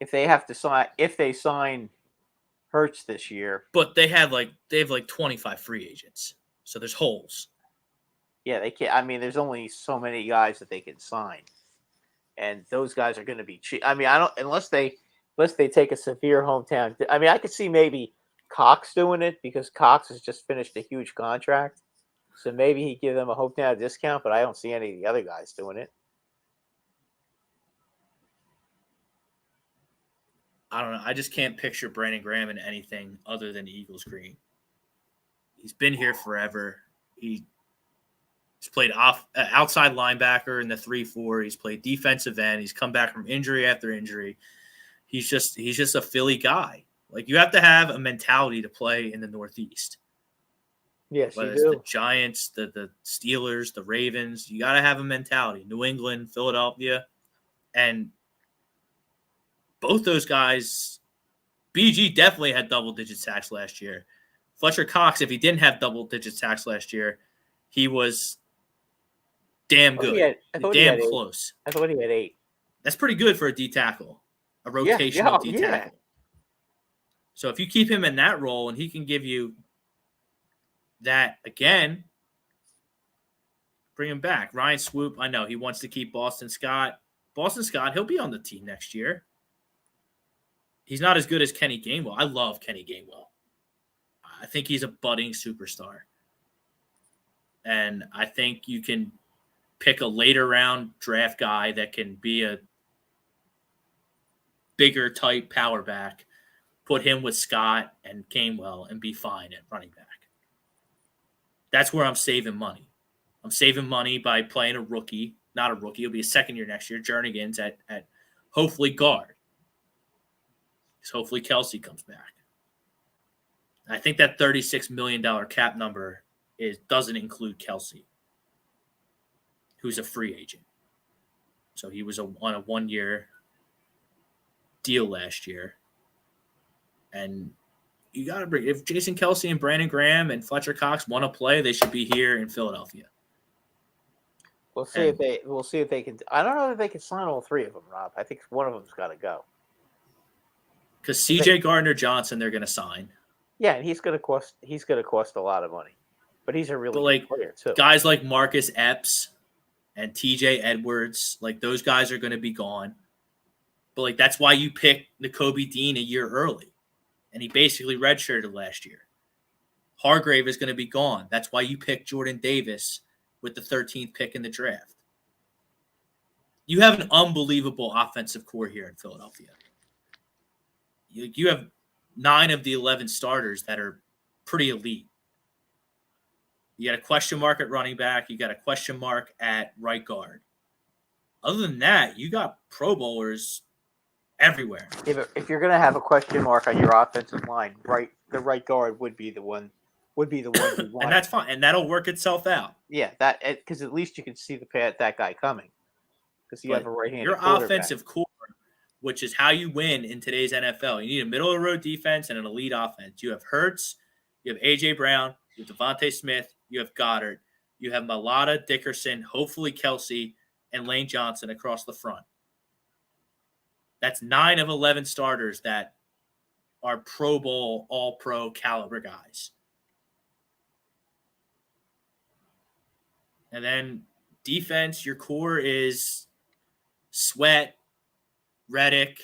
If they sign Hurts this year, but they have like 25 free agents, so there's holes. Yeah, they can't. I mean, there's only so many guys that they can sign, and those guys are going to be cheap. I mean, unless they take a severe hometown. I mean, I could see maybe Cox doing it because Cox has just finished a huge contract, so maybe he give them a hometown discount. But I don't see any of the other guys doing it. I don't know. I just can't picture Brandon Graham in anything other than Eagles green. He's been here forever. He's played outside linebacker in the 3-4. He's played defensive end. He's come back from injury after injury. He's just a Philly guy. Like, you have to have a mentality to play in the Northeast. Yes, whether you it's do. the Giants, the Steelers, the Ravens, you got to have a mentality. New England, Philadelphia, and both those guys, BG definitely had double-digit sacks last year. Fletcher Cox, if he didn't have double-digit sacks last year, he was damn good. Damn close. I thought he had 8. That's pretty good for a D tackle, a rotational D tackle. So if you keep him in that role and he can give you that again, bring him back. Ryan Swoop, I know he wants to keep Boston Scott. Boston Scott, he'll be on the team next year. He's not as good as Kenny Gainwell. I love Kenny Gainwell. I think he's a budding superstar. And I think you can pick a later round draft guy that can be a bigger type power back, put him with Scott and Gainwell and be fine at running back. That's where I'm saving money. I'm saving money by playing a rookie. Not a rookie. He'll be a second year next year. Jernigan's at hopefully guard. Because hopefully Kelsey comes back. I think that $36 million cap number doesn't include Kelsey, who's a free agent. So he was on a 1-year deal last year. And you got to bring – if Jason Kelsey and Brandon Graham and Fletcher Cox want to play, they should be here in Philadelphia. We'll see if they can. I don't know if they can sign all three of them, Rob. I think one of them's got to go. Because CJ Gardner-Johnson, they're going to sign. Yeah, and he's going to cost a lot of money, but he's a really good player too. Guys like Marcus Epps and TJ Edwards, like those guys are going to be gone. But like that's why you picked Nakobe Dean a year early, and he basically redshirted last year. Hargrave is going to be gone. That's why you picked Jordan Davis with the 13th pick in the draft. You have an unbelievable offensive core here in Philadelphia. You have 9 of the 11 starters that are pretty elite. You got a question mark at running back. You got a question mark at right guard. Other than that, you got Pro Bowlers everywhere. If you're going to have a question mark on your offensive line, the right guard would be the one. We want. And that's fine, and that'll work itself out. Yeah, because at least you can see that guy coming. Because you have a right-handed your offensive core, which is how you win in today's NFL. You need a middle-of-the-road defense and an elite offense. You have Hurts, you have A.J. Brown, you have Devontae Smith, you have Goddard, you have Mailata, Dickerson, hopefully Kelsey, and Lane Johnson across the front. That's 9 of 11 starters that are Pro Bowl, All-Pro caliber guys. And then defense, your core is Sweat, Reddick,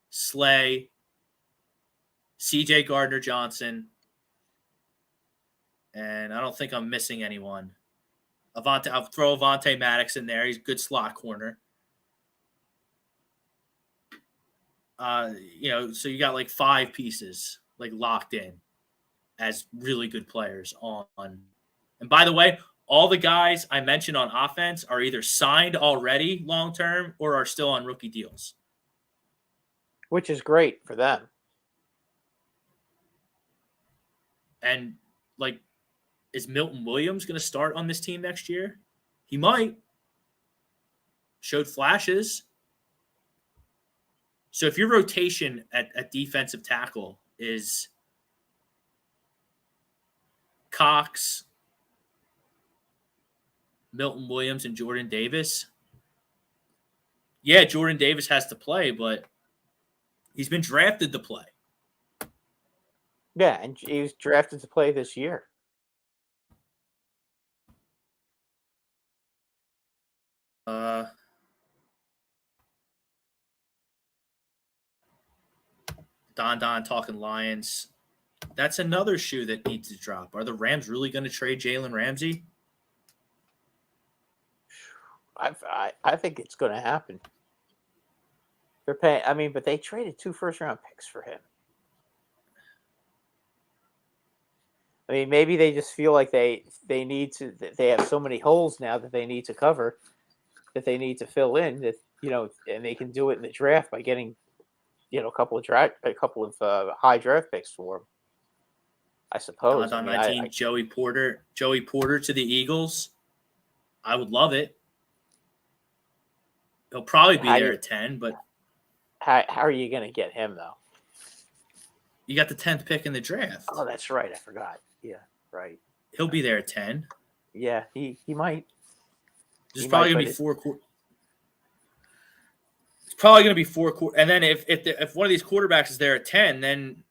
Slay, CJ Gardner-Johnson, and I don't think I'm missing anyone. I'll throw Avonte Maddox in there. He's a good slot corner. So you got like 5 pieces like locked in as really good players on. And by the way, all the guys I mentioned on offense are either signed already long-term or are still on rookie deals. Which is great for them. And, is Milton Williams going to start on this team next year? He might. Showed flashes. So if your rotation at defensive tackle is Cox, Milton Williams, and Jordan Davis, yeah, Jordan Davis has to play, but he's been drafted to play. Yeah, and he was drafted to play this year. Don talking Lions. That's another shoe that needs to drop. Are the Rams really going to trade Jalen Ramsey? I think it's going to happen. They're paying. But they traded 2 first-round picks for him. Maybe they just feel like they need to. They have so many holes now that they need to cover, that they need to fill in. That and they can do it in the draft by getting, a couple of high draft picks for him. I suppose. On my team, Joey Porter to the Eagles. I would love it. He'll probably be there at 10, but how are you going to get him though? You got the 10th pick in the draft. Oh, that's right. I forgot. Yeah, right. He'll be there at 10. Yeah, he might. There's probably going to be 4 quarters. It's probably going to be 4 quarters. And then if one of these quarterbacks is there at 10, then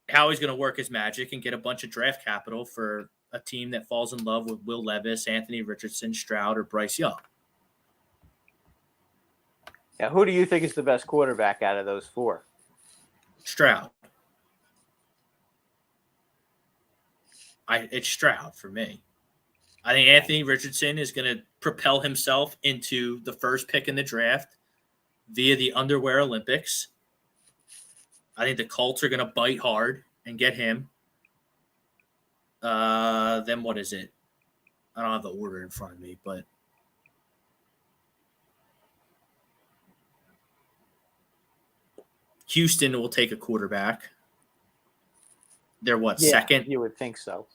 Howie's going to work his magic and get a bunch of draft capital for a team that falls in love with Will Levis, Anthony Richardson, Stroud, or Bryce Young. Now, who do you think is the best quarterback out of those 4? Stroud. It's Stroud for me. I think Anthony Richardson is going to propel himself into the first pick in the draft via the Underwear Olympics. I think the Colts are going to bite hard and get him. Then what is it? I don't have the order in front of me, but Houston will take a quarterback. They're second? You would think so.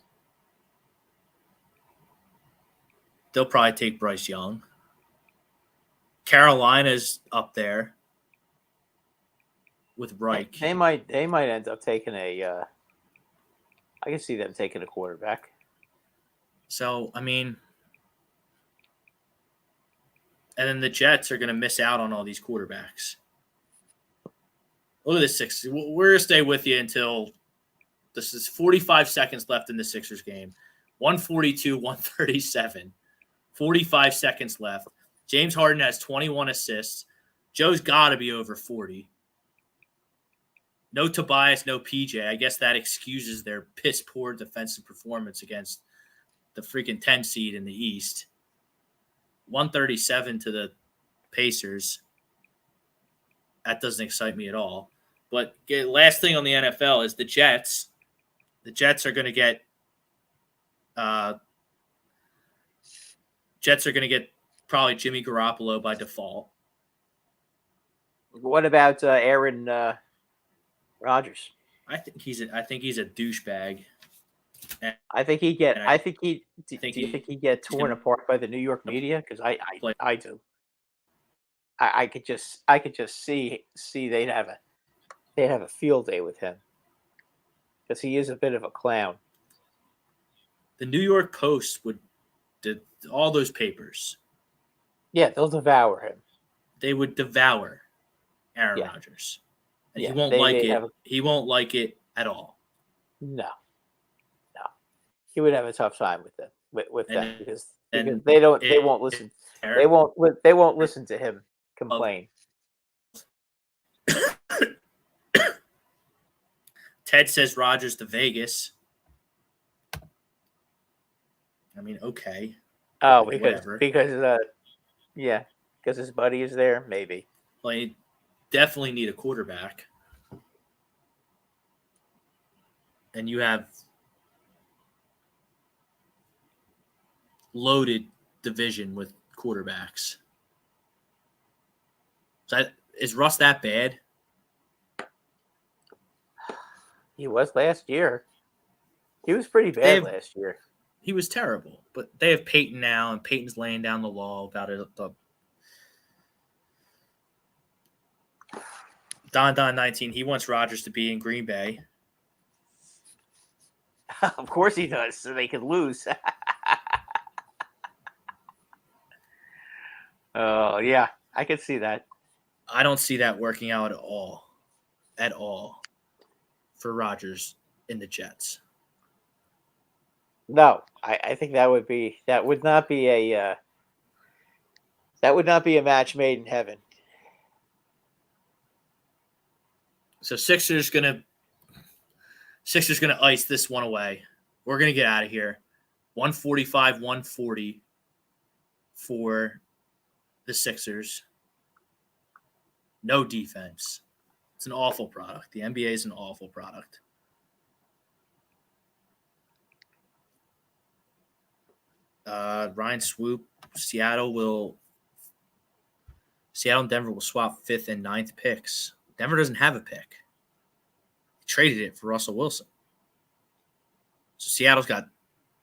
They'll probably take Bryce Young. Carolina's up there with Reich. They might end up taking I can see them taking a quarterback. So, I mean, and then the Jets are going to miss out on all these quarterbacks. Look at this Sixers. We're going to stay with you until this is 45 seconds left in the Sixers game. 142, 137. 45 seconds left. James Harden has 21 assists. Joe's got to be over 40. No Tobias, no PJ. I guess that excuses their piss-poor defensive performance against the freaking 10 seed in the East. 137 to the Pacers. That doesn't excite me at all. But last thing on the NFL is the Jets. The Jets are going to get probably Jimmy Garoppolo by default. What about Aaron Rodgers? I think he's a douchebag. Do you think he'd get torn apart by the New York media? Because I do. I could just see they'd have a field day with him because he is a bit of a clown. The New York Post did all those papers. Yeah, they'll devour him. They would devour Aaron Rodgers, and he won't He won't like it at all. No, he would have a tough time with them because they won't listen. They won't listen to him complain. Ted says Rodgers to Vegas. I mean, okay. Oh, because his buddy is there, maybe. Well, you definitely need a quarterback, and you have loaded division with quarterbacks. So is Russ that bad? He was last year. He was pretty bad last year. He was terrible, but they have Peyton now, and Peyton's laying down the law about it. Don 19, he wants Rodgers to be in Green Bay. Of course he does, so they can lose. Oh, yeah, I could see that. I don't see that working out at all for Rodgers in the Jets. No, I think that would not be a match made in heaven. So Sixers gonna ice this one away. We're gonna get out of here. 145, 140 for the Sixers. No defense. It's an awful product. The NBA is an awful product. Ryan Swoop, Seattle and Denver will swap 5th and 9th picks. Denver doesn't have a pick. They traded it for Russell Wilson. So Seattle's got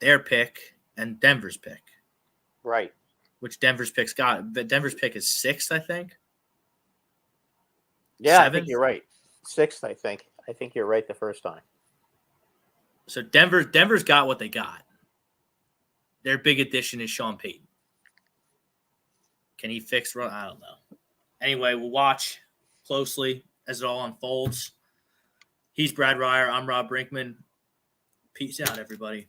their pick and Denver's pick. Right. Which Denver's pick's got. But Denver's pick is 6th, I think. Yeah, 7th? I think you're right. 6th, I think. I think you're right the first time. So Denver's got what they got. Their big addition is Sean Payton. Can he fix run? I don't know. Anyway, we'll watch closely as it all unfolds. He's Brad Ryer. I'm Rob Brinkman. Peace out, everybody.